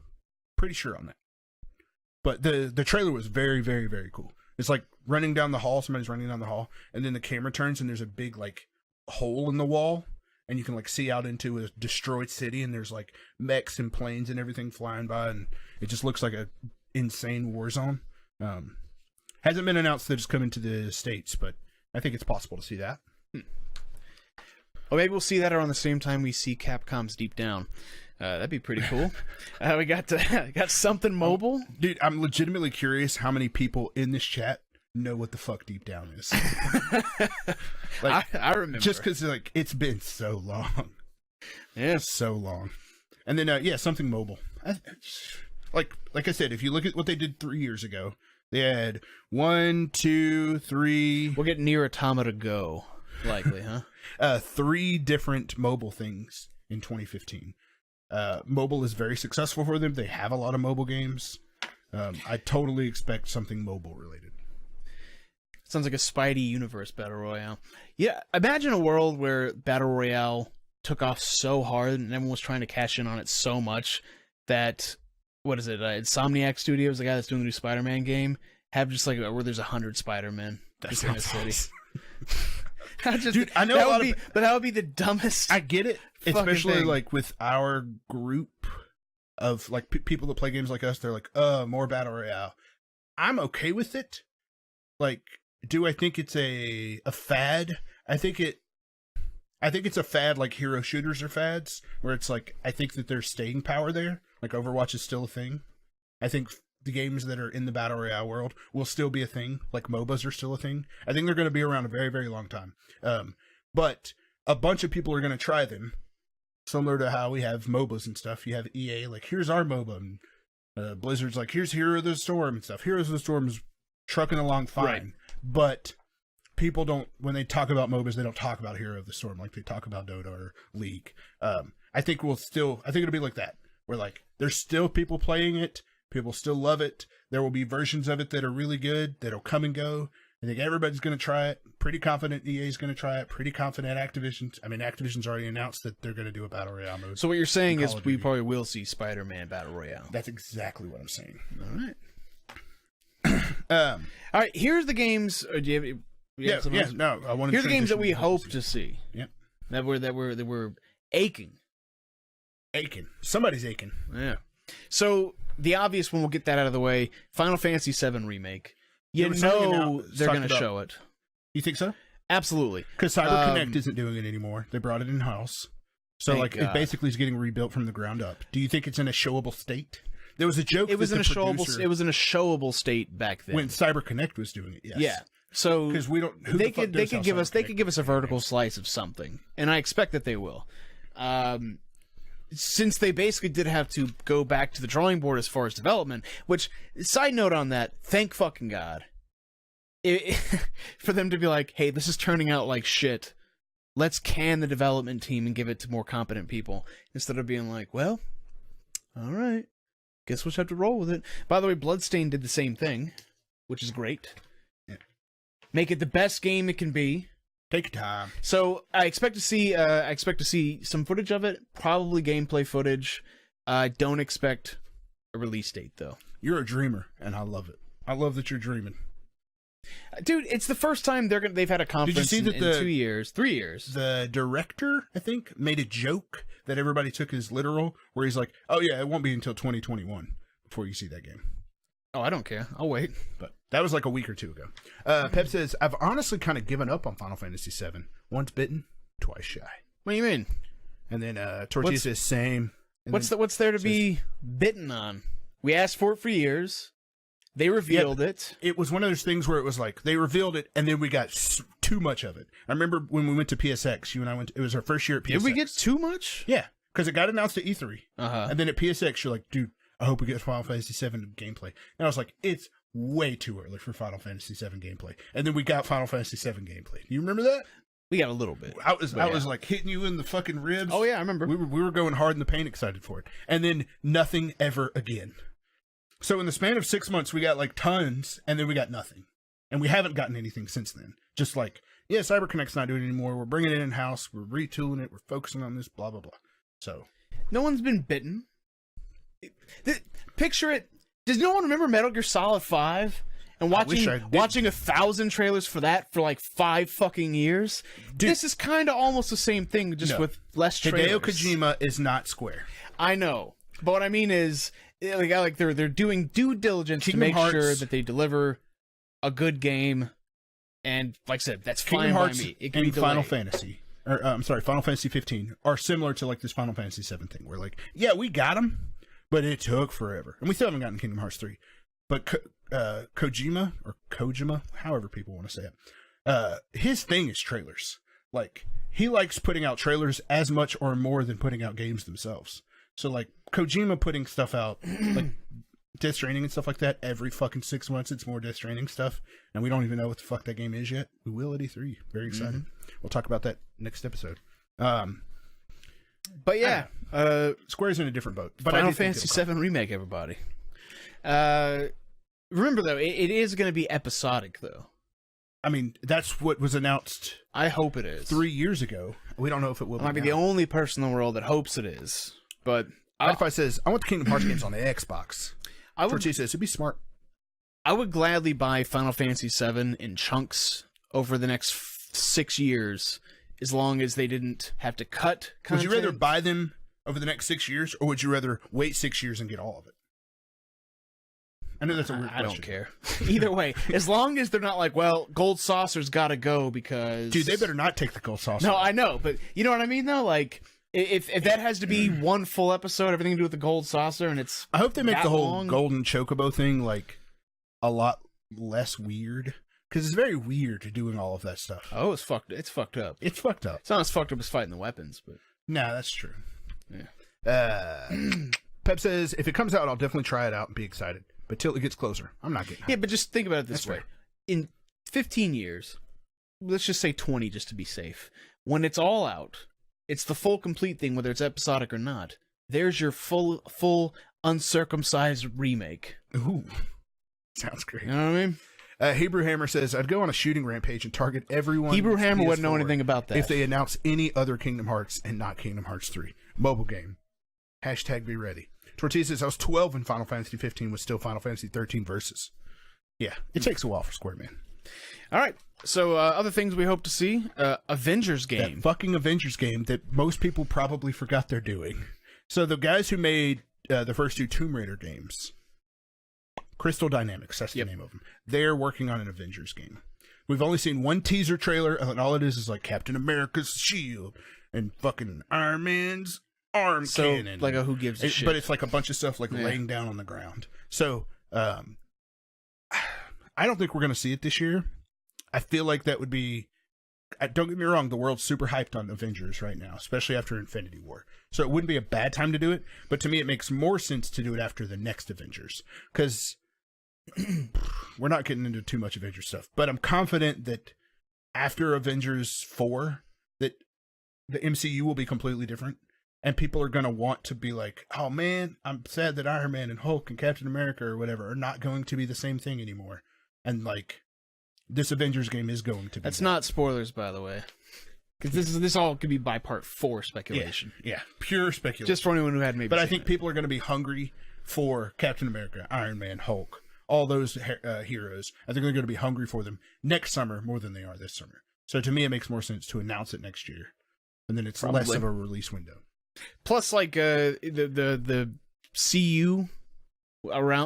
B: Pretty sure on that. But the trailer was very, very, very cool. It's like running down the hall, somebody's running down the hall, and then the camera turns and there's a big, like, hole in the wall, and you can, like, see out into a destroyed city, and there's, like, mechs and planes and everything flying by, and it just looks like a insane war zone. Hasn't been announced that it's coming to the States, but I think it's possible to see that.
A: Well, maybe we'll see that around the same time we see Capcom's Deep Down. That'd be pretty cool. We got something mobile.
B: Dude, I'm legitimately curious how many people in this chat know what the fuck Deep Down is. Like, I remember. Just because, like, it's been so long.
A: Yeah.
B: So long. And then, something mobile. Like I said, if you look at what they did 3 years ago, they had 1, 2, 3...
A: We'll get Nier Automata Go, likely, huh?
B: 3 different mobile things in 2015. Mobile is very successful for them. They have a lot of mobile games. I totally expect something mobile related.
A: Sounds like a Spidey universe battle royale. Yeah, imagine a world where battle royale took off so hard and everyone was trying to cash in on it so much that, what is it, Insomniac Studios, the guy that's doing the new Spider-Man game, have just like where there's 100 Spider-Men just in a city.
B: Dude, I know
A: but that would be the dumbest.
B: I get it, especially
A: thing.
B: Like with our group of like people that play games like us. They're like, more battle royale. I'm okay with it. Like, do I think it's a fad? I think it's a fad like hero shooters are fads, where it's like, I think that there's staying power there. Like Overwatch is still a thing. I think the games that are in the battle royale world will still be a thing. Like MOBAs are still a thing. I think they're going to be around a very, very long time. But a bunch of people are going to try them. Similar to how we have MOBAs and stuff. You have EA, like, here's our MOBA. And Blizzard's like, here's Hero of the Storm and stuff. Heroes of the Storm is trucking along fine. Right. But people don't, when they talk about MOBAs, they don't talk about Hero of the Storm like they talk about Dota or League. I think it'll be like that. Where, like, there's still people playing it. People still love it. There will be versions of it that are really good, that'll come and go. I think everybody's going to try it. Pretty confident EA's going to try it. Pretty confident Activision's already announced that they're going to do a Battle Royale mode.
A: So what you're saying is we probably will see Spider-Man Battle Royale.
B: That's exactly what I'm saying.
A: All right. All right, here's the games. Do you have
B: no. I want to.
A: Here's the games that we hope to see.
B: Yep.
A: That we're aching.
B: Somebody's aching.
A: Yeah. So the obvious one, we'll get that out of the way. Final Fantasy VII Remake. You know they're going to show it.
B: You think so?
A: Absolutely.
B: Because CyberConnect isn't doing it anymore. They brought it in-house. So, like, it basically is getting rebuilt from the ground up. Do you think it's in a showable state? There was a joke. It was in a
A: showable state back then
B: when CyberConnect was doing it. Yes.
A: Yeah. So
B: because we don't,
A: they could give us a vertical slice of something, and I expect that they will. Since they basically did have to go back to the drawing board as far as development, which, side note on that, thank fucking God. For them to be like, hey, this is turning out like shit. Let's can the development team and give it to more competent people. Instead of being like, well, all right, guess we'll just have to roll with it. By the way, Bloodstained did the same thing, which is great. Yeah. Make it the best game it can be.
B: Take your time.
A: So I expect to see some footage of it, probably gameplay footage. I don't expect a release date though.
B: You're a dreamer, and I love it. I love that you're dreaming,
A: dude. It's the first time they've had a conference in 2 years, 3 years.
B: The director, I think, made a joke that everybody took as literal, where he's like, "Oh yeah, it won't be until 2021 before you see that game."
A: Oh, I don't care. I'll wait.
B: But that was like a week or two ago. Pep says, I've honestly kind of given up on Final Fantasy VII. Once bitten, twice shy.
A: What do you mean?
B: And then Tortilla says, same. And
A: what's there to be bitten on? We asked for it for years. They revealed it.
B: It was one of those things where it was like, they revealed it, and then we got too much of it. I remember when we went to PSX, you and I went, it was our first year at PSX.
A: Did we get too much?
B: Yeah, because it got announced at E3.
A: Uh-huh.
B: And then at PSX, you're like, dude, I hope we get Final Fantasy VII gameplay. And I was like, it's way too early for Final Fantasy VII gameplay. And then we got Final Fantasy VII gameplay. Do you remember that?
A: We got a little bit.
B: I was like hitting you in the fucking ribs.
A: Oh yeah, I remember.
B: We were going hard in the paint, excited for it. And then nothing ever again. So in the span of 6 months, we got like tons, and then we got nothing. And we haven't gotten anything since then. Just like, yeah, CyberConnect's not doing it anymore. We're bringing it in-house. We're retooling it. We're focusing on this, blah, blah, blah. So.
A: No one's been bitten. Picture it. Does no one remember Metal Gear Solid 5? And watching 1,000 trailers for that for like 5 fucking years? Dude, this is kind of almost the same thing, just with less trailers.
B: Hideo Kojima is not Square.
A: I know. But what I mean is, like they're doing due diligence to make sure that they deliver a good game. And like I said, that's fine by me. It can be
B: Final Fantasy. Final Fantasy 15 are similar to like this Final Fantasy 7 thing. Where like, yeah, we got them, but it took forever. And we still haven't gotten Kingdom Hearts 3. But Kojima, however people want to say it, his thing is trailers. Like, he likes putting out trailers as much or more than putting out games themselves. So, like, Kojima putting stuff out, like Death Stranding and stuff like that, every fucking 6 months it's more Death Stranding stuff. And we don't even know what the fuck that game is yet. We will at E3. Very excited. Mm-hmm. We'll talk about that next episode.
A: But yeah,
B: Square's in a different boat. But
A: Final Fantasy VII Remake, everybody. Remember, though, it is going to be episodic, though.
B: I mean, that's what was announced.
A: I hope it is.
B: 3 years ago. We don't know if it will be.
A: I might be the only person in the world that hopes it is. But
B: If says, I want the Kingdom Hearts games on the Xbox. Tortilla says, it'd be smart.
A: I would gladly buy Final Fantasy VII in chunks over the next 6 years, as long as they didn't have to cut content.
B: Would you rather buy them over the next 6 years, or would you rather wait 6 years and get all of it? I know that's a weird question.
A: I don't care. Either way, as long as they're not like, well, Gold Saucer's got to go because...
B: Dude, they better not take the Gold Saucer.
A: No, I know, but you know what I mean, though? Like, if that has to be one full episode, everything to do with the Gold Saucer, and it's
B: I hope they make the whole Golden Chocobo thing, like, a lot less weird. Because it's very weird doing all of that stuff.
A: Oh, it's fucked up. It's fucked up.
B: It's
A: not as fucked up as fighting the weapons, but...
B: Nah, that's true.
A: Yeah.
B: Pep says, if it comes out, I'll definitely try it out and be excited. But till it gets closer, I'm not getting it.
A: Yeah, but just think about it this way. Fair. In 15 years, let's just say 20 just to be safe, when it's all out, it's the full complete thing, whether it's episodic or not. There's your full uncircumcised remake.
B: Ooh. Sounds great.
A: You know what I mean?
B: Hebrew Hammer says, I'd go on a shooting rampage and target everyone.
A: Hebrew Hammer wouldn't know anything about that.
B: If they announce any other Kingdom Hearts and not Kingdom Hearts 3. Mobile game. Hashtag be ready. Tortilla says, I was 12 when Final Fantasy 15 was still Final Fantasy 13 Versus. Yeah, it takes a while for Square, man.
A: All right. So, other things we hope to see. Avengers game.
B: That fucking Avengers game that most people probably forgot they're doing. So, the guys who made the first 2 Tomb Raider games, Crystal Dynamics, that's the name of them. They're working on an Avengers game. We've only seen one teaser trailer, and all it is like Captain America's shield and fucking Iron Man's arm cannon.
A: Like a who gives a shit.
B: But it's like a bunch of stuff like laying down on the ground. So, I don't think we're going to see it this year. I feel like that would be... Don't get me wrong, the world's super hyped on Avengers right now, especially after Infinity War. So it wouldn't be a bad time to do it, but to me it makes more sense to do it after the next Avengers. Because we're not getting into too much Avengers stuff, but I'm confident that after Avengers 4, that the MCU will be completely different. And people are going to want to be like, oh man, I'm sad that Iron Man and Hulk and Captain America or whatever are not going to be the same thing anymore. And like, this Avengers game is going to be.
A: That's not spoilers, by the way. Because this all could be by part 4 speculation.
B: Yeah, pure speculation.
A: Just for anyone who had maybe
B: But I think people are going to be hungry for Captain America, Iron Man, Hulk, all those heroes. I think they're going to be hungry for them next summer more than they are this summer. So to me, it makes more sense to announce it next year. And then it's less of a release window.
A: Plus, like the CU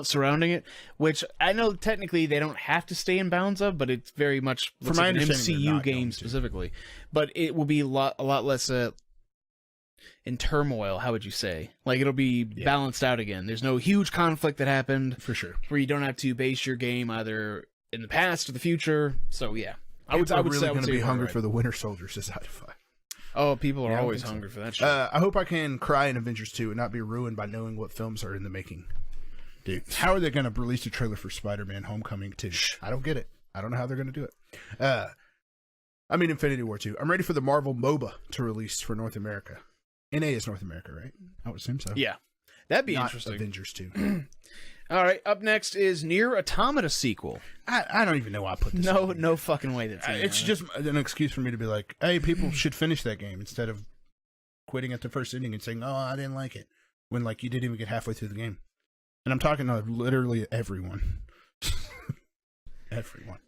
A: surrounding it, which I know technically they don't have to stay in bounds of, but it's very much
B: from my understanding
A: an MCU game specifically. But it will be a lot less in turmoil. How would you say? Like it'll be balanced out again. There's no huge conflict that happened
B: for sure,
A: where you don't have to base your game either in the past or the future. So yeah,
B: I would really going to be hungry for the Winter Soldier Society 5.
A: Oh, people are always hungry for that shit.
B: I hope I can cry in Avengers 2 and not be ruined by knowing what films are in the making. Dude, how are they going to release a trailer for Spider-Man Homecoming 2? I don't get it. I don't know how they're going to do it. Infinity War 2. I'm ready for the Marvel MOBA to release for North America. NA is North America, right? I would assume so.
A: Yeah. That'd be
B: Not
A: interesting.
B: Avengers 2.
A: All right, up next is Nier Automata sequel.
B: I don't even know why I put this
A: No fucking way that's in
B: It's
A: there.
B: just an excuse for me to be like, hey, people should finish that game instead of quitting at the first inning and saying, oh, I didn't like it. When, like, you didn't even get halfway through the game. And I'm talking to literally everyone. Everyone.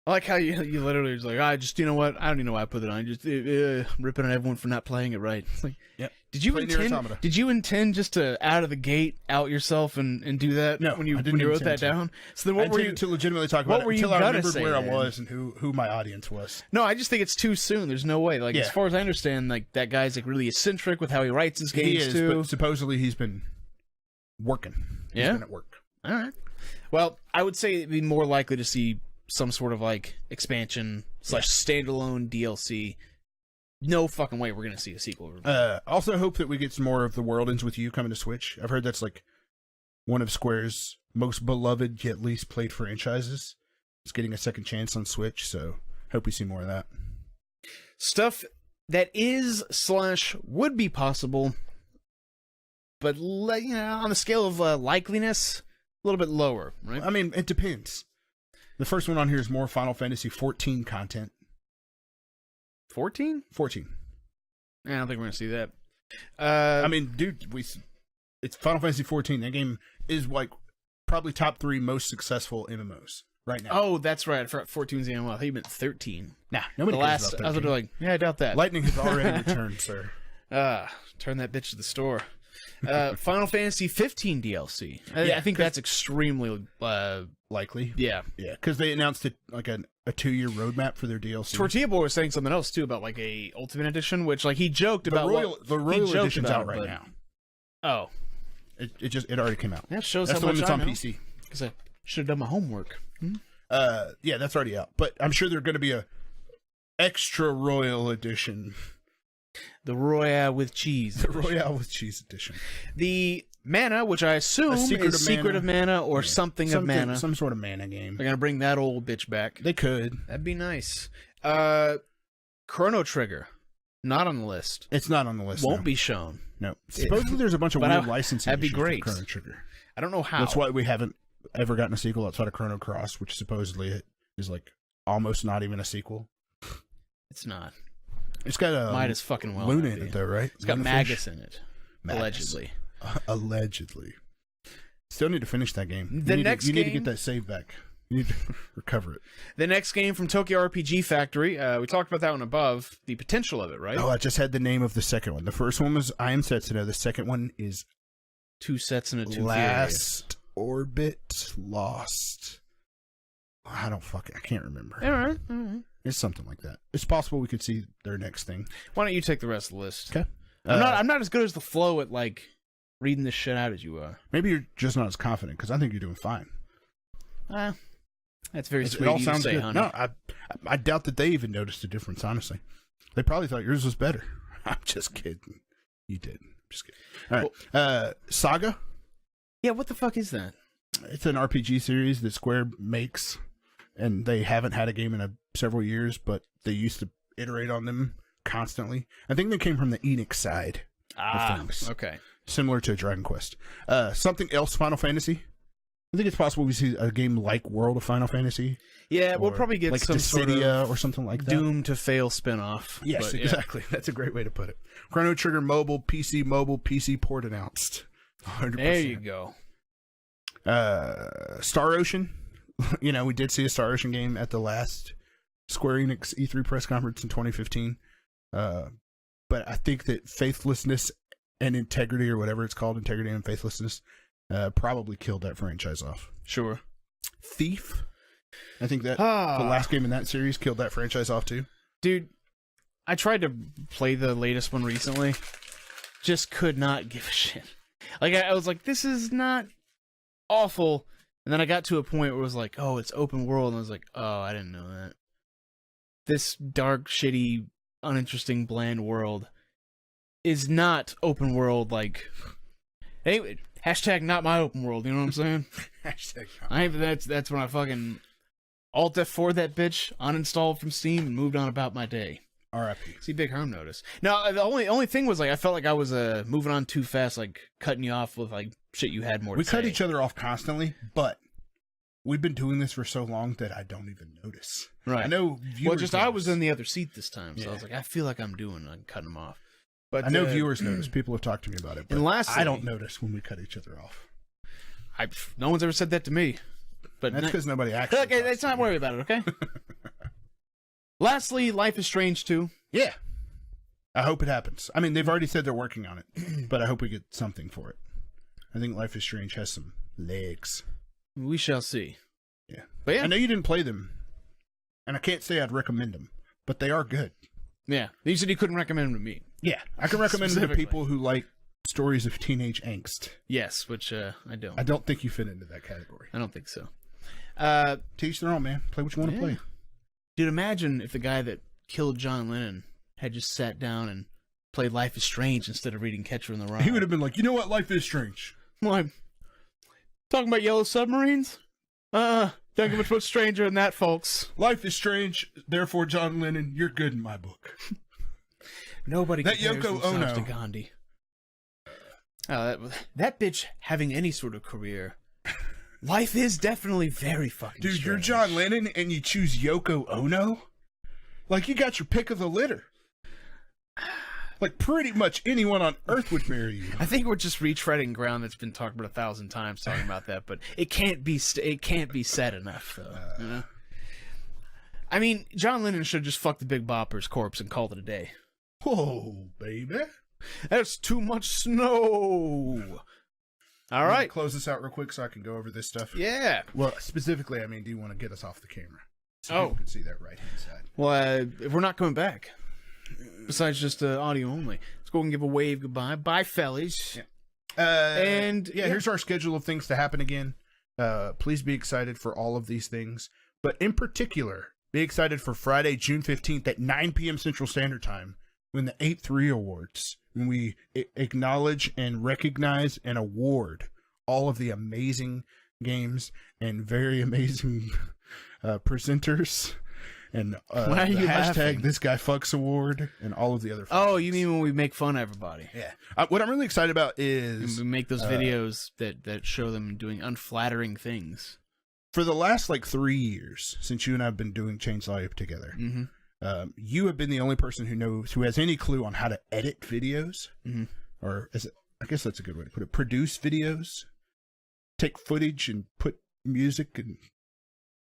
A: I like how you literally was like, you know what? I don't even know why I put it on. Just ripping on everyone for not playing it right. It's like,
B: yep.
A: Did you intend just to out of the gate out yourself and do that?
B: No,
A: when you wrote that down. So then, what were you
B: to legitimately talk about it until I remembered where I was and who my audience was?
A: No, I just think it's too soon. There's no way. Like as far as I understand, like that guy's like really eccentric with how he writes his games
B: he is,
A: too.
B: But supposedly he's been working. He's been at work.
A: All right. Well, I would say it'd be more likely to see some sort of like expansion / standalone DLC. No fucking way we're gonna see a sequel.
B: Also hope that we get some more of The World Ends With You coming to Switch. I've heard that's like one of Square's most beloved yet least played franchises. It's getting a second chance on Switch, so hope we see more of that.
A: Stuff that is / would be possible, but on the scale of likeliness, a little bit lower, right?
B: I mean, it depends. The first one on here is more Final Fantasy 14 content.
A: 14?
B: 14.
A: I don't think we're gonna see that.
B: Dude, it's Final Fantasy 14. That game is like probably top 3 most successful MMOs right now.
A: Oh, that's right. I forgot 14's the MMO. I thought you meant 13.
B: Nah, nobody cares about 13.
A: I was like, I doubt that.
B: Lightning has already returned, sir.
A: Turn that bitch to the store. Final Fantasy 15 DLC. I think that's extremely
B: likely.
A: Yeah,
B: because they announced it like a 2-year roadmap for their DLC.
A: Tortilla Boy was saying something else too about like a Ultimate Edition, which like he joked about.
B: The Royal Edition's out right now.
A: Oh,
B: it already came out.
A: That shows
B: that's
A: how
B: the
A: much
B: one that's
A: I
B: on
A: know.
B: PC.
A: Because I should have done my homework.
B: Yeah, that's already out. But I'm sure there's going to be a extra Royal Edition.
A: The Royale with Cheese.
B: The Royale with Cheese Edition.
A: The Mana, which I assume is Secret of Mana or something of Mana.
B: Some sort of Mana game.
A: They're going to bring that old bitch back.
B: They could.
A: That'd be nice. Chrono Trigger. Not on the list.
B: It's not on the list.
A: Won't be shown.
B: No. Supposedly there's a bunch of weird licensing
A: that'd be
B: issues
A: great.
B: with Chrono Trigger.
A: I don't know how.
B: That's why we haven't ever gotten a sequel outside of Chrono Cross, which supposedly is like almost not even a sequel.
A: It's not.
B: It's got a
A: might as fucking well
B: Luna in it though, right?
A: It's got Magus in it.
B: Magus.
A: Allegedly.
B: Allegedly. Still need to finish that game.
A: You need
B: to get that save back. You need to recover it.
A: The next game from Tokyo RPG Factory, we talked about that one above, the potential of it, right?
B: Oh, I just had the name of the second one. The first one was I Am Setsuno. The second one is
A: 2 sets and a 2
B: Last Orbit Lost. I can't remember.
A: All right.
B: It's something like that. It's possible we could see their next thing.
A: Why don't you take the rest of the list?
B: Okay.
A: I'm not as good as the flow at like reading this shit out as you are.
B: Maybe you're just not as confident because I think you're doing fine.
A: That's very sweet.
B: It all
A: of you
B: sounds
A: to say,
B: good.
A: honey.
B: No, I doubt that they even noticed a difference. Honestly, they probably thought yours was better. I'm just kidding. You did. I'm just kidding. All right. Saga.
A: Yeah. What the fuck is that?
B: It's an RPG series that Square makes, and they haven't had a game in several years, but they used to iterate on them constantly. I think they came from the Enix side of things.
A: Okay.
B: Similar to Dragon Quest. Something else Final Fantasy. I think it's possible we see a game like World of Final Fantasy.
A: Yeah, we'll probably get
B: like
A: some sort of
B: or something like that.
A: Doom to fail spinoff.
B: Yes, exactly. That's a great way to put it. Chrono Trigger mobile PC port announced. 100%.
A: There you go.
B: Star Ocean. We did see a Star Ocean game at the last Square Enix E3 press conference in 2015. But I think that faithlessness and integrity, or whatever it's called, integrity and faithlessness, probably killed that franchise off.
A: Sure.
B: Thief. I think that the last game in that series killed that franchise off too.
A: Dude, I tried to play the latest one recently. Just could not give a shit. Like, I was like, this is not awful. And then I got to a point where it was like, oh, it's open world. And I was like, oh, I didn't know that. This dark, shitty, uninteresting, bland world is not open world like... Anyway, Hashtag not my open world, you know what I'm saying?
B: Hashtag
A: That's when I fucking Alt F4 that bitch, uninstalled from Steam, and moved on about my day.
B: R.I.P.
A: See Big Herm notice. Now, the only thing was, like, I felt like I was moving on too fast, like, cutting you off with, like, shit you had more to say.
B: We cut each other off constantly, but we've been doing this for so long that I don't even notice.
A: Right.
B: I know viewers
A: I
B: notice.
A: was in the other seat this time, so
B: Yeah.
A: I was like, I feel like I'm cutting them off. But
B: I know viewers notice. People have talked to me about it, but
A: and lastly,
B: I don't notice when we cut each other off.
A: No one's ever said that to me. But
B: That's because nobody actually.
A: Okay, let's not worry about it, okay? Lastly, Life is Strange 2.
B: Yeah. I hope it happens. I mean, they've already said they're working on it, but I hope we get something for it. I think Life is Strange has some legs.
A: We shall see.
B: Yeah.
A: But yeah.
B: I know you didn't play them, and I can't say I'd recommend them, but they are good.
A: Yeah. You said you couldn't recommend them to me.
B: Yeah. I can recommend them to people who like stories of teenage angst.
A: Yes, which I don't.
B: I don't think you fit into that category.
A: I don't think so.
B: Teach their own, man. Play what you want to play.
A: Dude, imagine if the guy that killed John Lennon had just sat down and played Life is Strange instead of reading Catcher in the Rye.
B: He would have been like, you know what? Life is strange.
A: Like, talking about yellow submarines? Don't get much stranger than that, folks.
B: Life is strange. Therefore, John Lennon, you're good in my book.
A: Nobody
B: that
A: compares
B: Yoko
A: themselves
B: Ono
A: to Gandhi. That bitch having any sort of career. Life is definitely very fucking
B: Dude,
A: strange.
B: you're John Lennon and you choose Yoko Ono? Like, you got your pick of the litter. Like, pretty much anyone on Earth would marry you.
A: I think we're just retreading ground that's been talked about 1,000 times talking about that, but it can't be said enough, though. You know? I mean, John Lennon should have just fucked the Big Bopper's corpse and called it a day.
B: Whoa, baby.
A: That's too much snow. All right.
B: Close this out real quick so I can go over this stuff.
A: Yeah.
B: Well, specifically, I mean, do you want to get us off the camera? So people can see that right-hand side.
A: Well, we're not coming back. Besides just audio only. Let's go and give a wave goodbye. Bye, fellas.
B: Yeah. Here's our schedule of things to happen again. Please be excited for all of these things. But in particular, be excited for Friday, June 15th at 9 p.m. Central Standard Time when the 8-3 Awards, when we acknowledge and recognize and award all of the amazing games and very amazing presenters. And
A: Why are
B: the
A: you
B: hashtag
A: laughing?
B: This Guy Fucks Award and all of the other.
A: Oh, you mean when we make fun of everybody?
B: Yeah. What I'm really excited about
A: And
B: is
A: we make those videos that show them doing unflattering things.
B: for the last like 3 years since you and I've been doing Chainsaw Ape together.
A: Mm-hmm.
B: You have been the only person who has any clue on how to edit videos, or I guess that's a good way to put it. Produce videos, take footage and put music and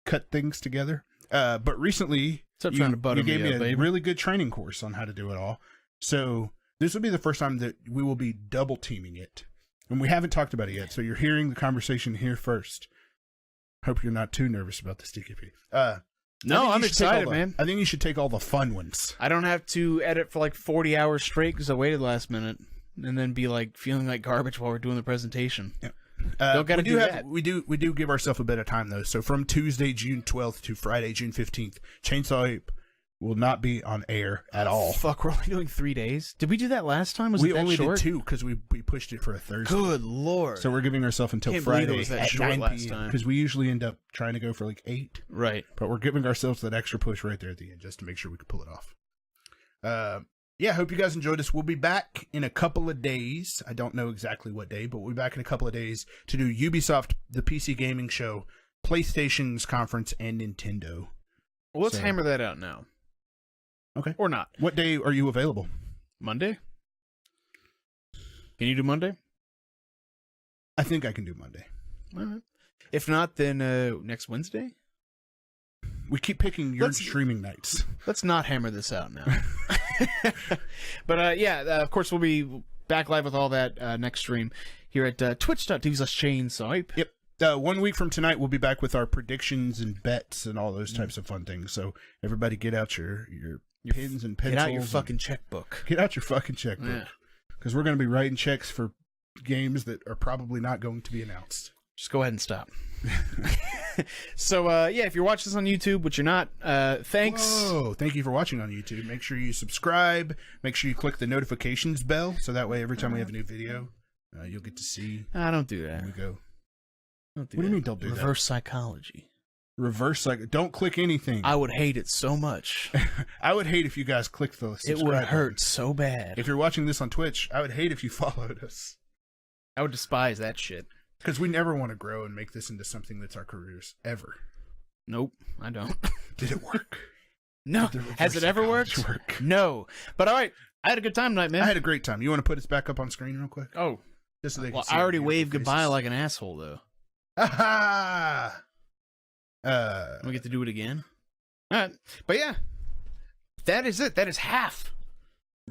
B: cut things together. But recently,
A: Stop trying to butter
B: you gave
A: me
B: me
A: up,
B: a
A: baby.
B: really good training course on how to do it all. So this will be the first time that we will be double teaming it, and we haven't talked about it yet. So you're hearing the conversation here first. Hope you're not too nervous about this, DKP.
A: No, I'm excited, man.
B: I think you should take all the fun ones.
A: I don't have to edit for like 40 hours straight because I waited last minute, and then be like feeling like garbage while we're doing the presentation.
B: Yeah.
A: Don't gotta do that.
B: We do give ourselves a bit of time though. So from Tuesday, June 12th to Friday, June 15th, Chainsaw Ape will not be on air at all.
A: Fuck, we're only doing 3 days. Did we do that last time? Was
B: We
A: it that
B: only
A: short?
B: did 2 because we pushed it for a Thursday.
A: Good lord.
B: So we're giving ourselves until
A: Can't believe it
B: Friday
A: was that
B: at
A: short
B: 9
A: last
B: p.m.
A: time.
B: because we usually end up trying to go for like 8.
A: Right.
B: But we're giving ourselves that extra push right there at the end just to make sure we can pull it off. Yeah, hope you guys enjoyed this. We'll be back in a couple of days. I don't know exactly what day, but we'll be back in a couple of days to do Ubisoft, the PC Gaming Show, PlayStation's conference, and Nintendo.
A: Well, let's
B: So-
A: hammer that out now.
B: Okay.
A: Or not.
B: What day are you available?
A: Monday? Can you do Monday?
B: I think I can do Monday.
A: All right. If not, then next Wednesday?
B: We keep picking your
A: Let's-
B: streaming nights.
A: Let's not hammer this out now. But of course, we'll be back live with all that next stream here at twitch.tv/chainsaw.
B: Yep. 1 week from tonight, we'll be back with our predictions and bets and all those types of fun things. So everybody get out your pens and pencils.
A: Get out your
B: and
A: fucking checkbook.
B: Get out your fucking checkbook.
A: Yeah.
B: Because we're going to be writing checks for games that are probably not going to be announced.
A: Just go ahead and stop. So, if you're watching this on YouTube, which you're not, thanks.
B: Whoa, thank you for watching on YouTube. Make sure you subscribe. Make sure you click the notifications bell so that way every time we have a new video, You'll get to see.
A: Don't do
B: There
A: that.
B: we go.
A: Don't do
B: What do you
A: that.
B: mean don't do that?
A: Reverse psychology.
B: Reverse don't click anything.
A: I would hate it so much.
B: I would hate if you guys clicked the subscribe
A: It would
B: button.
A: hurt so bad.
B: If you're watching this on Twitch, I would hate if you followed us.
A: I would despise that shit.
B: Because we never want to grow and make this into something that's our careers, ever.
A: Nope, I don't.
B: Did it work?
A: No.
B: Did the reverse
A: Has it ever
B: psychology
A: worked?
B: work?
A: No. But all right, I had a good time tonight, man.
B: I had a great time. You want to put us back up on screen real quick?
A: Oh.
B: Just so they can
A: Well,
B: see
A: I
B: our
A: already
B: beautiful
A: waved goodbye
B: faces.
A: like an asshole, though.
B: Ah!
A: We get to do it again? All right. But yeah, that is it. That is half.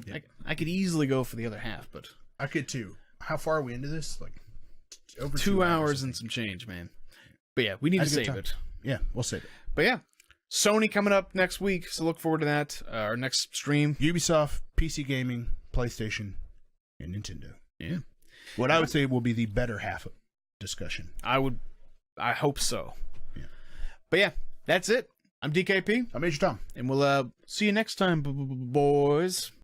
B: Yeah.
A: I could easily go for the other half, but
B: I could too. How far are we into this? Like over
A: 2 hours
B: I
A: and
B: think.
A: some change, man. But yeah, we need
B: Had
A: to
B: a good
A: save
B: time.
A: it.
B: Yeah, we'll save it.
A: But yeah, Sony coming up next week, so look forward to that. Our next stream.
B: Ubisoft, PC gaming, PlayStation, and Nintendo.
A: Yeah.
B: What I would say will be the better half of discussion.
A: I hope so.
B: Yeah.
A: But yeah, that's it. I'm DKP,
B: I Major Tom.
A: and we'll see you next time, boys.